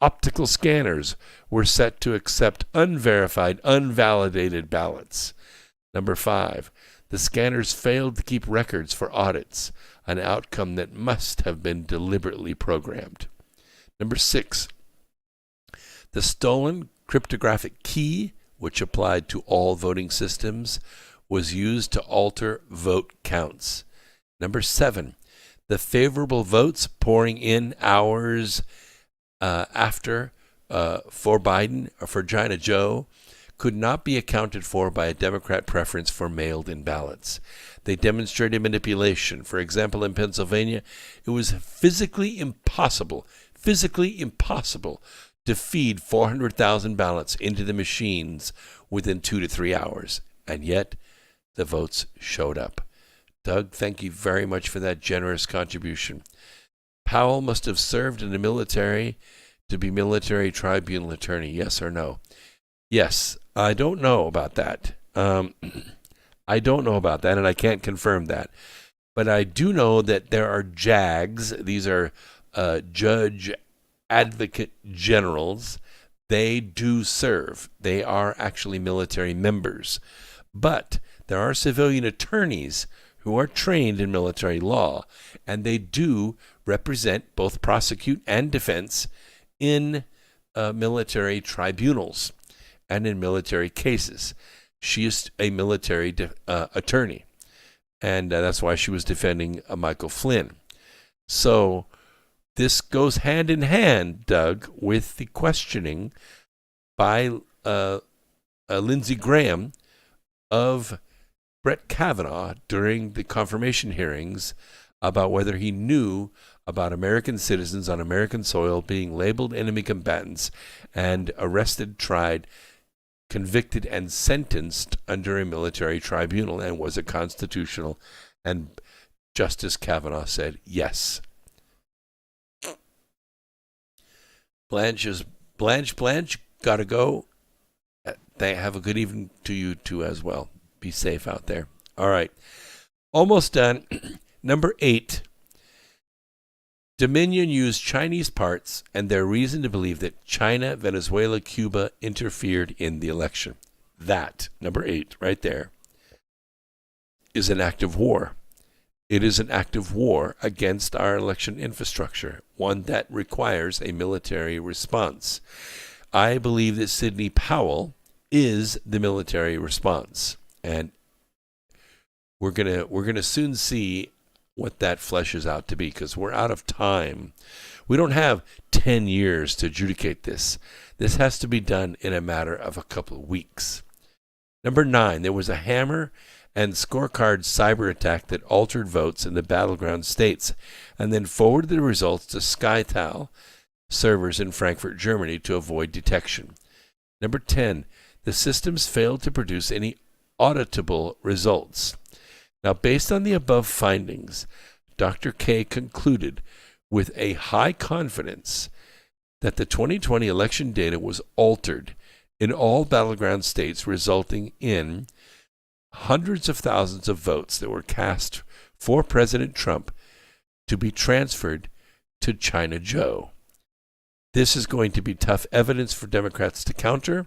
Optical scanners were set to accept unverified, unvalidated ballots. Number 5, the scanners failed to keep records for audits, an outcome that must have been deliberately programmed. Number 6, the stolen cryptographic key, which applied to all voting systems, was used to alter vote counts. Number 7, the favorable votes pouring in hours after for Biden or for China Joe could not be accounted for by a Democrat preference for mailed-in ballots. They demonstrated manipulation. For example, in Pennsylvania, it was physically impossible to feed 400,000 ballots into the machines within 2 to 3 hours. And yet, the votes showed up. Doug, thank you very much for that generous contribution. Powell must have served in the military to be military tribunal attorney, yes or no? Yes, I don't know about that. I don't know about that, and I can't confirm that. But I do know that there are JAGs. These are Judge Advocate Generals. They do serve. They are actually military members. But there are civilian attorneys who are trained in military law, and they do represent both prosecute and defense in military tribunals and in military cases. She is a military attorney, and that's why she was defending Michael Flynn. So this goes hand in hand, Doug, with the questioning by Lindsey Graham of Brett Kavanaugh during the confirmation hearings about whether he knew about American citizens on American soil being labeled enemy combatants and arrested, tried, convicted, and sentenced under a military tribunal, and was it constitutional? And Justice Kavanaugh said yes. Blanche, gotta go. They have a good evening to you too as well. Be safe out there. All right. Almost done. Number 8. Dominion used Chinese parts and their reason to believe that China, Venezuela, Cuba interfered in the election. That, number 8, right there, is an act of war. It is an act of war against our election infrastructure, one that requires a military response. I believe that Sidney Powell is the military response. And we're gonna soon see what that fleshes out to be, because we're out of time. We don't have 10 years to adjudicate this. This has to be done in a matter of a couple of weeks. Number 9, there was a hammer and scorecard cyber attack that altered votes in the battleground states and then forwarded the results to SkyTal servers in Frankfurt, Germany, to avoid detection. Number 10, the systems failed to produce any auditable results. Now, based on the above findings, Dr. K concluded with a high confidence that the 2020 election data was altered in all battleground states, resulting in hundreds of thousands of votes that were cast for President Trump to be transferred to China Joe. This is going to be tough evidence for Democrats to counter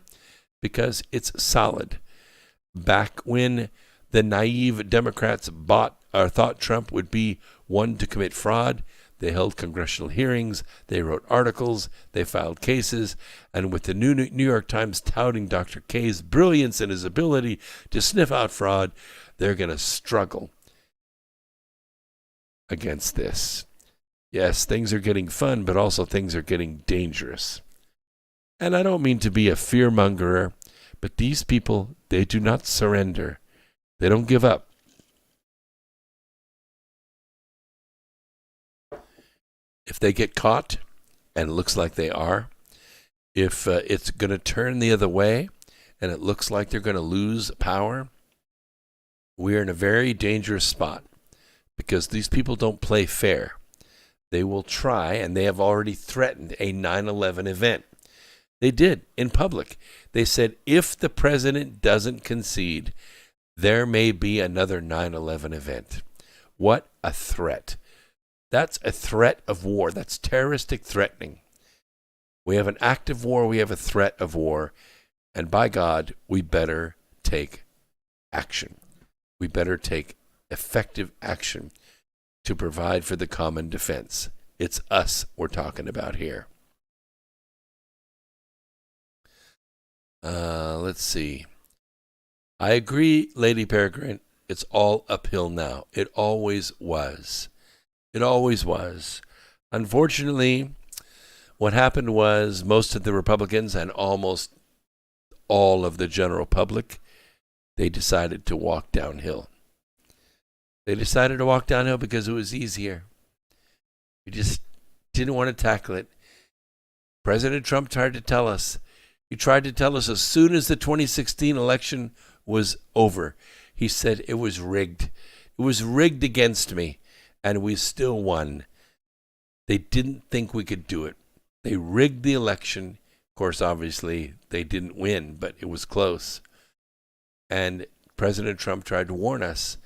because it's solid. Back when the naive Democrats thought Trump would be one to commit fraud, they held congressional hearings, they wrote articles, they filed cases, and with the New York Times touting Dr. K's brilliance and his ability to sniff out fraud, they're going to struggle against this. Yes, things are getting fun, but also things are getting dangerous. And I don't mean to be a fearmongerer, but these people, they do not surrender. They don't give up. If they get caught, and it looks like they are, if it's going to turn the other way, and it looks like they're going to lose power, we're in a very dangerous spot, because these people don't play fair. They will try, and they have already threatened a 9/11 event. They did, in public. They said, if the president doesn't concede, there may be another 9/11 event. What a threat. That's a threat of war. That's terroristic threatening. We have an active war. We have a threat of war. And by God, we better take action. We better take effective action to provide for the common defense. It's us we're talking about here. Let's see. I agree, Lady Peregrine. It's all uphill now. It always was. It always was. Unfortunately, what happened was most of the Republicans and almost all of the general public, they decided to walk downhill. They decided to walk downhill because it was easier. We just didn't want to tackle it. President Trump tried to tell us. He tried to tell us as soon as the 2016 election was over. He said it was rigged. It was rigged against me, and we still won. They didn't think we could do it. They rigged the election. Of course, obviously, they didn't win, but it was close. And President Trump tried to warn us.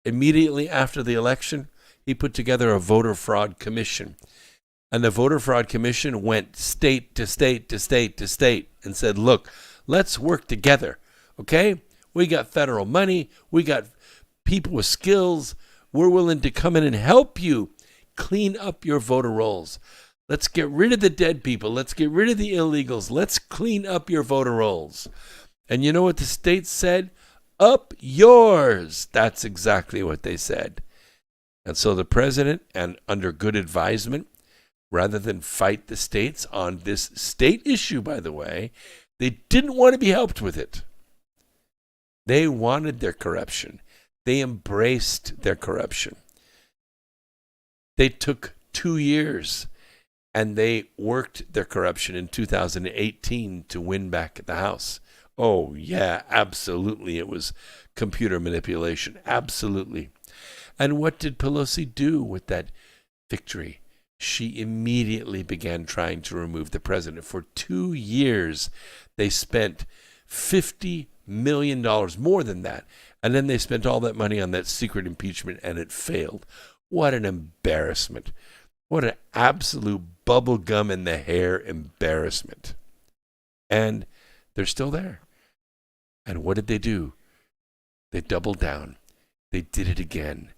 Immediately after the election, he put together a voter fraud commission. And the voter fraud commission went state to state to state to state and said, look, let's work together, okay? We got federal money. We got people with skills. We're willing to come in and help you clean up your voter rolls. Let's get rid of the dead people. Let's get rid of the illegals. Let's clean up your voter rolls. And you know what the states said? Up yours. That's exactly what they said. And so the president, and under good advisement, rather than fight the states on this state issue, by the way, they didn't want to be helped with it. They wanted their corruption. They embraced their corruption. They took 2 years and they worked their corruption in 2018 to win back the House. Oh, yeah, absolutely. It was computer manipulation. Absolutely. And what did Pelosi do with that victory? She immediately began trying to remove the president. For 2 years, they spent $50 million, more than that. And then they spent all that money on that secret impeachment, and it failed. What an embarrassment. What an absolute bubblegum in the hair embarrassment. And they're still there. And what did they do? They doubled down. They did it again.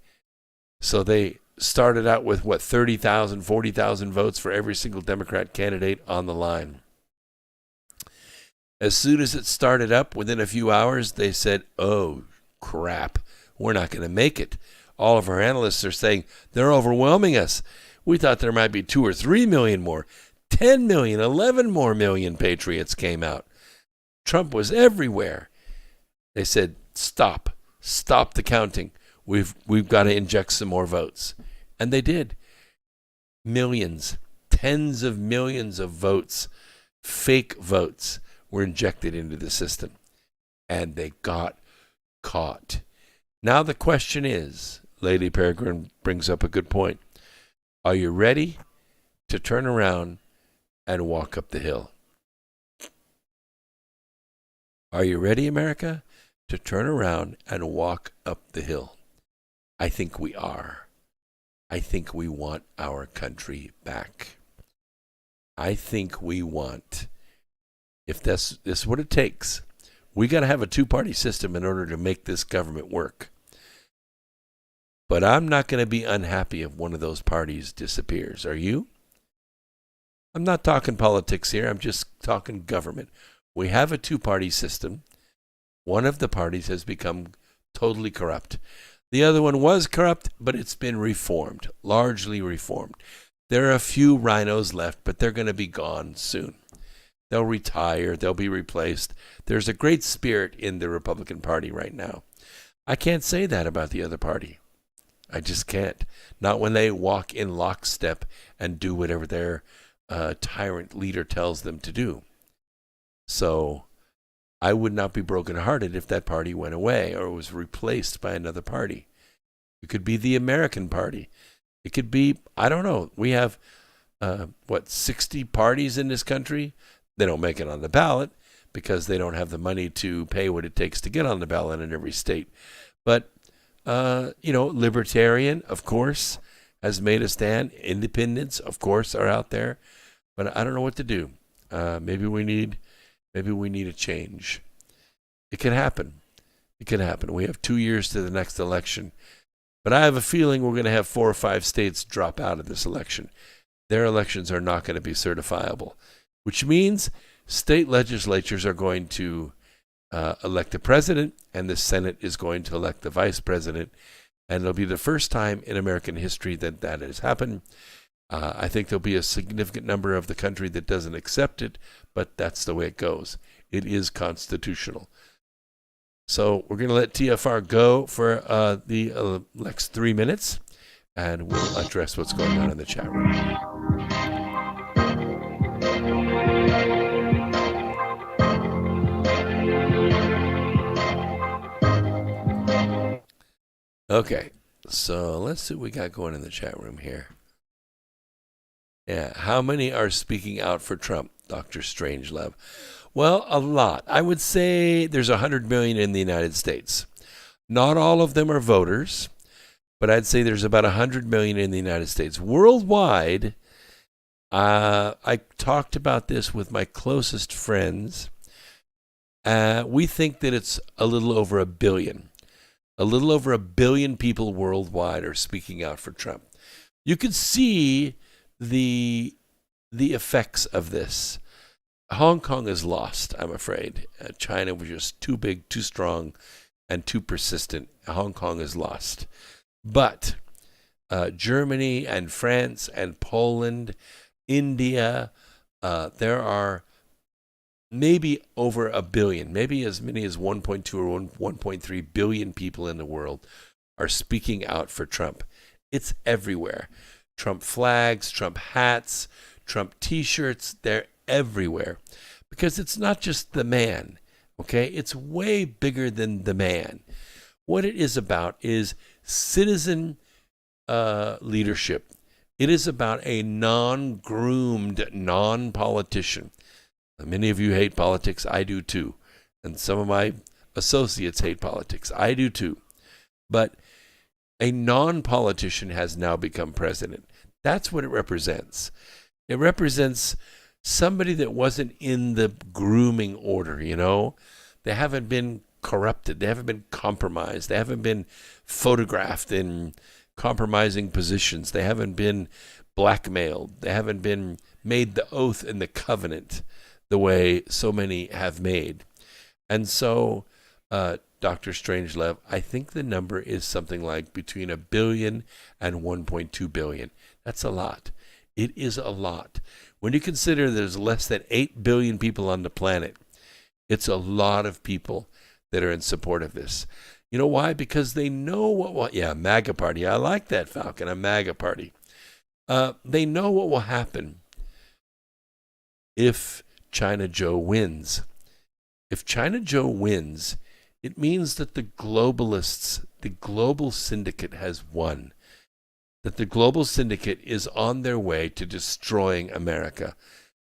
So they started out with, 30,000, 40,000 votes for every single Democrat candidate on the line. As soon as it started up, within a few hours, they said, oh, crap, we're not going to make it. All of our analysts are saying they're overwhelming us. We thought there might be 2 or 3 million more. 10 million, 11 more million patriots came out. Trump was everywhere. They said, stop the counting. We've got to inject some more votes. And they did. Millions, tens of millions of votes, fake votes, were injected into the system. And they got caught. Now the question is, Lady Peregrine brings up a good point. Are you ready to turn around and walk up the hill? Are you ready, America, to turn around and walk up the hill? I think we are. I think we want our country back. I think we want, if this is what it takes, we got to have a two-party system in order to make this government work. But I'm not going to be unhappy if one of those parties disappears. Are you? I'm not talking politics here. I'm just talking government. We have a two-party system. One of the parties has become totally corrupt. The other one was corrupt, but it's been reformed, largely reformed. There are a few rhinos left, but they're going to be gone soon. They'll retire. They'll be replaced. There's a great spirit in the Republican Party right now. I can't say that about the other party. I just can't. Not when they walk in lockstep and do whatever their tyrant leader tells them to do. So I would not be brokenhearted if that party went away or was replaced by another party. It could be the American Party. It could be, I don't know. We have, 60 parties in this country? They don't make it on the ballot because they don't have the money to pay what it takes to get on the ballot in every state. But, Libertarian, of course, has made a stand. Independents, of course, are out there. But I don't know what to do. Maybe we need a change. It can happen. It can happen. We have 2 years to the next election. But I have a feeling we're going to have 4 or 5 states drop out of this election. Their elections are not going to be certifiable, which means state legislatures are going to elect the president, and the Senate is going to elect the vice president. And it'll be the first time in American history that has happened. I think there'll be a significant number of the country that doesn't accept it, but that's the way it goes. It is constitutional. So we're going to let TFR go for the next 3 minutes, and we'll address what's going on in the chat room. Okay, so let's see what we got going in the chat room here. Yeah, how many are speaking out for Trump, Dr. Strangelove? Well, a lot. I would say there's 100 million in the United States. Not all of them are voters, but I'd say there's about 100 million in the United States. Worldwide, I talked about this with my closest friends. We think that it's a little over 1 billion. A little over 1 billion people worldwide are speaking out for Trump. You could see the effects of this. Hong Kong is lost, I'm afraid. China was just too big, too strong, and too persistent. Hong Kong is lost. But Germany and France and Poland, India, there are maybe over 1 billion, maybe as many as 1.2 or 1.3 billion people in the world are speaking out for Trump. It's everywhere. Trump flags, Trump hats, Trump t-shirts, they're everywhere. Because it's not just the man, okay? It's way bigger than the man. What it is about is citizen leadership. It is about a non-groomed, non-politician. Many of you hate politics. I do too. And some of my associates hate politics. I do too. But a non-politician has now become president. That's what it represents. It represents somebody that wasn't in the grooming order, you know? They haven't been corrupted. They haven't been compromised. They haven't been photographed in compromising positions. They haven't been blackmailed. They haven't been made the oath and the covenant the way so many have made. And so, Dr. Strangelove, I think the number is something like between 1 billion and 1.2 billion. That's a lot. It is a lot. When you consider there's less than 8 billion people on the planet, it's a lot of people that are in support of this. You know why? Because they know what yeah, MAGA party. I like that, Falcon, a MAGA party. They know what will happen if China Joe wins. If China Joe wins, it means that the globalists, the global syndicate has won. That the global syndicate is on their way to destroying America.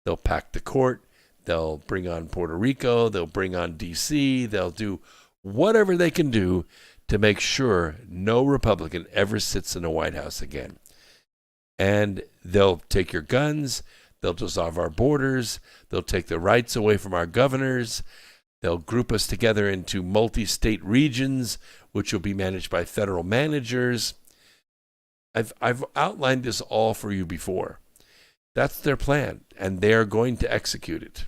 They'll pack the court. They'll bring on Puerto Rico. They'll bring on D.C. They'll do whatever they can do to make sure no Republican ever sits in the White House again. And they'll take your guns. They'll dissolve our borders. They'll take the rights away from our governors. They'll group us together into multi-state regions, which will be managed by federal managers. I've outlined this all for you before. That's their plan, and they are going to execute it.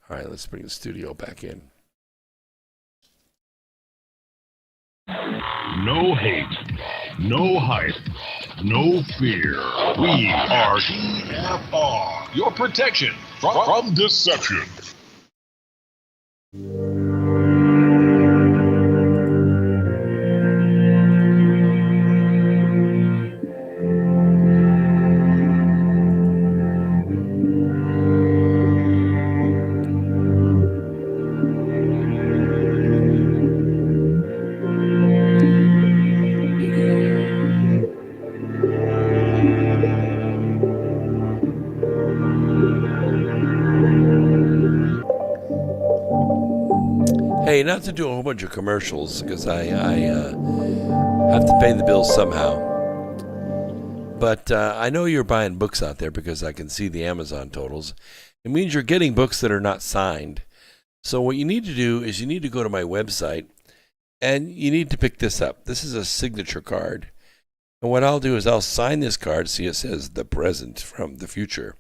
All right, let's bring the studio back in. No hate, no hype, no fear. We are TFR, your protection from deception. Hey, not to do a whole bunch of commercials because I have to pay the bills somehow. But I know you're buying books out there because I can see the Amazon totals. It means you're getting books that are not signed. So what you need to do is you need to go to my website and you need to pick this up. This is a signature card. And what I'll do is I'll sign this card. See, it says the present from the future.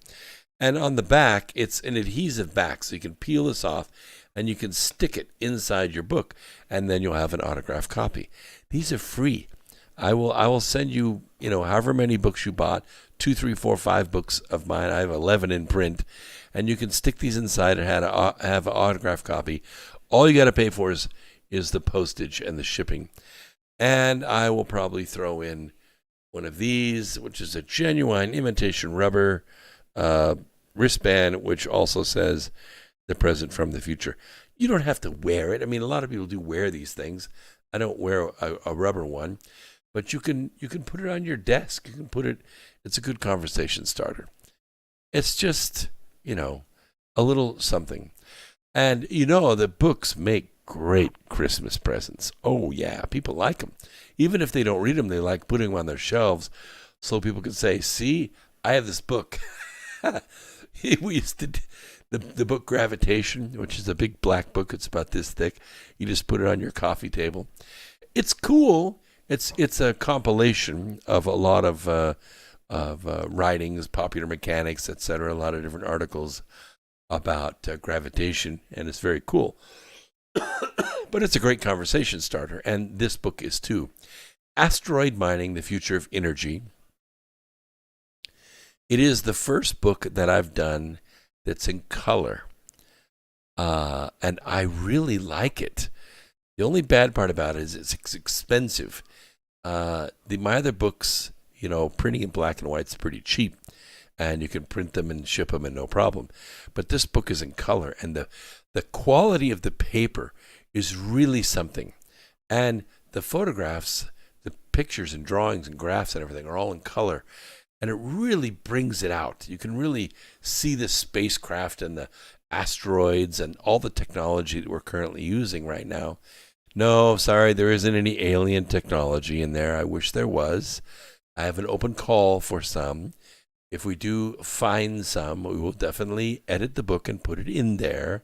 And on the back, it's an adhesive back. So you can peel this off and you can stick it inside your book. And then you'll have an autographed copy. These are free. I will send you, however many books you bought, 2, 3, 4, 5 books of mine. I have 11 in print. And you can stick these inside and have an autographed copy. All you got to pay for is the postage and the shipping. And I will probably throw in one of these, which is a genuine imitation rubber wristband, which also says the present from the future. You don't have to wear it. I mean, a lot of people do wear these things. I don't wear a rubber one, but you can put it on your desk. You can put it. It's a good conversation starter. It's just, a little something. And the books make great Christmas presents. Oh yeah, people like them. Even if they don't read them, they like putting them on their shelves so people can say, see, I have this book. We used to the book Gravitation, which is a big black book. It's about this thick. You just put it on your coffee table. It's cool. It's a compilation of a lot of writings, popular mechanics, etc. A lot of different articles about gravitation, and it's very cool. But it's a great conversation starter, and this book is too. Asteroid Mining, the Future of Energy. It is the first book that I've done that's in color, and I really like it. The only bad part about it is it's expensive. My other books, printing in black and white is pretty cheap, and you can print them and ship them and no problem. But this book is in color, and the quality of the paper is really something. And the photographs, the pictures and drawings and graphs and everything are all in color. And it really brings it out. You can really see the spacecraft and the asteroids and all the technology that we're currently using right now. No, sorry, there isn't any alien technology in there. I wish there was. I have an open call for some. If we do find some, we will definitely edit the book and put it in there.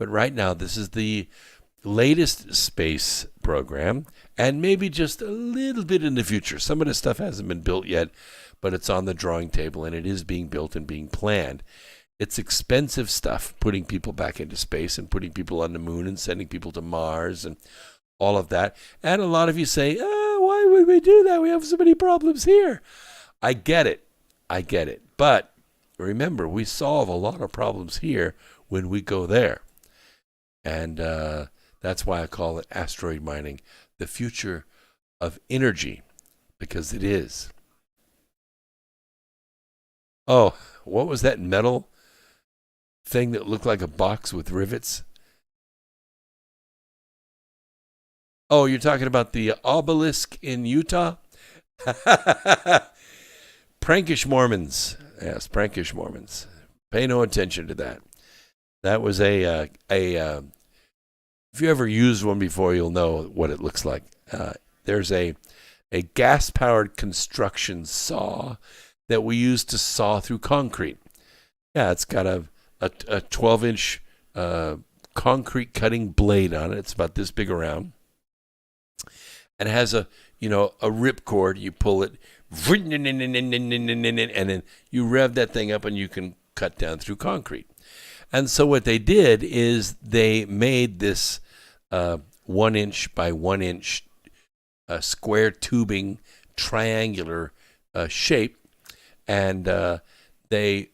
But right now, this is the latest space program, and maybe just a little bit in the future. Some of the stuff hasn't been built yet, but it's on the drawing table, and it is being built and being planned. It's expensive stuff, putting people back into space and putting people on the moon and sending people to Mars and all of that. And a lot of you say, why would we do that? We have so many problems here. I get it. But remember, we solve a lot of problems here when we go there. And that's why I call it asteroid mining, the future of energy, because it is. Oh, what was that metal thing that looked like a box with rivets? Oh, you're talking about the obelisk in Utah? Prankish Mormons. Yes, prankish Mormons. Pay no attention to that. That was if you ever used one before, you'll know what it looks like. There's a gas-powered construction saw that we use to saw through concrete. Yeah, it's got a 12-inch concrete cutting blade on it. It's about this big around. And it has a ripcord. You pull it, and then you rev that thing up and you can cut down through concrete. And so what they did is they made this 1-inch by 1-inch square tubing triangular shape, and they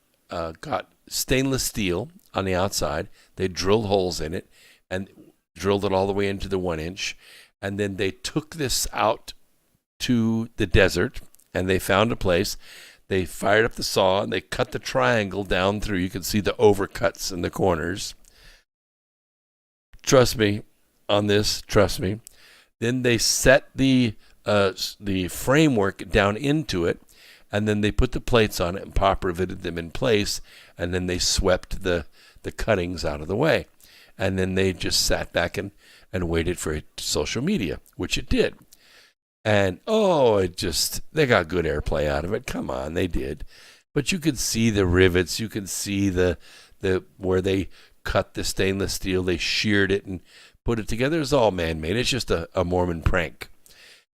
got stainless steel on the outside. They drilled holes in it and drilled it all the way into the 1-inch. And then they took this out to the desert, and they found a place. They fired up the saw, and they cut the triangle down through. You can see the overcuts in the corners. Trust me on this. Trust me. Then they set the framework down into it, and then they put the plates on it and pop riveted them in place, and then they swept the cuttings out of the way. And then they just sat back and waited for it social media, which it did. And, they got good airplay out of it. Come on, they did. But you could see the rivets. You could see the where they cut the stainless steel, they sheared it and put it together. It's all man-made. It's just a Mormon prank.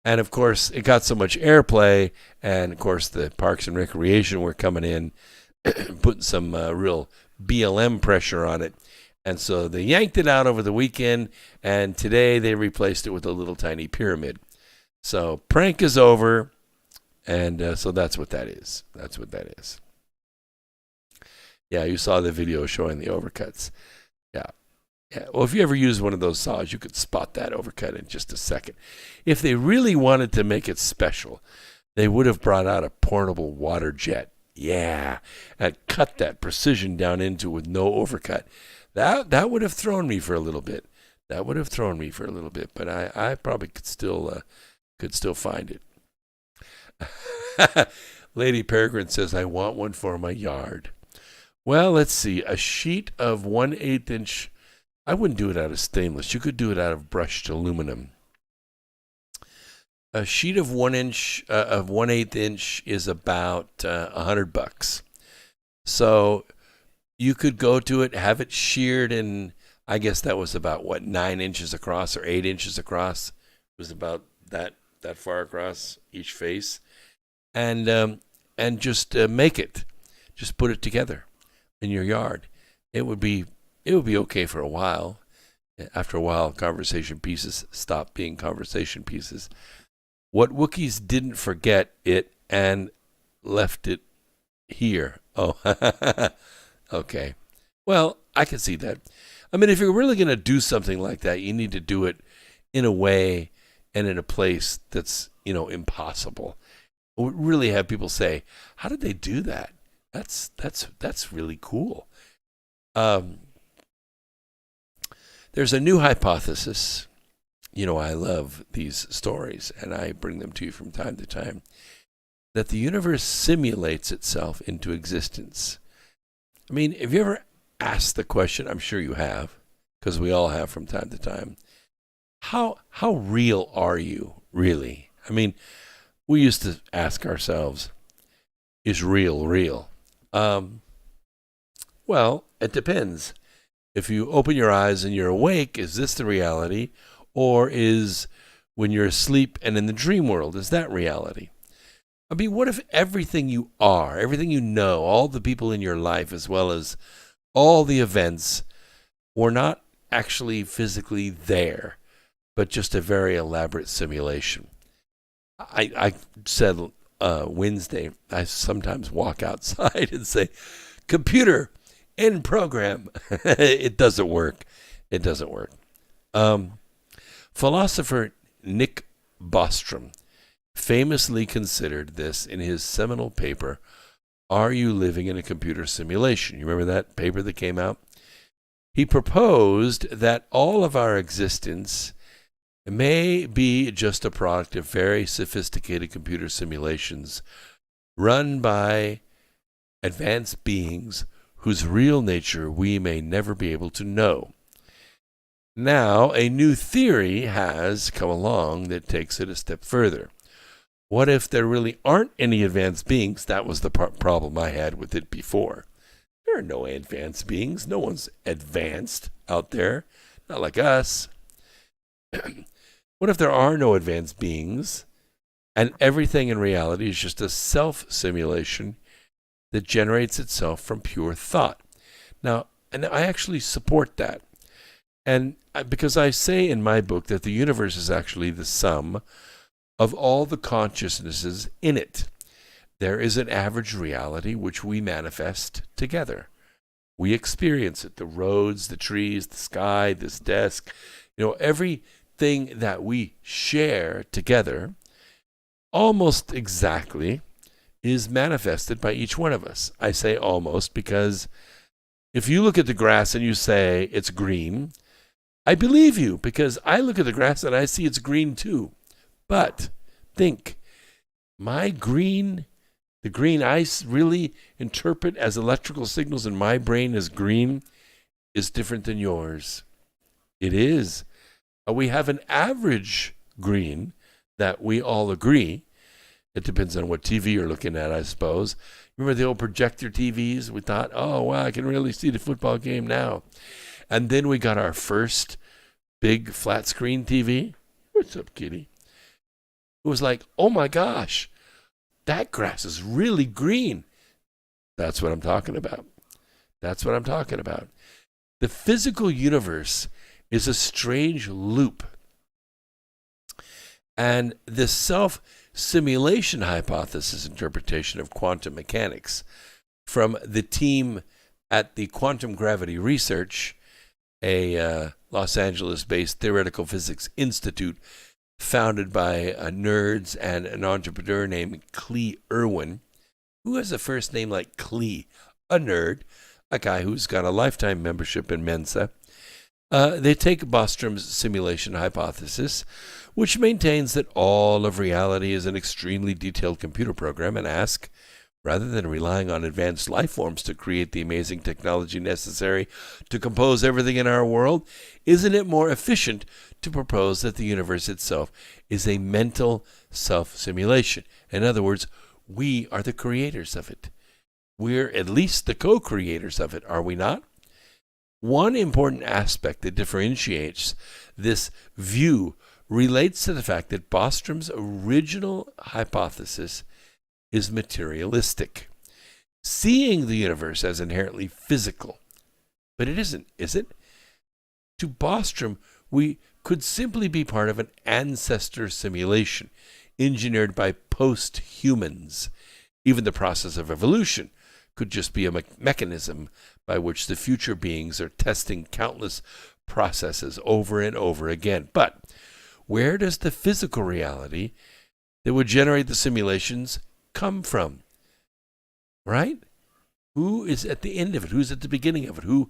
And, of course, it got so much airplay, and, of course, the Parks and Recreation were coming in, putting some real BLM pressure on it. And so they yanked it out over the weekend, and today they replaced it with a little tiny pyramid. So prank is over, and so that's what that is. That's what that is. Yeah, you saw the video showing the overcuts. Yeah. Well, if you ever use one of those saws, you could spot that overcut in just a second. If they really wanted to make it special, they would have brought out a portable water jet. Yeah, and cut that precision down into with no overcut. That would have thrown me for a little bit. But I probably could still find it. Lady Peregrine says, I want one for my yard. Well, let's see. A sheet of 1/8 inch. I wouldn't do it out of stainless. You could do it out of brushed aluminum. A sheet of 1/8 inch is about $100. So you could go to it, have it sheared, and I guess that was about 9 inches across or 8 inches across. It was about that far across each face, and just make it. Just put it together in your yard. It would be okay for a while. After a while, conversation pieces stop being conversation pieces. What Wookiees didn't forget it and left it here. Oh, okay. Well, I can see that. I mean, if you're really going to do something like that, you need to do it in a way and in a place that's, impossible. We really have people say, how did they do that? That's really cool. There's a new hypothesis. I love these stories, and I bring them to you from time to time, that the universe simulates itself into existence. I mean, have you ever asked the question? I'm sure you have, because we all have from time to time. How real are you, really? I mean, we used to ask ourselves, is real real? Well, it depends. If you open your eyes and you're awake, is this the reality? Or is when you're asleep and in the dream world, is that reality? I mean, what if everything you are, everything you know, all the people in your life, as well as all the events, were not actually physically there, but just a very elaborate simulation? I said Wednesday, I sometimes walk outside and say, computer, end program. It doesn't work. Philosopher Nick Bostrom famously considered this in his seminal paper, Are You Living in a Computer Simulation? You remember that paper that came out? He proposed that all of our existence may be just a product of very sophisticated computer simulations run by advanced beings whose real nature we may never be able to know. Now, a new theory has come along that takes it a step further. What if there really aren't any advanced beings? That was the problem I had with it before. There are no advanced beings. No one's advanced out there. Not like us. What if there are no advanced beings and everything in reality is just a self-simulation that generates itself from pure thought? Now, and I actually support that. And because I say in my book that the universe is actually the sum of all the consciousnesses in it. There is an average reality which we manifest together. We experience it. The roads, the trees, the sky, this desk, everything that we share together almost exactly is manifested by each one of us. I say almost because if you look at the grass and you say it's green, I believe you because I look at the grass and I see it's green too. But think, the green I really interpret as electrical signals in my brain as green is different than yours. It is. We have an average green that we all agree It depends on what TV you're looking at, I suppose. Remember the old projector TVs? We thought, oh, wow, I can really see the football game now. And then we got our first big flat screen TV. What's up, kitty? It was like, oh my gosh, that grass is really green. That's what I'm talking about. That's what I'm talking about. The physical universe is a strange loop. And the self-simulation hypothesis interpretation of quantum mechanics from the team at the Quantum Gravity Research, a Los Angeles-based theoretical physics institute founded by nerds and an entrepreneur named Clee Irwin. Who has a first name like Clee? A nerd, a guy who's got a lifetime membership in Mensa. They take Bostrom's simulation hypothesis, which maintains that all of reality is an extremely detailed computer program, and ask, rather than relying on advanced life forms to create the amazing technology necessary to compose everything in our world, isn't it more efficient to propose that the universe itself is a mental self-simulation? In other words, we are the creators of it. We're at least the co-creators of it, are we not? One important aspect that differentiates this view relates to the fact that Bostrom's original hypothesis is materialistic, seeing the universe as inherently physical. But it isn't, is it? To Bostrom, we could simply be part of an ancestor simulation engineered by post-humans. Even the process of evolution could just be a mechanism by which the future beings are testing countless processes over and over again. But where does the physical reality that would generate the simulations come from? Right? Who is at the end of it? Who's at the beginning of it? Who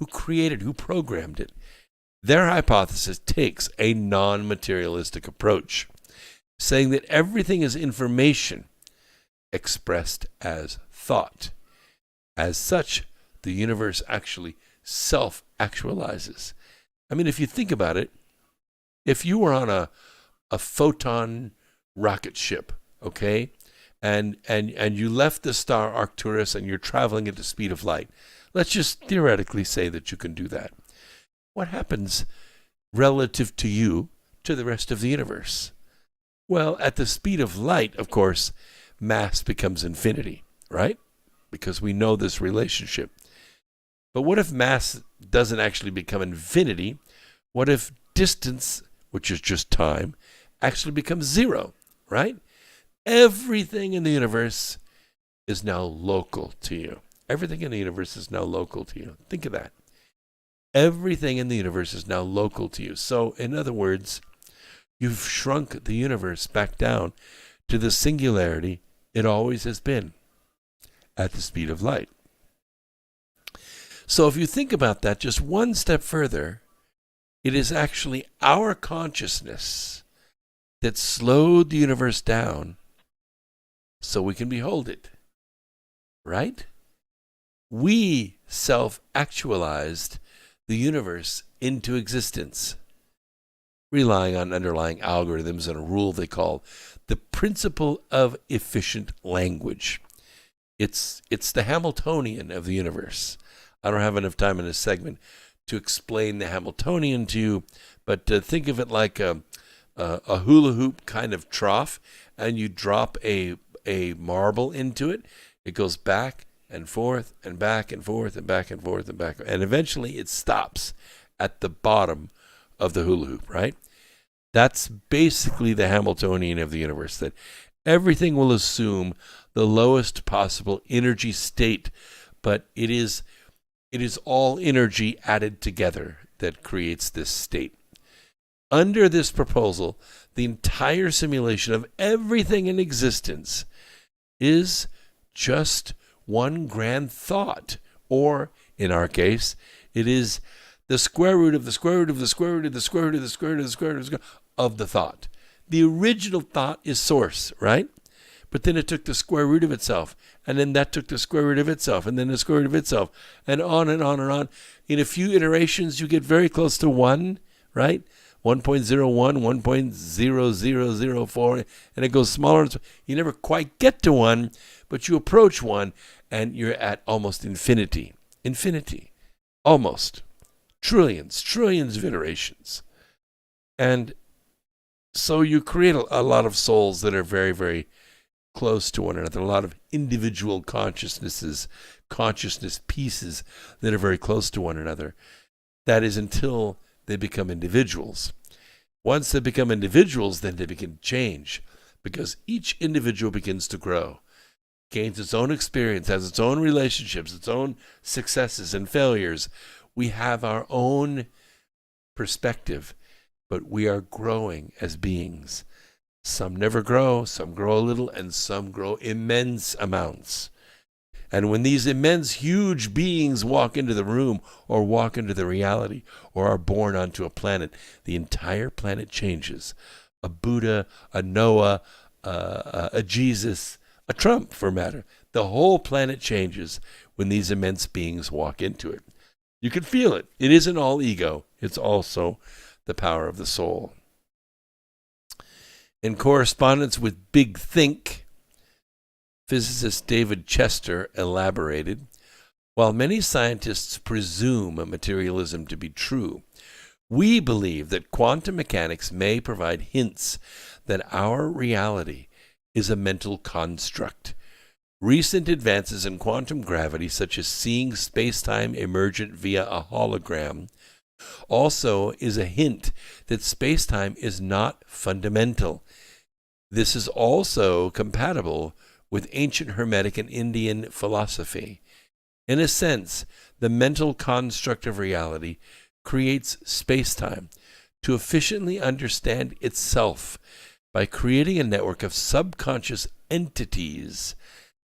created, who programmed it? Their hypothesis takes a non-materialistic approach, saying that everything is information expressed as thought. As such, the universe actually self-actualizes. I mean, if you think about it, if you were on a photon rocket ship, okay, and you left the star Arcturus and you're traveling at the speed of light, let's just theoretically say that you can do that. What happens relative to you to the rest of the universe? Well, at the speed of light, of course, mass becomes infinity, right? Because we know this relationship. But what if mass doesn't actually become infinity? What if distance, which is just time, actually becomes zero, right? Everything in the universe is now local to you. Everything in the universe is now local to you. Think of that. Everything in the universe is now local to you. So, in other words, you've shrunk the universe back down to the singularity it always has been, at the speed of light. So if you think about that just one step further, it is actually our consciousness that slowed the universe down so we can behold it. Right? We self-actualized the universe into existence, relying on underlying algorithms and a rule they call the principle of efficient language. It's the Hamiltonian of the universe. I don't have enough time in this segment to explain the Hamiltonian to you, but think of it like a hula hoop kind of trough, and you drop a marble into it. It goes back and forth and back and forth and back and forth and back, and eventually it stops at the bottom of the hula hoop, right? That's basically the Hamiltonian of the universe, that everything will assume the lowest possible energy state, but it is all energy added together that creates this state. Under this proposal, the entire simulation of everything in existence is just one grand thought, or in our case, it is the square root of the square root of the square root of the square root of the square root of the square root of the thought. The original thought is source, right? But then it took the square root of itself, and then that took the square root of itself, and then the square root of itself, and on and on and on. In a few iterations, you get very close to one, right? 1.01, 1.0004, and it goes smaller. You never quite get to 1, but you approach 1, and you're at almost infinity. Infinity. Almost. Trillions of iterations. And so you create a lot of souls that are very, very close to one another, a lot of individual consciousness pieces that are very close to one another. That is until they become individuals. Once they become individuals, then they begin to change, because each individual begins to grow, gains its own experience, has its own relationships, its own successes and failures. We have our own perspective, but we are growing as beings. Some never grow, some grow a little, and some grow immense amounts. And when these immense, huge beings walk into the room or walk into the reality or are born onto a planet, the entire planet changes. A Buddha, a Noah, a Jesus, a Trump for matter. The whole planet changes when these immense beings walk into it. You can feel it. It isn't all ego. It's also the power of the soul. In correspondence with Big Think, physicist David Chester elaborated, while many scientists presume materialism to be true, we believe that quantum mechanics may provide hints that our reality is a mental construct. Recent advances in quantum gravity, such as seeing space-time emergent via a hologram, also is a hint that space-time is not fundamental. This is also compatible with ancient Hermetic and Indian philosophy. In a sense, the mental construct of reality creates space-time to efficiently understand itself by creating a network of subconscious entities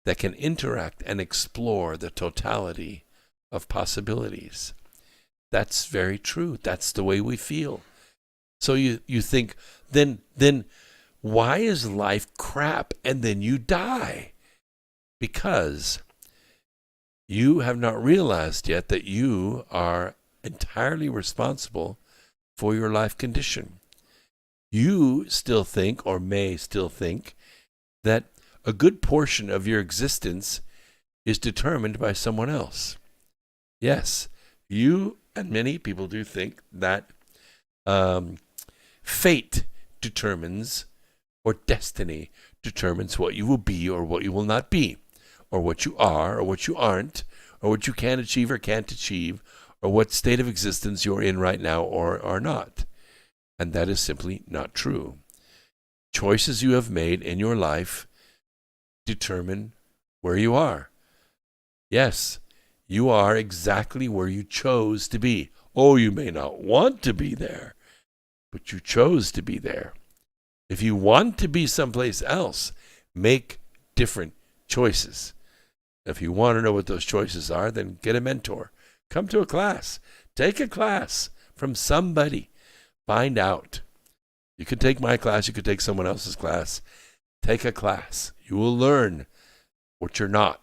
that can interact and explore the totality of possibilities. That's very true. That's the way we feel. So you think, then why is life crap and then you die? Because you have not realized yet that you are entirely responsible for your life condition. You still think, or may still think, that a good portion of your existence is determined by someone else. Yes, you and many people do think that fate determines, or destiny determines what you will be or what you will not be, or what you are or what you aren't, or what you can achieve or can't achieve, or what state of existence you're in right now or are not. And that is simply not true. Choices you have made in your life determine where you are. Yes, you are exactly where you chose to be. Oh, you may not want to be there, but you chose to be there. If you want to be someplace else, make different choices. If you want to know what those choices are, then get a mentor. Come to a class. Take a class from somebody. Find out. You could take my class. You could take someone else's class. Take a class. You will learn what you're not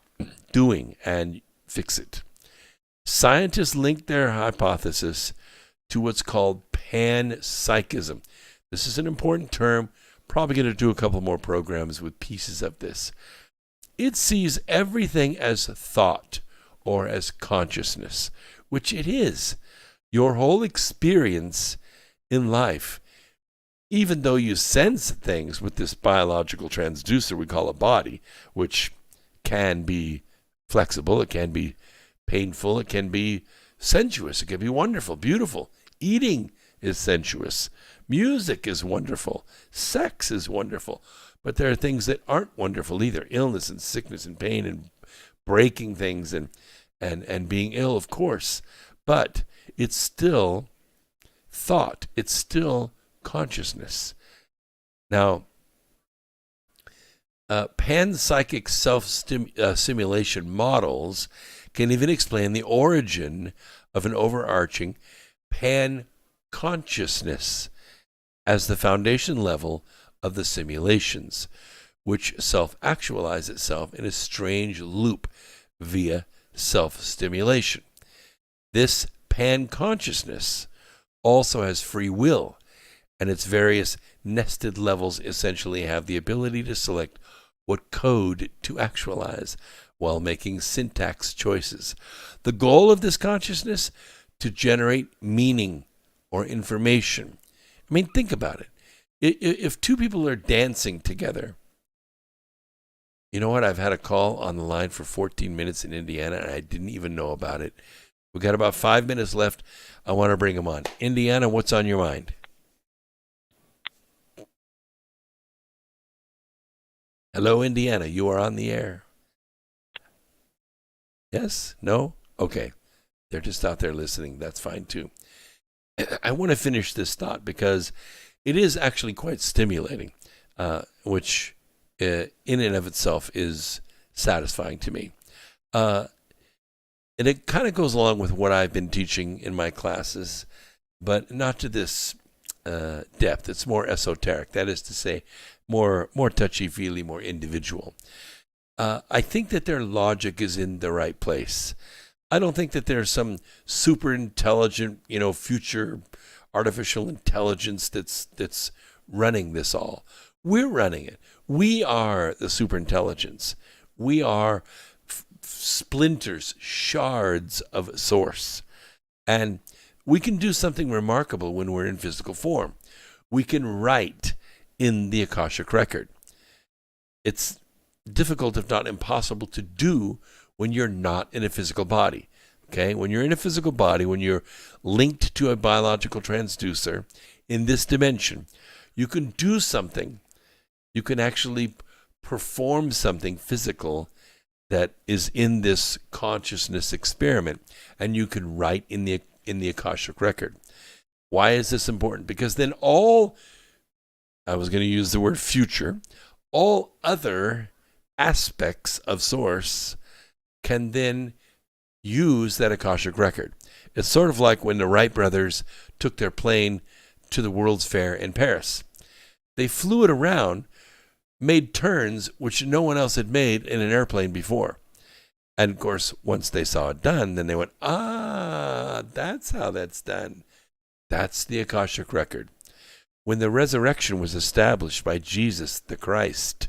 doing and fix it. Scientists link their hypothesis to what's called panpsychism. This is an important term. Probably going to do a couple more programs with pieces of this. It sees everything as thought or as consciousness, which it is. Your whole experience in life, even though you sense things with this biological transducer we call a body, which can be flexible, it can be painful, it can be sensuous, it can be wonderful, beautiful. Eating is sensuous. Music is wonderful. Sex is wonderful. But there are things that aren't wonderful either. Illness and sickness and pain and breaking things and being ill, of course. But it's still thought. It's still consciousness. Now, panpsychic self-simulation models can even explain the origin of an overarching pan-consciousness as the foundation level of the simulations, which self-actualize itself in a strange loop via self-stimulation. This pan-consciousness also has free will and its various nested levels essentially have the ability to select what code to actualize while making syntax choices. The goal of this consciousness? To generate meaning or information. I mean, think about it. If two people are dancing together, you know what? I've had a call on the line for 14 minutes in Indiana, and I didn't even know about it. We've got about 5 minutes left. I want to bring them on. Indiana, what's on your mind? Hello, Indiana. You are on the air. Yes? No? Okay. They're just out there listening. That's fine, too. I want to finish this thought because it is actually quite stimulating, which in and of itself is satisfying to me. And it kind of goes along with what I've been teaching in my classes, but not to this depth. It's more esoteric. That is to say, more touchy-feely, more individual. I think that their logic is in the right place. I don't think that there's some super intelligent, future artificial intelligence that's running this all. We're running it. We are the super intelligence. We are splinters, shards of source. And we can do something remarkable when we're in physical form. We can write in the Akashic record. It's difficult, if not impossible, to do when you're not in a physical body. Okay? When you're in a physical body, when you're linked to a biological transducer in this dimension, you can do something. You can actually perform something physical that is in this consciousness experiment, and you can write in the Akashic record. Why is this important? Because then I was going to use the word future, all other aspects of source can then use that Akashic record. It's sort of like when the Wright brothers took their plane to the World's Fair in Paris. They flew it around, made turns which no one else had made in an airplane before. And of course, once they saw it done, then they went, that's how that's done. That's the Akashic record. When the resurrection was established by Jesus the Christ,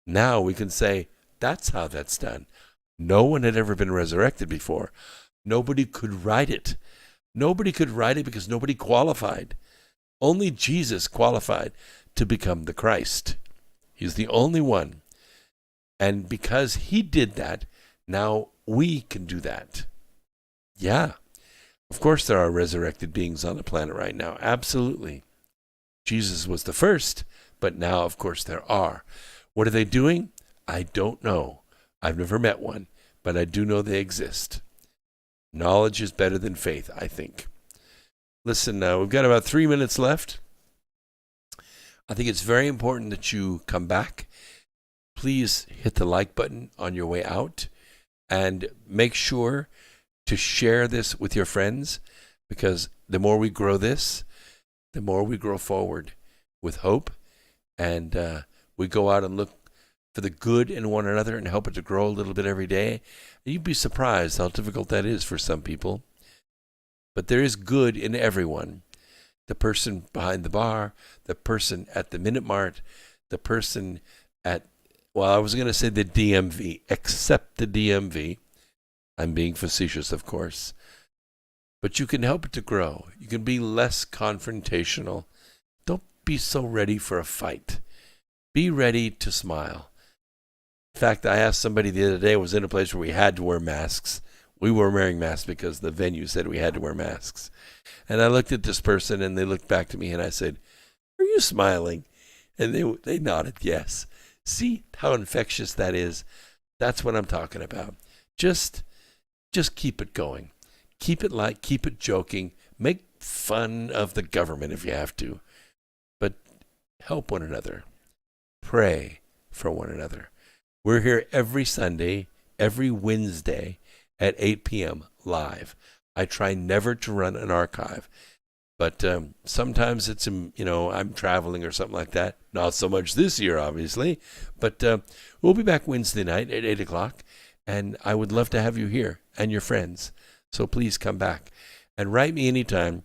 now we can say, that's how that's done. No one had ever been resurrected before. Nobody could write it. Nobody could write it because nobody qualified. Only Jesus qualified to become the Christ. He's the only one. And because he did that, now we can do that. Yeah. Of course there are resurrected beings on the planet right now. Absolutely. Jesus was the first, but now, of course, there are. What are they doing? I don't know. I've never met one, but I do know they exist. Knowledge is better than faith, I think. Listen, we've got about 3 minutes left. I think it's very important that you come back. Please hit the like button on your way out and make sure to share this with your friends, because the more we grow this, the more we grow forward with hope, and we go out and look for the good in one another and help it to grow a little bit every day. And you'd be surprised how difficult that is for some people. But there is good in everyone. The person behind the bar, the person at the Minute Mart, the person at, well, I was going to say the DMV, except the DMV. I'm being facetious, of course. But you can help it to grow. You can be less confrontational. Don't be so ready for a fight. Be ready to smile. In fact, I asked somebody the other day, I was in a place where we had to wear masks. We were wearing masks because the venue said we had to wear masks. And I looked at this person and they looked back to me and I said, "Are you smiling?" And they nodded yes. See how infectious that is? That's what I'm talking about. Just keep it going. Keep it light, keep it joking. Make fun of the government if you have to. But help one another. Pray for one another. We're here every Sunday, every Wednesday at 8 p.m. live. I try never to run an archive. But sometimes it's, I'm traveling or something like that. Not so much this year, obviously. But we'll be back Wednesday night at 8 o'clock. And I would love to have you here and your friends. So please come back. And write me anytime.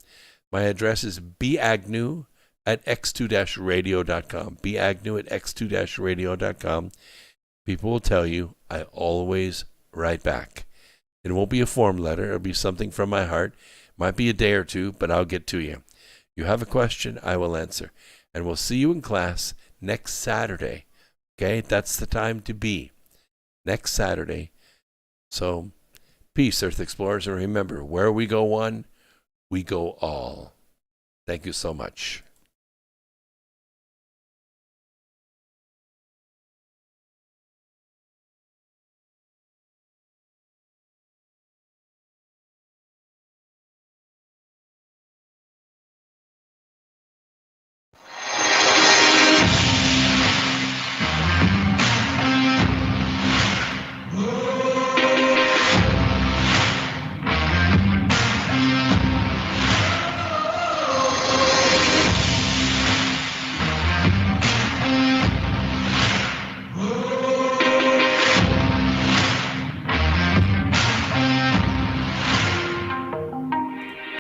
My address is Agnew, at x2-radio.com. Agnew at x2-radio.com. People will tell you I always write back. It won't be a form letter. It'll be something from my heart. Might be a day or two, but I'll get to you. You have a question, I will answer. And we'll see you in class next Saturday. Okay? That's the time to be. Next Saturday. So, peace, Earth Explorers. And remember, where we go one, we go all. Thank you so much.